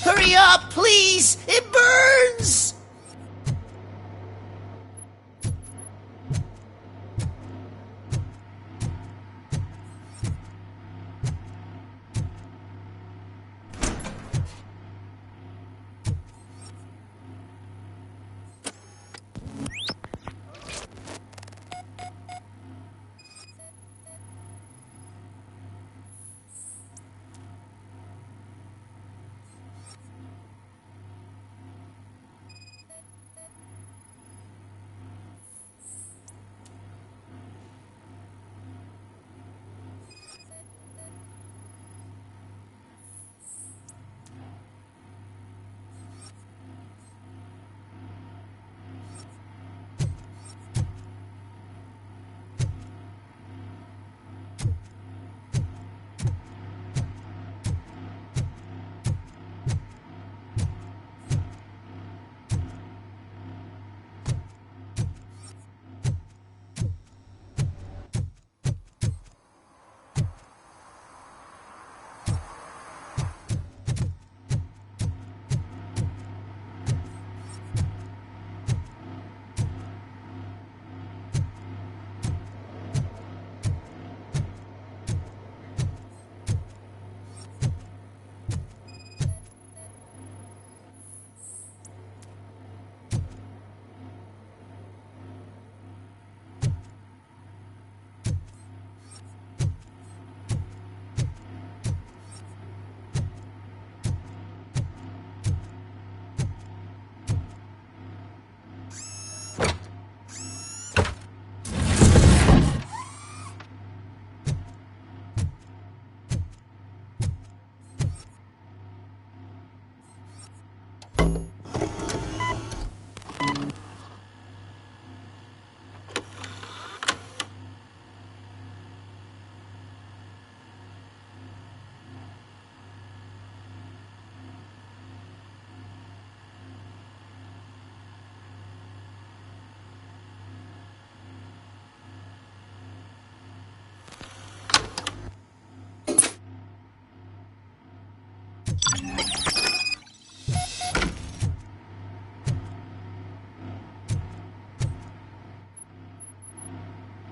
Hurry up, please! It burns!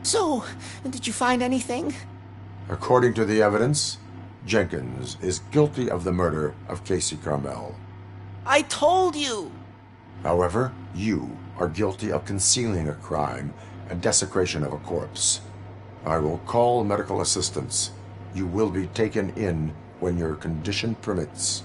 So, did you find anything? According to the evidence, Jenkins is guilty of the murder of Casey Carmel. I told you! However, you are guilty of concealing a crime and desecration of a corpse. I will call medical assistance. You will be taken in when your condition permits.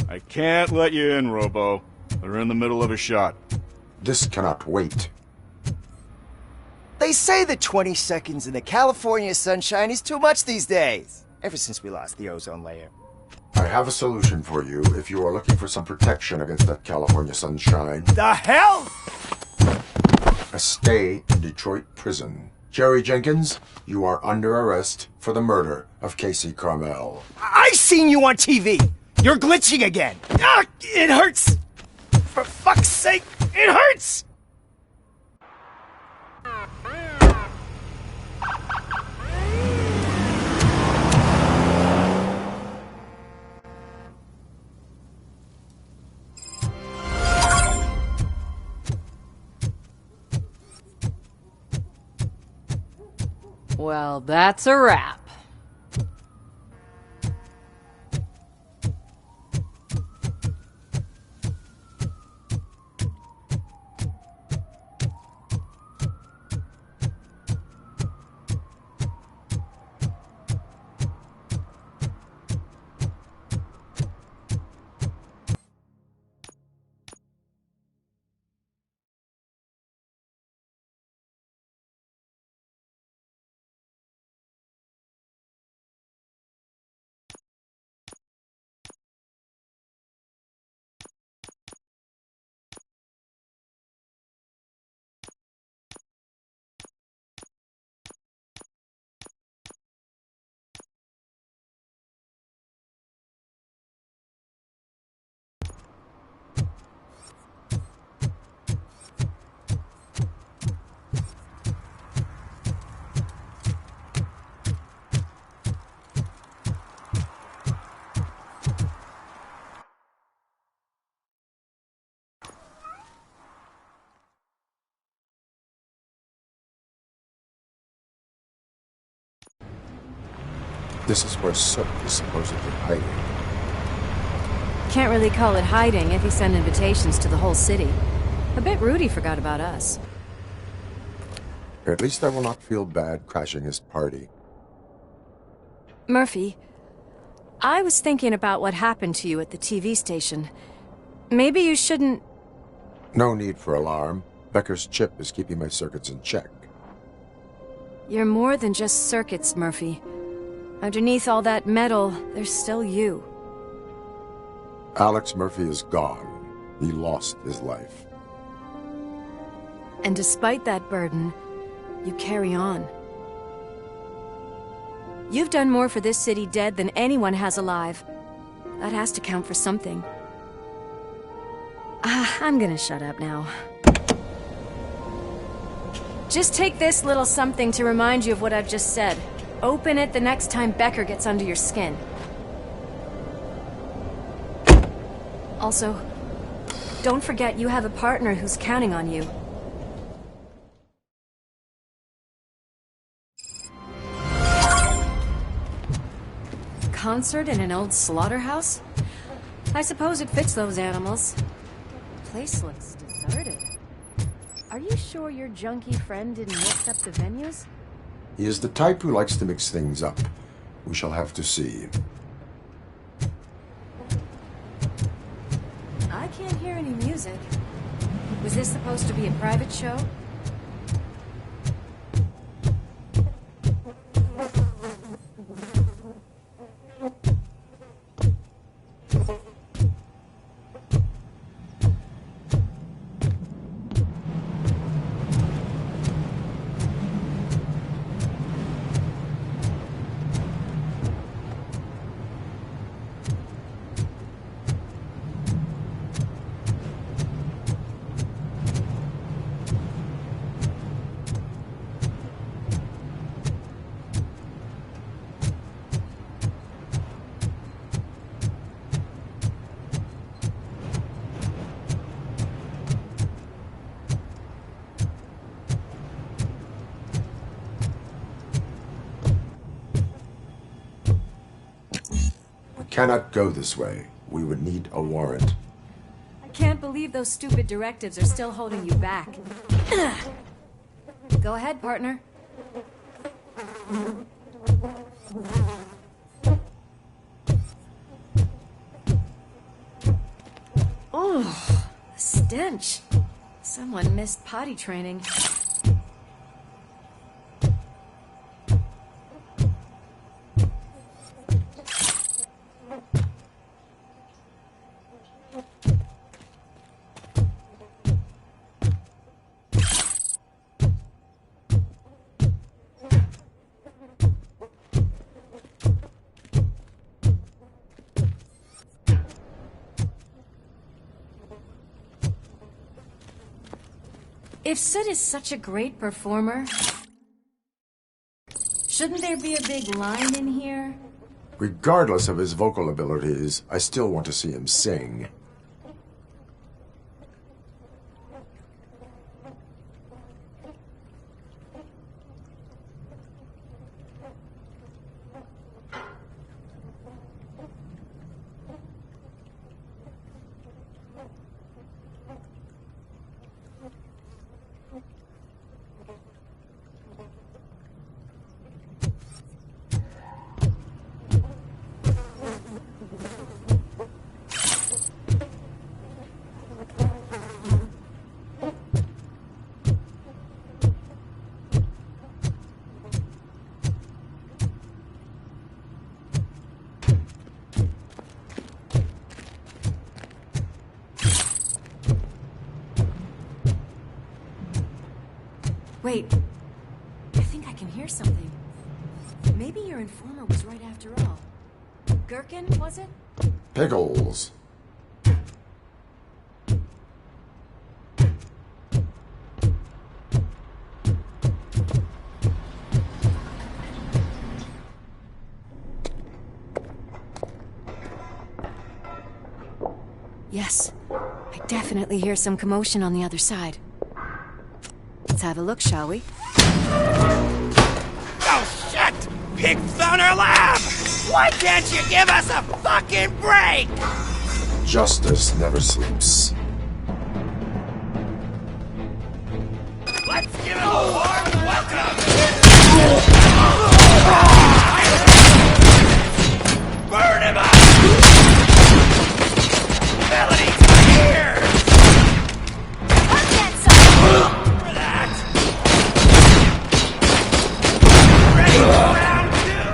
I can't let you in, Robo. They're in the middle of a shot. This cannot wait. They say that 20 seconds in the California sunshine is too much these days. ever since we lost the ozone layer. I have a solution for you if you are looking for some protection against that California sunshine. The hell? A stay in Detroit prison. Jerry Jenkins, you are under arrest for the murder of Casey Carmel. I seen you on TV! You're glitching again! Ah, it hurts! For fuck's sake, it hurts! Well, that's a wrap. This is where Sook is supposedly hiding. Can't really call it hiding if he sent invitations to the whole city. A bit rude he forgot about us. At least I will not feel bad crashing his party. Murphy, I was thinking about what happened to you at the TV station. Maybe you shouldn't... No need for alarm. Becker's chip is keeping my circuits in check. You're more than just circuits, Murphy. Underneath all that metal, there's still you. Alex Murphy is gone. He lost his life. And despite that burden, you carry on. You've done more for this city dead than anyone has alive. That has to count for something. I'm gonna shut up now. Just take this little something to remind you of what I've just said. Open it the next time Becker gets under your skin. Also, don't forget you have a partner who's counting on you. Concert in an old slaughterhouse? I suppose it fits those animals. Place looks deserted. Are you sure your junkie friend didn't mix up the venues? He is the type who likes to mix things up. We shall have to see. I can't hear any music. Was this supposed to be a private show? Cannot go this way. We would need a warrant. I can't believe those stupid directives are still holding you back. Go ahead, partner. Oh, the stench. Someone missed potty training. If Soot is such a great performer, shouldn't there be a big line in here? Regardless of his vocal abilities, I still want to see him sing. Wait, I think I can hear something. Maybe your informer was right after all. Gherkin, was it? Pickles. Yes, I definitely hear some commotion on the other side. Let's have a look, shall we? Oh, shit! Pig found our lab! Why can't you give us a fucking break? Justice never sleeps. Let's give him a warm welcome! Burn him up! Melody to my ears! I'll get some! For that! Ready for round two!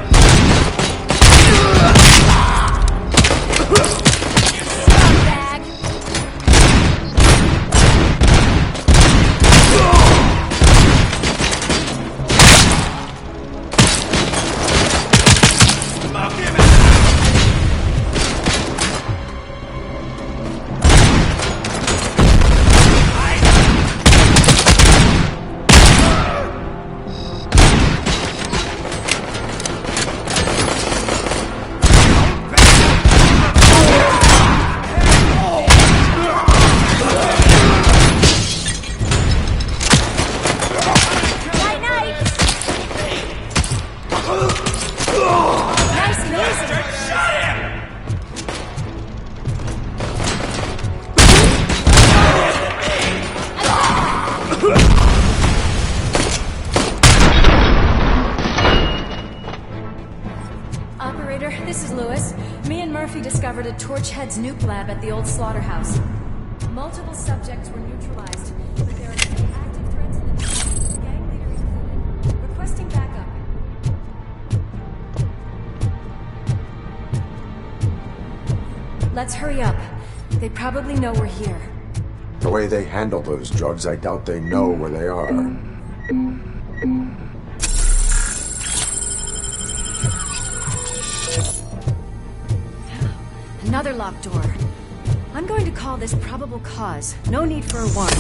You scumbag! Smoke him out! Operator, this is Lewis. Me and Murphy discovered a Torchhead's nuke lab at the old slaughterhouse. Multiple subjects were neutralized, but there are still active threats in the neighborhood, gang leader included. Requesting backup. Let's hurry up. They probably know we're here. The way they handle those drugs, I doubt they know where they are. Another locked door. I'm going to call this probable cause. No need for a warrant.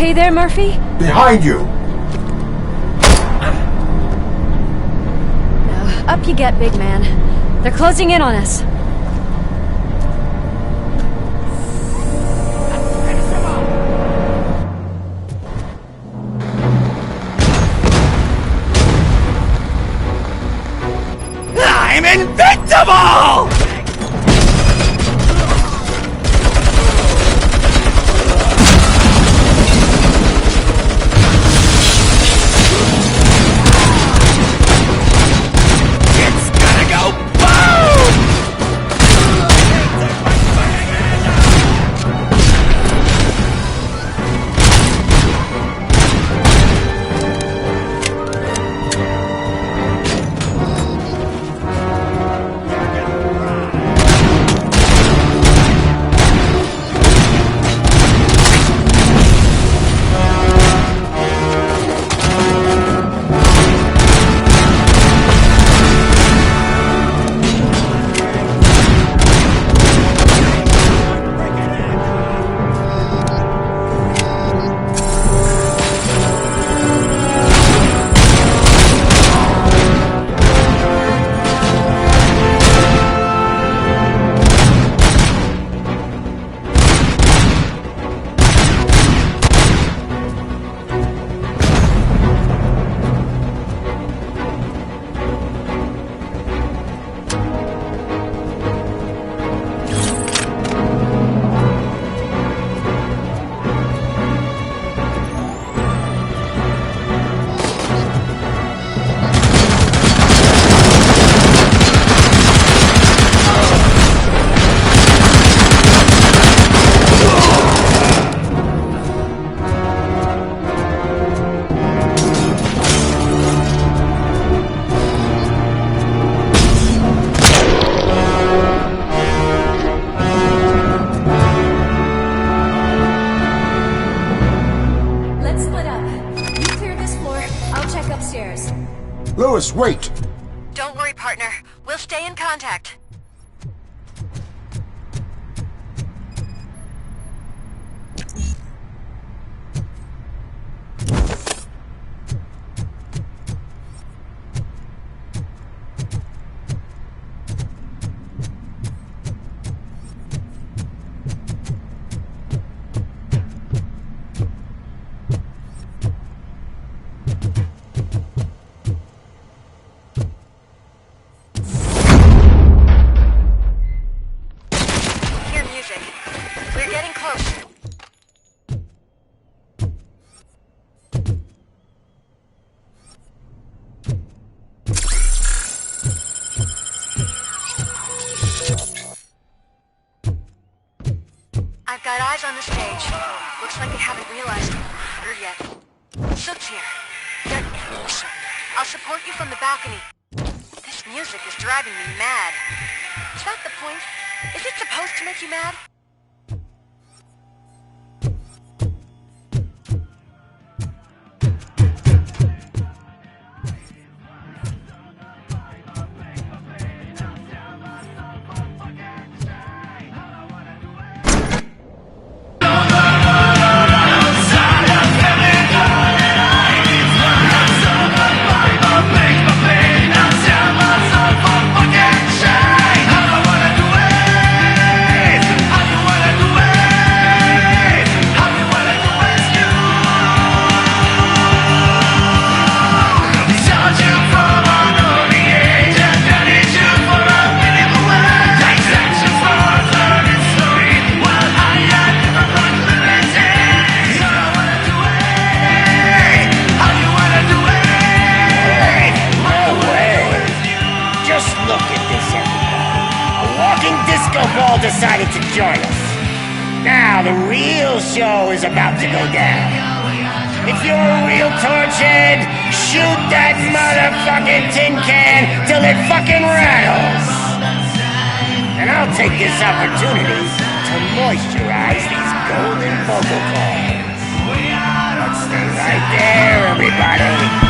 you there, Murphy? Behind you! Now, up you get, big man. They're closing in on us. I'm invincible! Lewis, wait! Don't worry, partner. We'll stay in contact. I've got eyes on the stage. Looks like they haven't realized we're here yet. Sook's here. They're awesome. I'll support you from the balcony. This music is driving me mad. Is that the point? Is it supposed to make you mad? Decided to join us. Now the real show is about to go down. If you're a real torchhead, shoot that motherfucking tin can till it fucking rattles. And I'll take this opportunity to moisturize these golden vocal cords. Let's stay right there, everybody.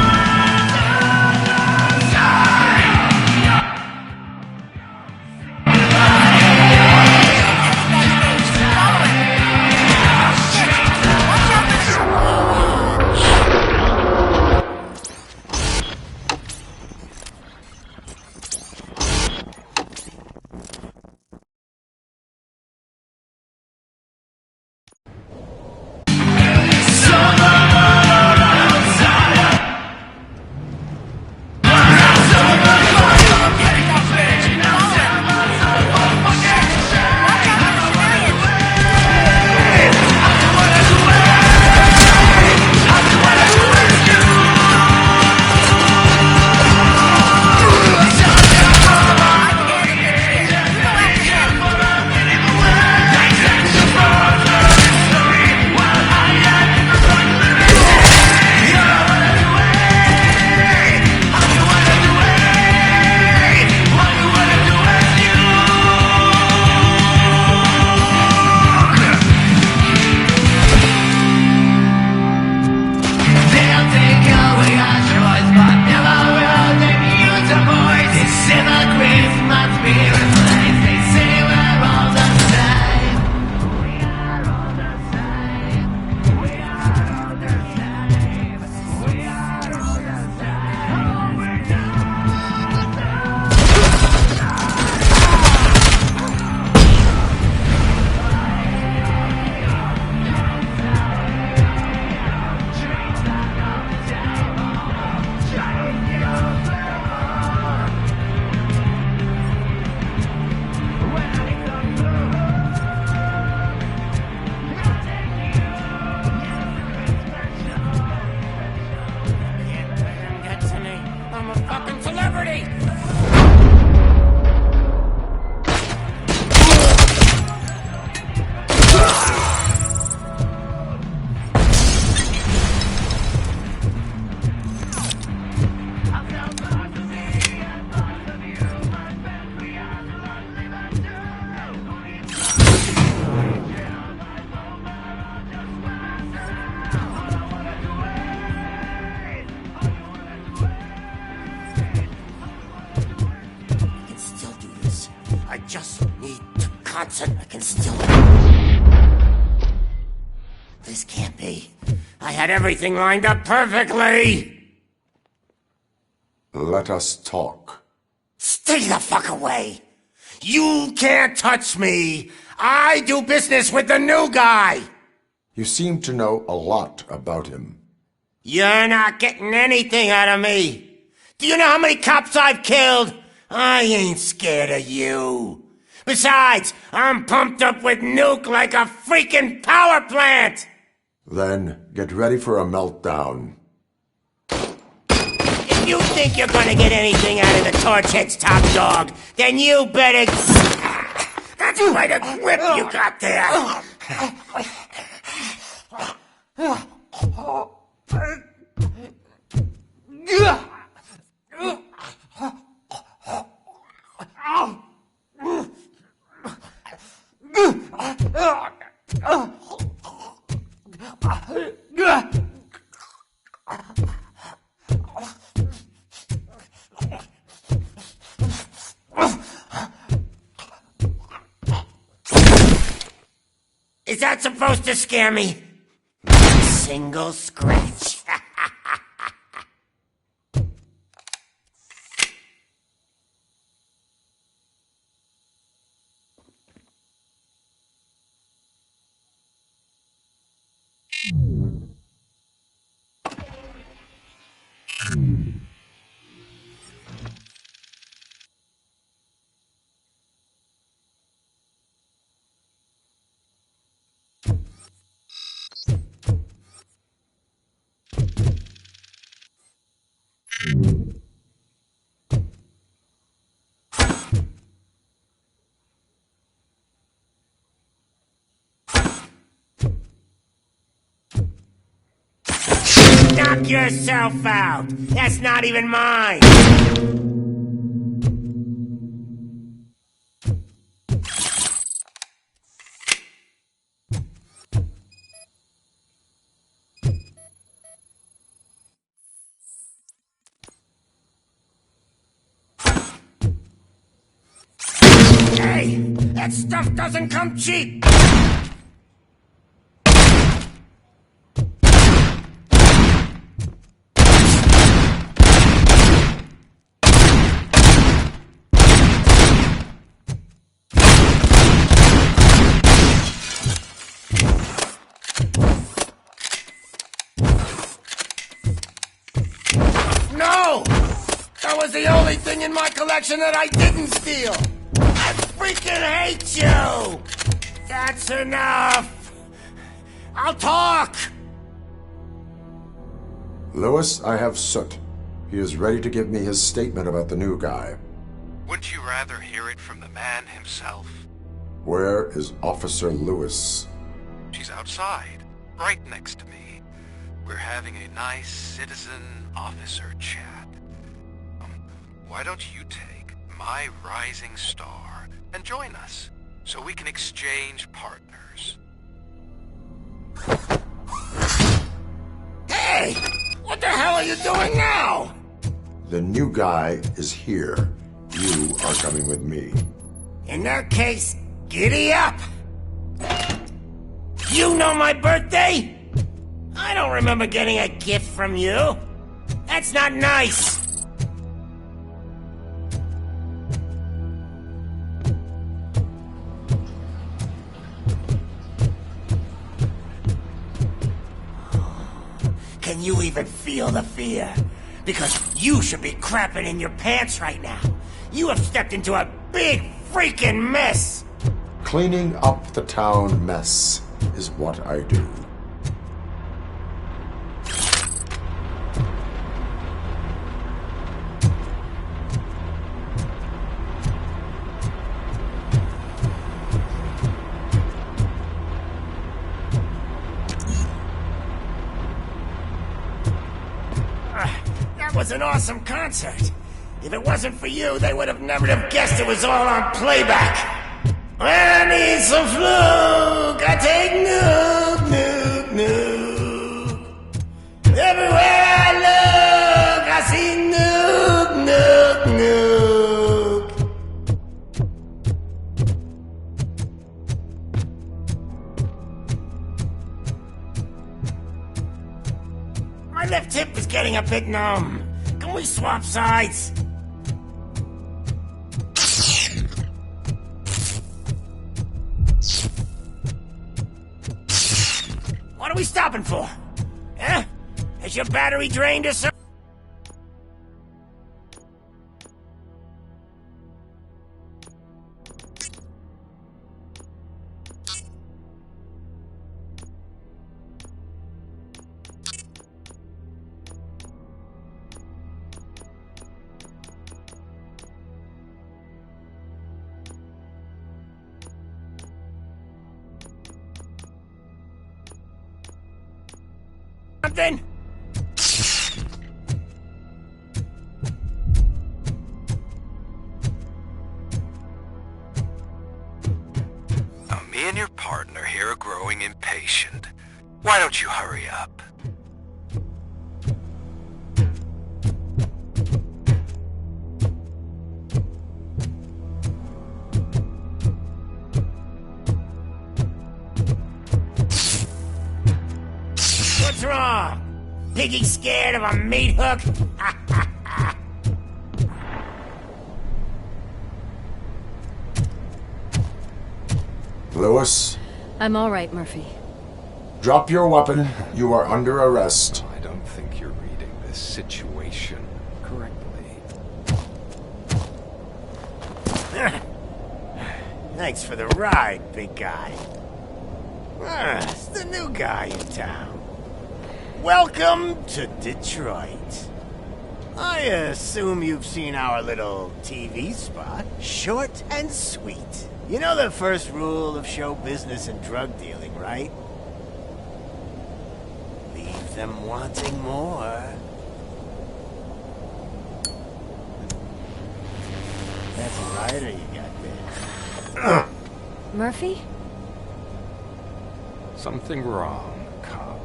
I'm a fucking celebrity! I can still... This can't be. I had everything lined up perfectly! Let us talk. Stay the fuck away! You can't touch me! I do business with the new guy! You seem to know a lot about him. You're not getting anything out of me! Do you know how many cops I've killed? I ain't scared of you! Besides, I'm pumped up with nuke like a freaking power plant! Then, get ready for a meltdown. If you think you're gonna get anything out of the Torchhead's top dog, then you better... That's quite a grip you got there! Is that supposed to scare me? Not a single scratch. Knock yourself out! That's not even mine! Hey! That stuff doesn't come cheap! No! That was the only thing in my collection that I didn't steal! I freaking hate you! That's enough! I'll talk! Lewis, I have Soot. He is ready to give me his statement about the new guy. Wouldn't you rather hear it from the man himself? Where is Officer Lewis? She's outside, right next to me. We're having a nice citizen-officer chat. Why don't you take my rising star and join us, so we can exchange partners? Hey! What the hell are you doing now? The new guy is here. You are coming with me. In that case, giddy up! You know my birthday? I don't remember getting a gift from you. That's not nice. Can you even feel the fear? Because you should be crapping in your pants right now. You have stepped into a big freaking mess. Cleaning up the town mess is what I do. That was an awesome concert. If it wasn't for you, they would have never have guessed it was all on playback. I need some fluke. I take nuke, nuke, nuke. Everywhere I look, I see nuke, nuke, nuke. My left hip is getting a bit numb. Can we swap sides? What are we stopping for? Eh? Is your battery drained or something? Something? Now, me and your partner here are growing impatient. Why don't you hurry up? What's wrong? Piggy scared of a meat hook? Lewis, I'm all right, Murphy. drop your weapon. You are under arrest. I don't think you're reading this situation correctly. Thanks for the ride, big guy. It's the new guy in town. Welcome to Detroit. I assume you've seen our little TV spot. Short and sweet. You know the first rule of show business and drug dealing, right? Leave them wanting more. That's a lighter you got there. Murphy? Something wrong, cop.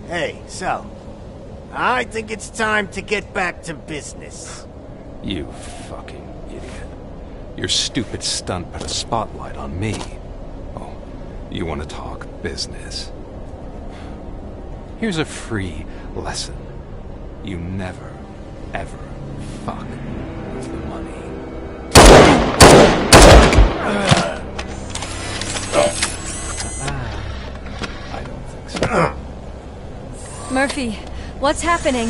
Hey, so, I think it's time to get back to business. You fucking idiot. Your stupid stunt put a spotlight on me. Oh, you want to talk business? Here's a free lesson. You never, ever fuck with the money. I don't think so. Murphy, what's happening?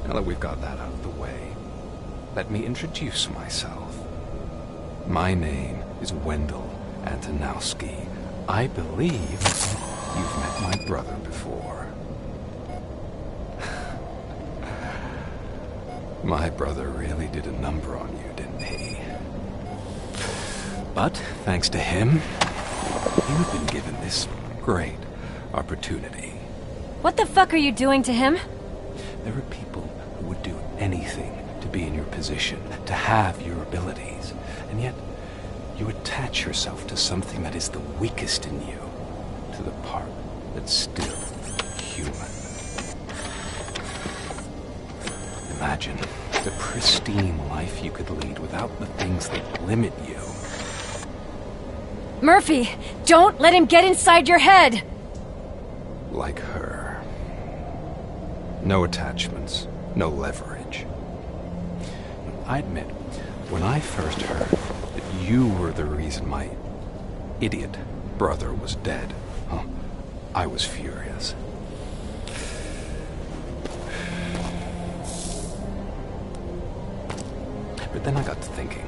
Now that we've got that out of the way, let me introduce myself. My name is Wendell Antonowski. I believe you've met my brother before. My brother really did a number on you, didn't he? But, thanks to him, you've been given this great opportunity. What the fuck are you doing to him? There are people who would do anything to be in your position, to have your abilities, and yet you attach yourself to something that is the weakest in you, to the part that's still human. Imagine the pristine life you could lead without the things that limit you. Murphy, don't let him get inside your head! Like her. No attachments, no leverage. I admit, when I first heard that you were the reason my idiot brother was dead, I was furious. But then I got to thinking,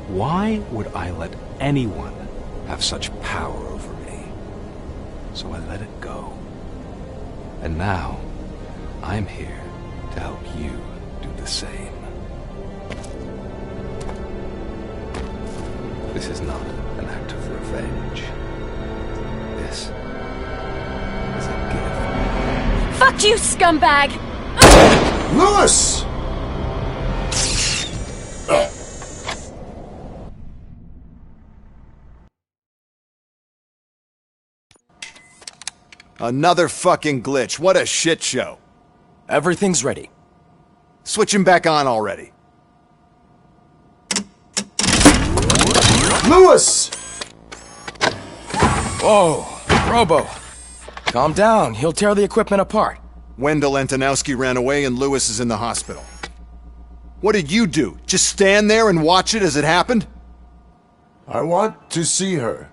why would I let anyone have such power over me? So I let it go. And now, I'm here to help you do the same. This is not an act of revenge. This Fuck you, scumbag! Lewis! Another fucking glitch. What a shit show. Everything's ready. Switch him back on already. Lewis! Whoa, Robo. Calm down. He'll tear the equipment apart. Wendell Antonowski ran away and Lewis is in the hospital. What did you do? Just stand there and watch it as it happened? I want to see her.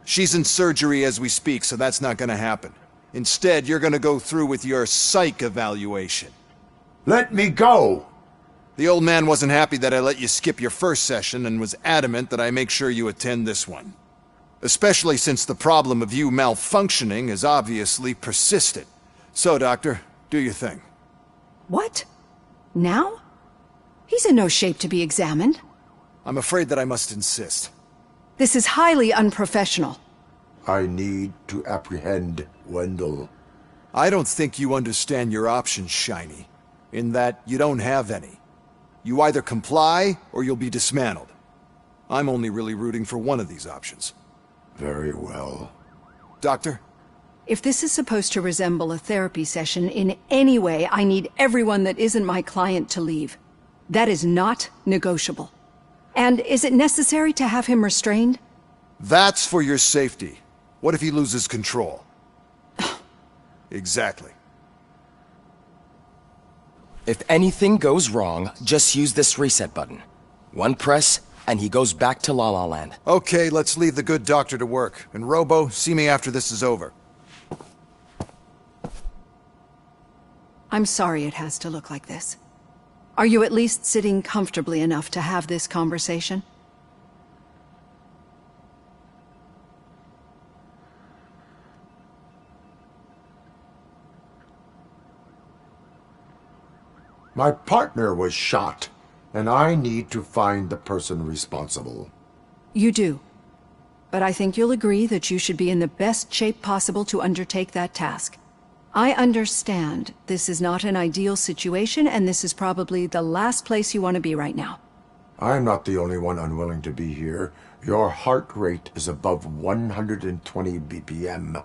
She's in surgery as we speak, so that's not gonna happen. Instead, you're gonna go through with your psych evaluation. Let me go! The old man wasn't happy that I let you skip your first session and was adamant that I make sure you attend this one. Especially since the problem of you malfunctioning is obviously persistent. So, Doctor, do your thing. What? Now? He's in no shape to be examined. I'm afraid that I must insist. This is highly unprofessional. I need to apprehend Wendell. I don't think you understand your options, Shiny. In that you don't have any. You either comply, or you'll be dismantled. I'm only really rooting for one of these options. Very well. Doctor? If this is supposed to resemble a therapy session in any way, I need everyone that isn't my client to leave. That is not negotiable. And is it necessary to have him restrained? That's for your safety. What if he loses control? Exactly. If anything goes wrong, just use this reset button. One press, and he goes back to La La Land. Okay, let's leave the good doctor to work. And Robo, see me after this is over. I'm sorry it has to look like this. Are you at least sitting comfortably enough to have this conversation? My partner was shot, and I need to find the person responsible. You do. But I think you'll agree that you should be in the best shape possible to undertake that task. I understand this is not an ideal situation, and this is probably the last place you want to be right now. I'm not the only one unwilling to be here. Your heart rate is above 120 BPM.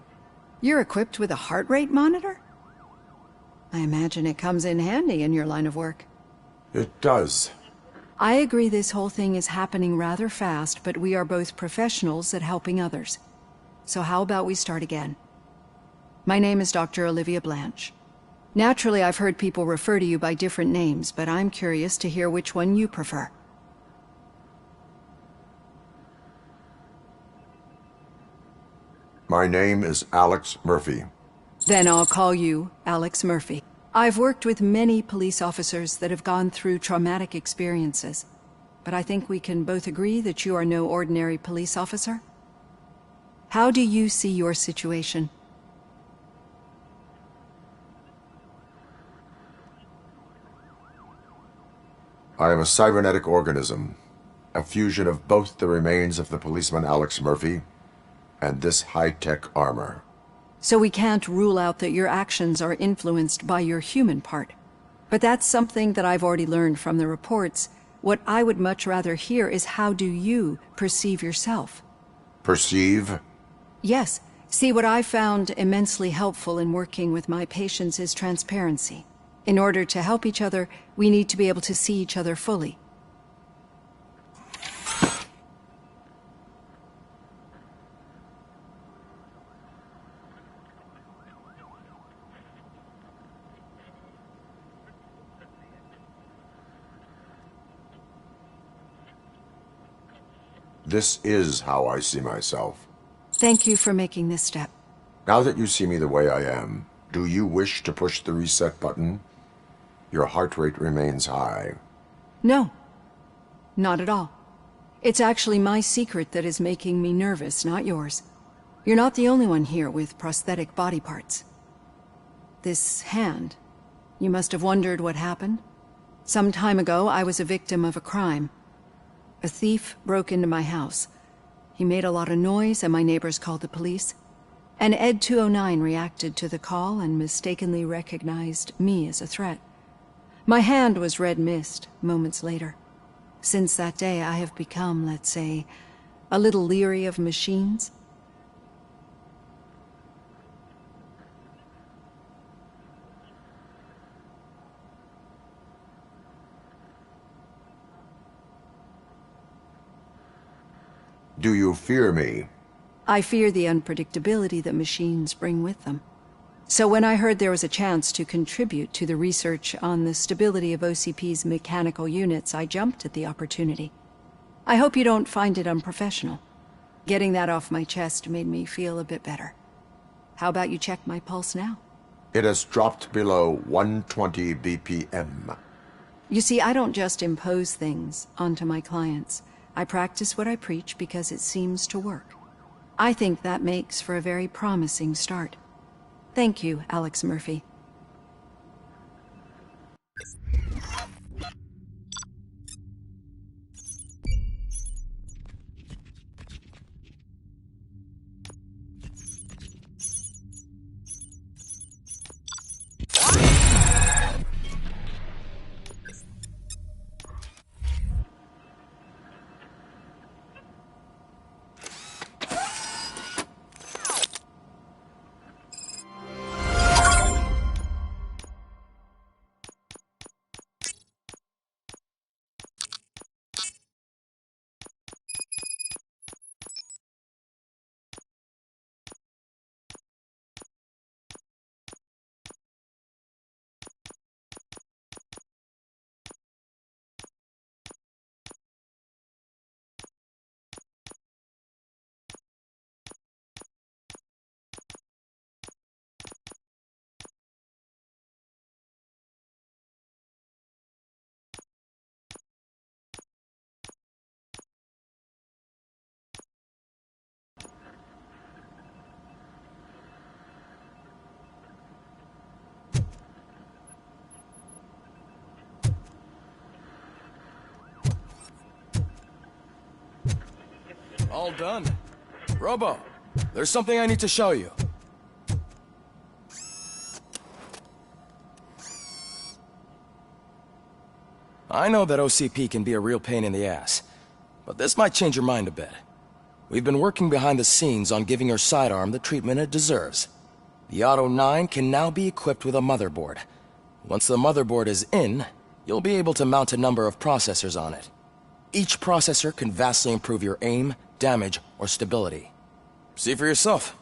You're equipped with a heart rate monitor? I imagine it comes in handy in your line of work. It does. I agree this whole thing is happening rather fast, but we are both professionals at helping others. So how about we start again? My name is Dr. Olivia Blanche. Naturally, I've heard people refer to you by different names, but I'm curious to hear which one you prefer. My name is Alex Murphy. Then I'll call you Alex Murphy. I've worked with many police officers that have gone through traumatic experiences, but I think we can both agree that you are no ordinary police officer. How do you see your situation? I am a cybernetic organism, a fusion of both the remains of the policeman Alex Murphy and this high-tech armor. So we can't rule out that your actions are influenced by your human part. But that's something that I've already learned from the reports. What I would much rather hear is how do you perceive yourself? Perceive? Yes. See, what I found immensely helpful in working with my patients is transparency. In order to help each other, we need to be able to see each other fully. This is how I see myself. Thank you for making this step. Now that you see me the way I am, do you wish to push the reset button? Your heart rate remains high. No. Not at all. It's actually my secret that is making me nervous, not yours. You're not the only one here with prosthetic body parts. This hand. You must have wondered what happened. Some time ago, I was a victim of a crime. A thief broke into my house. He made a lot of noise and my neighbors called the police. An Ed 209 reacted to the call and mistakenly recognized me as a threat. My hand was red mist moments later. Since that day, I have become, let's say, a little leery of machines. Do you fear me? I fear the unpredictability that machines bring with them. So when I heard there was a chance to contribute to the research on the stability of OCP's mechanical units, I jumped at the opportunity. I hope you don't find it unprofessional. Getting that off my chest made me feel a bit better. How about you check my pulse now? It has dropped below 120 BPM. You see, I don't just impose things onto my clients. I practice what I preach because it seems to work. I think that makes for a very promising start. Thank you, Alex Murphy. All done. Robo, there's something I need to show you. I know that OCP can be a real pain in the ass, but this might change your mind a bit. We've been working behind the scenes on giving your sidearm the treatment it deserves. The Auto 9 can now be equipped with a motherboard. Once the motherboard is in, you'll be able to mount a number of processors on it. Each processor can vastly improve your aim, damage, or stability. See for yourself.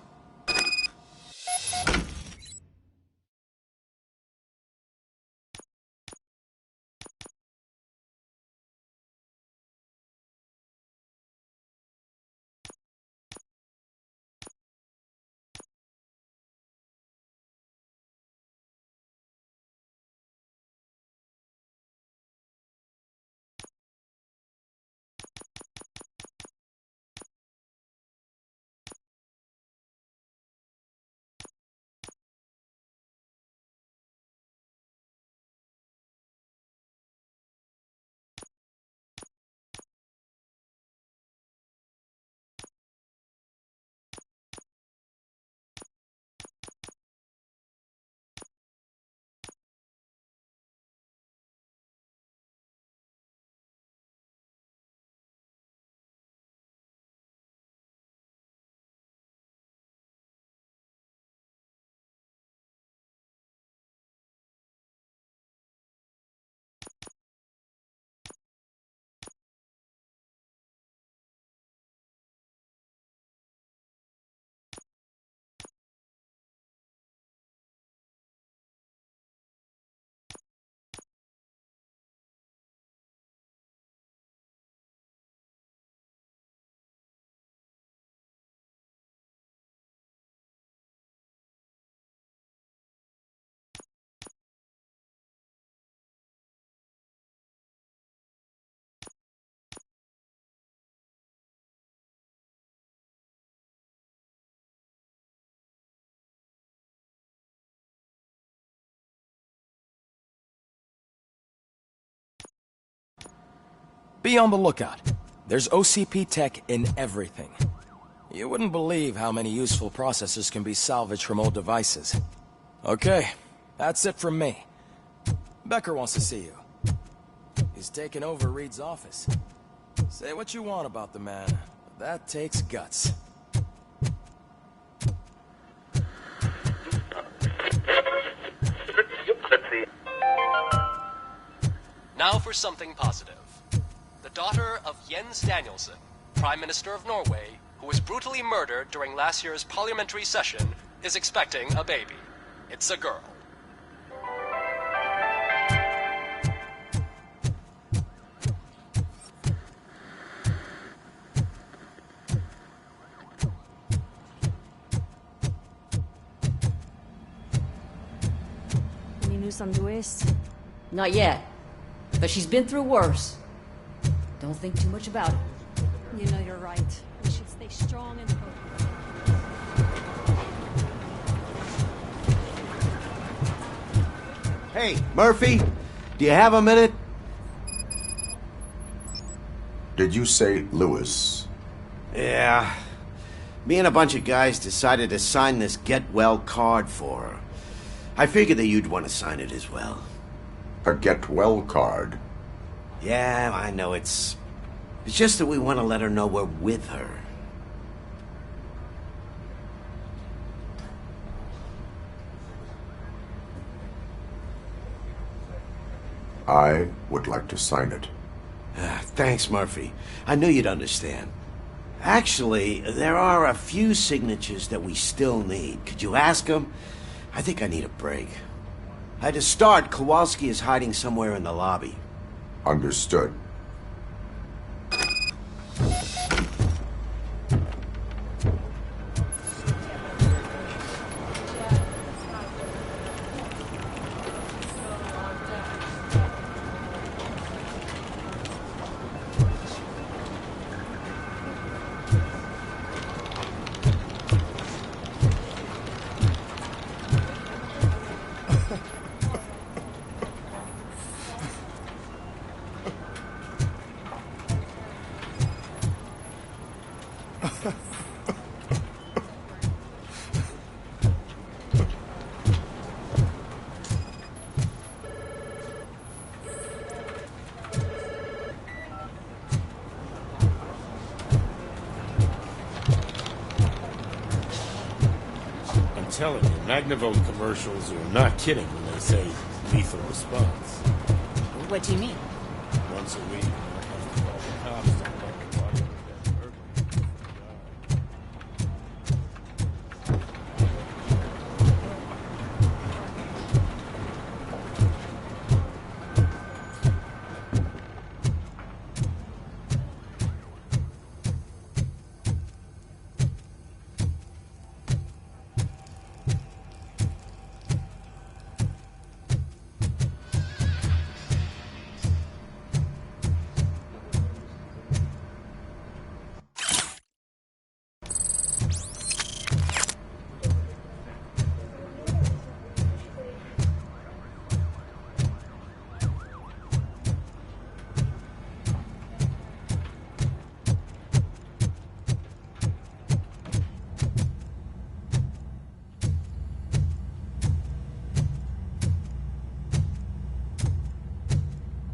Be on the lookout. There's OCP tech in everything. You wouldn't believe how many useful processors can be salvaged from old devices. Okay, that's it from me. Becker wants to see you. He's taken over Reed's office. Say what you want about the man, but that takes guts. Now for something positive. The daughter of Jens Danielson, Prime Minister of Norway, who was brutally murdered during last year's parliamentary session, is expecting a baby. It's a girl. Any news on Luis? Not yet. But she's been through worse. Don't think too much about it. You know you're right. We should stay strong and focused. Hey, Murphy, do you have a minute? Did you say Lewis? Yeah. Me and a bunch of guys decided to sign this get well card for her. I figured that you'd want to sign it as well. A get well card? Yeah, I know it's just that we want to let her know we're with her. I would like to sign it. Thanks, Murphy. I knew you'd understand. Actually, there are a few signatures that we still need. Could you ask them? I think I need a break. To start, Kowalski is hiding somewhere in the lobby. Understood. I'm telling you, Magnavolt commercials are not kidding when they say lethal response. What do you mean? Once a week, I have to call the cops to collect the body of that burglar.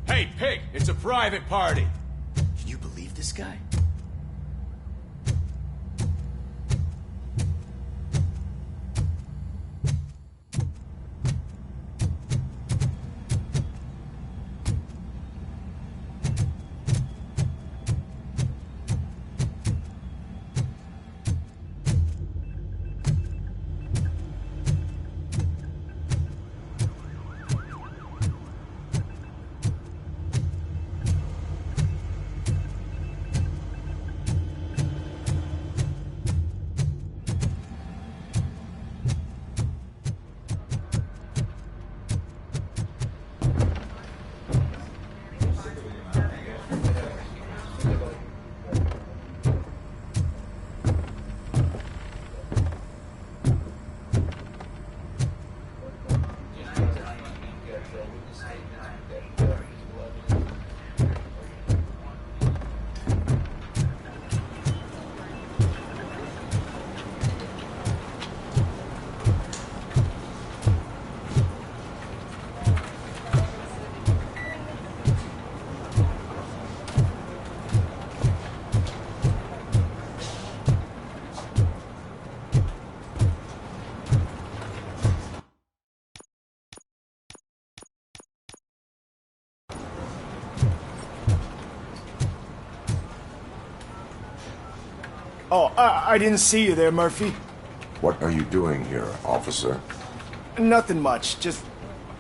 Hey, Pig, it's a private party. Can you believe this guy? Oh, I didn't see you there, Murphy. What are you doing here, officer? Nothing much, just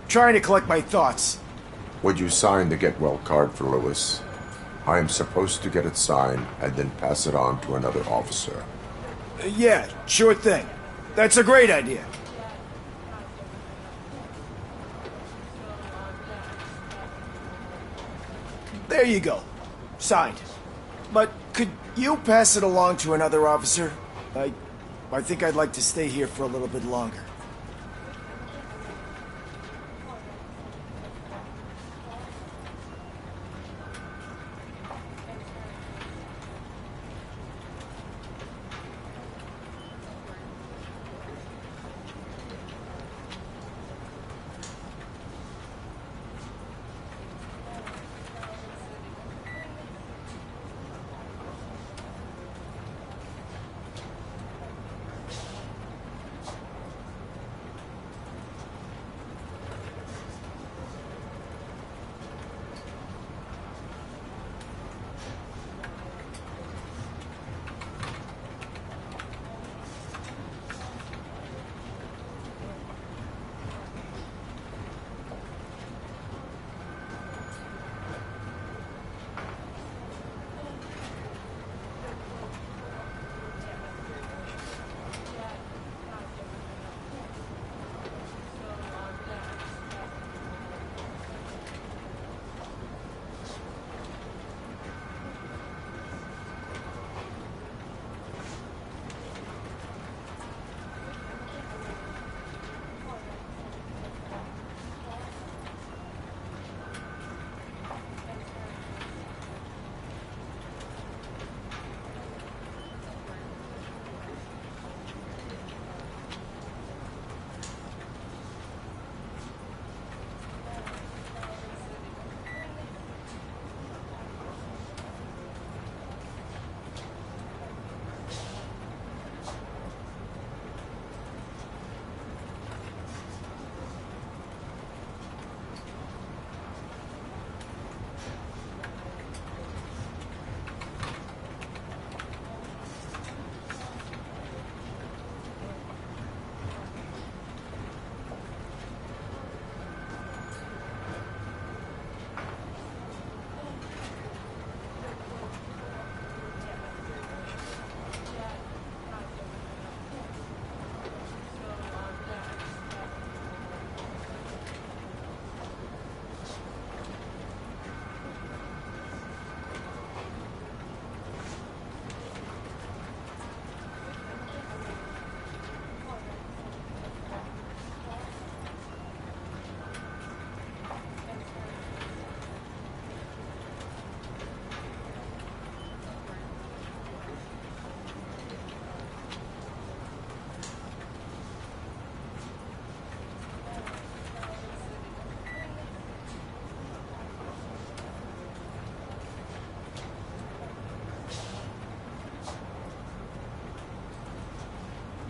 trying to collect my thoughts. Would you sign the get well card for Lewis? I am supposed to get it signed and then pass it on to another officer. Yeah, sure thing. That's a great idea. There you go. Signed. But could you pass it along to another officer? I think I'd like to stay here for a little bit longer.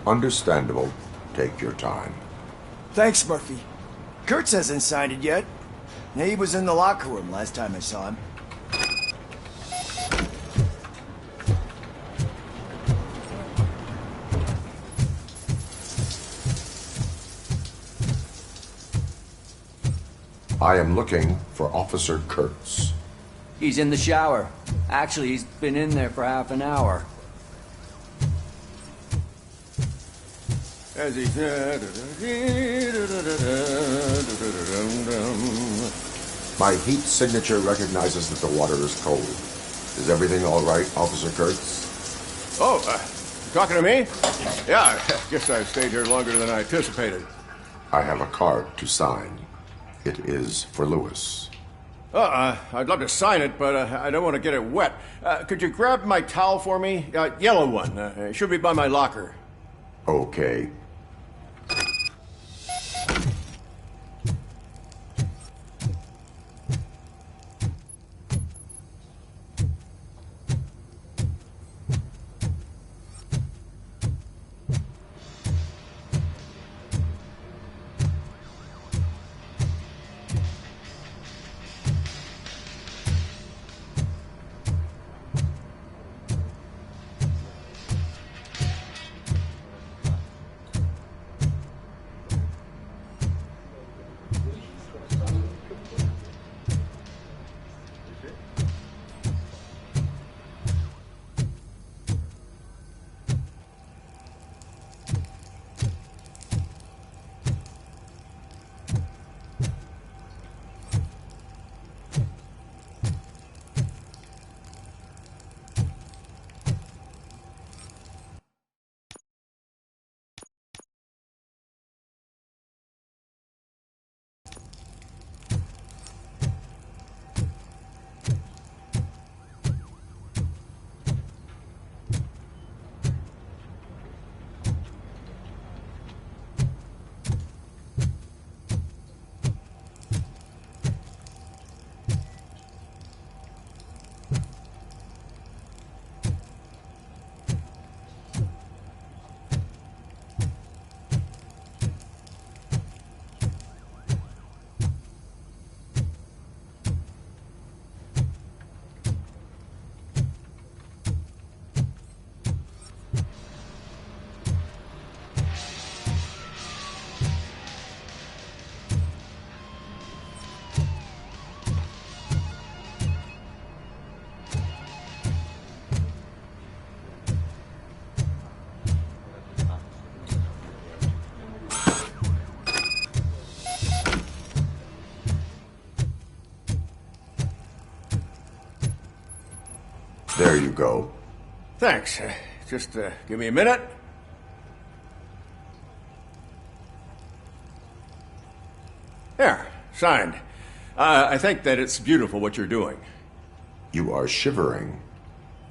Understandable. Take your time. Thanks, Murphy. Kurtz hasn't signed it yet. He was in the locker room last time I saw him. I am looking for Officer Kurtz. He's in the shower. Actually, he's been in there for half an hour. As he said... My heat signature recognizes that the water is cold. Is everything all right, Officer Kurtz? Oh, talking to me? Yeah, I guess I stayed here longer than I anticipated. I have a card to sign. It is for Lewis. I'd love to sign it, but I don't want to get it wet. Could you grab my towel for me? Yellow one. It should be by my locker. Okay. Here you go. Thanks. Just give me a minute. There, signed. I think that it's beautiful what you're doing. You are shivering.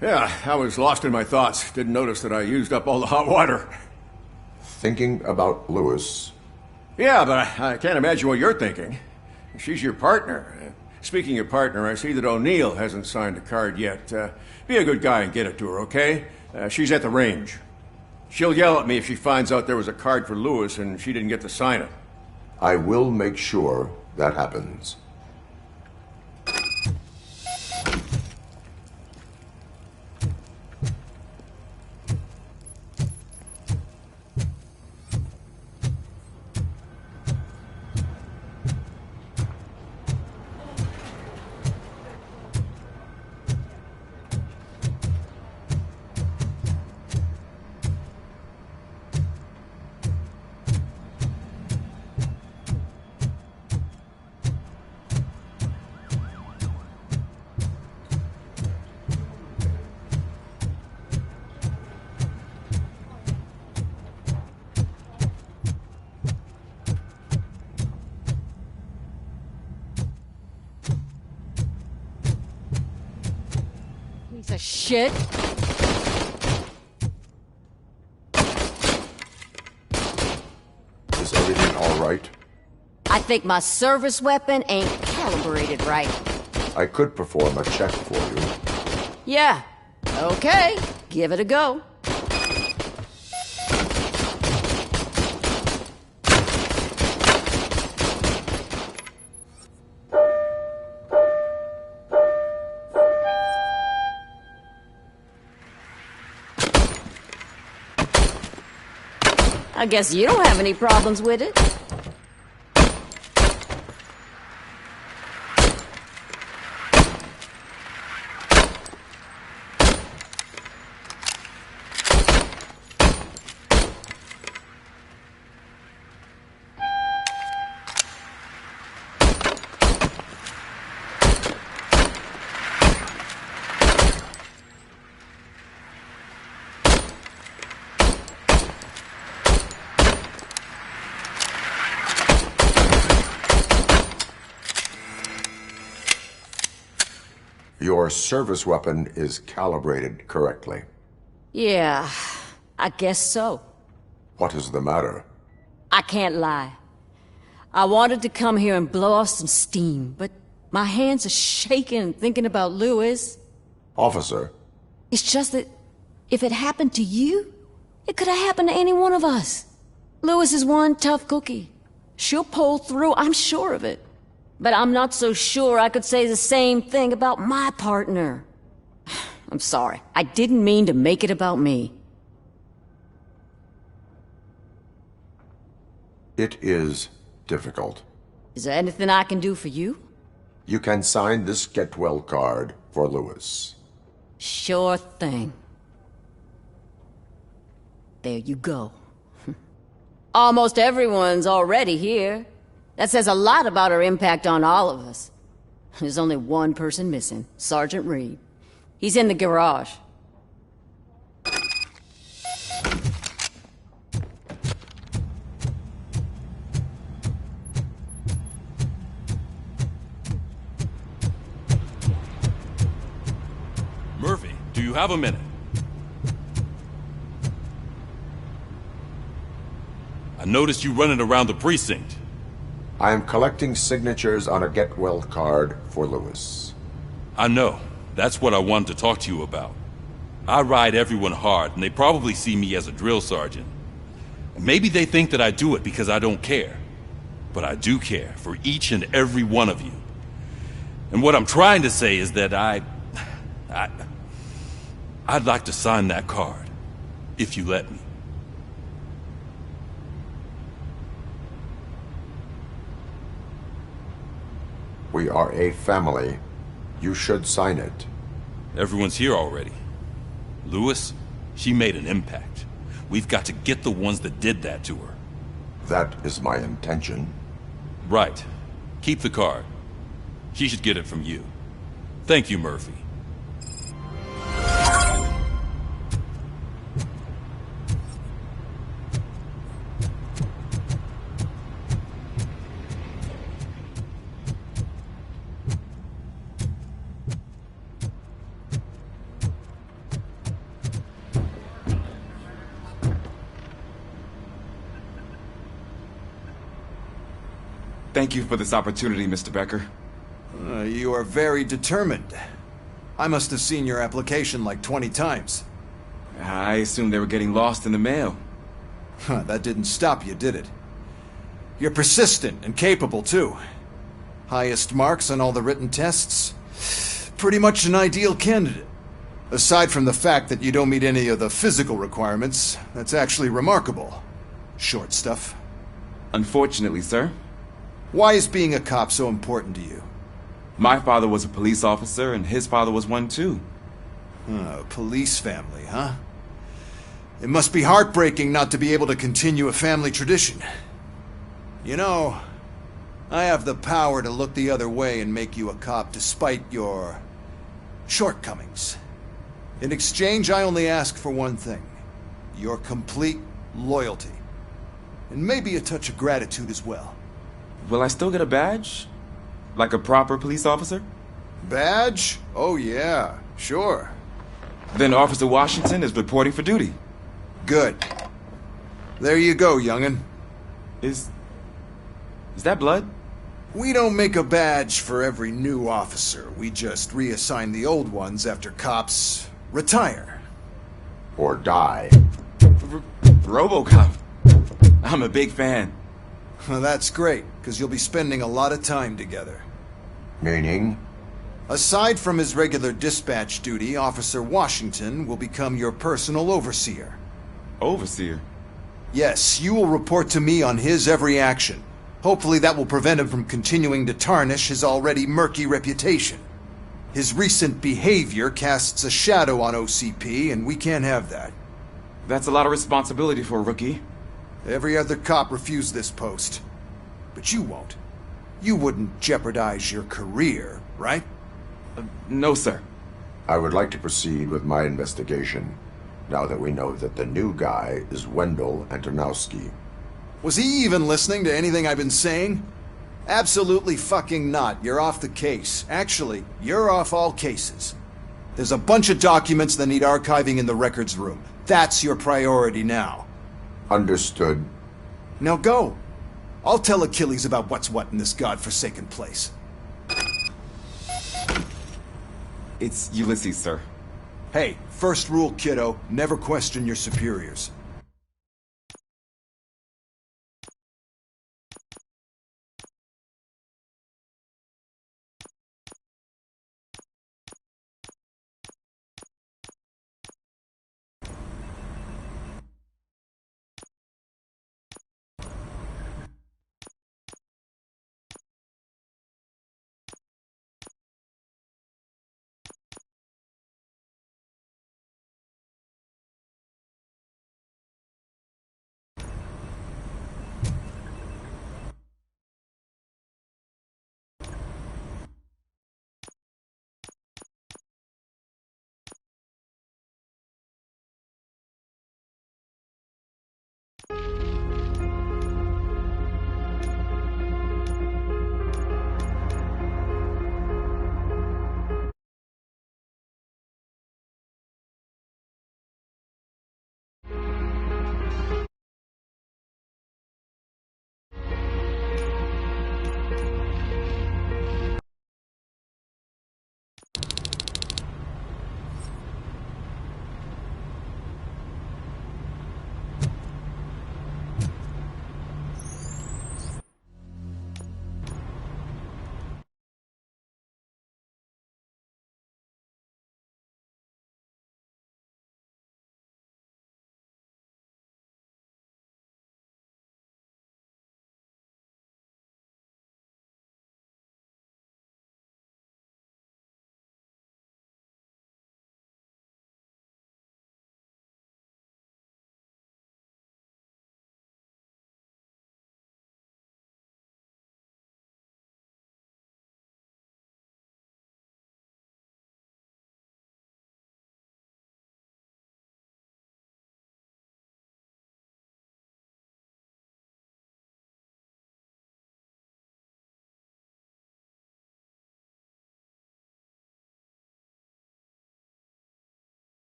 Yeah, I was lost in my thoughts. Didn't notice that I used up all the hot water. Thinking about Lewis. Yeah, but I can't imagine what you're thinking. She's your partner. Speaking of partner, I see that O'Neill hasn't signed a card yet. Be a good guy and get it to her, okay? She's at the range. She'll yell at me if she finds out there was a card for Lewis and she didn't get to sign it. I will make sure that happens. Piece of shit. Is everything all right? I think my service weapon ain't calibrated right. I could perform a check for you. Yeah. Okay. Give it a go. I guess you don't have any problems with it. Your service weapon is calibrated correctly. Yeah, I guess so. What is the matter? I can't lie. I wanted to come here and blow off some steam, but my hands are shaking thinking about Lewis. Officer. It's just that if it happened to you, it could have happened to any one of us. Lewis is one tough cookie. She'll pull through, I'm sure of it. But I'm not so sure I could say the same thing about my partner. I'm sorry. I didn't mean to make it about me. It is difficult. Is there anything I can do for you? You can sign this get well card for Lewis. Sure thing. There you go. Almost everyone's already here. That says a lot about her impact on all of us. There's only one person missing, Sergeant Reed. He's in the garage. Murphy, do you have a minute? I noticed you running around the precinct. I am collecting signatures on a get well card for Lewis. I know. That's what I wanted to talk to you about. I ride everyone hard, and they probably see me as a drill sergeant. Maybe they think that I do it because I don't care. But I do care for each and every one of you. And what I'm trying to say is that I'd like to sign that card, if you let me. We are a family. You should sign it. Everyone's here already. Lewis, she made an impact. We've got to get the ones that did that to her. That is my intention. Right. Keep the card. She should get it from you. Thank you, Murphy. Thank you for this opportunity, Mr. Becker. You are very determined. I must have seen your application like 20 times. I assumed they were getting lost in the mail. That didn't stop you, did it? You're persistent and capable, too. Highest marks on all the written tests. Pretty much an ideal candidate. Aside from the fact that you don't meet any of the physical requirements, that's actually remarkable. Short stuff. Unfortunately, sir. Why is being a cop so important to you? My father was a police officer, and his father was one, too. Police family, huh? It must be heartbreaking not to be able to continue a family tradition. You know, I have the power to look the other way and make you a cop despite your shortcomings. In exchange, I only ask for one thing. Your complete loyalty. And maybe a touch of gratitude as well. Will I still get a badge? Like a proper police officer? Badge? Oh yeah, sure. Then Officer Washington is reporting for duty. Good. There you go, young'un. Is that blood? We don't make a badge for every new officer. We just reassign the old ones after cops retire. Or die. Robocop. I'm a big fan. Well, that's great, because you'll be spending a lot of time together. Meaning? Aside from his regular dispatch duty, Officer Washington will become your personal overseer. Overseer? Yes, you will report to me on his every action. Hopefully that will prevent him from continuing to tarnish his already murky reputation. His recent behavior casts a shadow on OCP, and we can't have that. That's a lot of responsibility for a rookie. Every other cop refused this post. But you won't. You wouldn't jeopardize your career, right? No, sir. I would like to proceed with my investigation, now that we know that the new guy is Wendell Antonowski. Was he even listening to anything I've been saying? Absolutely fucking not. You're off the case. Actually, you're off all cases. There's a bunch of documents that need archiving in the records room. That's your priority now. Understood. Now go. I'll tell Achilles about what's what in this godforsaken place. It's Ulysses, sir. Hey, first rule, kiddo, never question your superiors.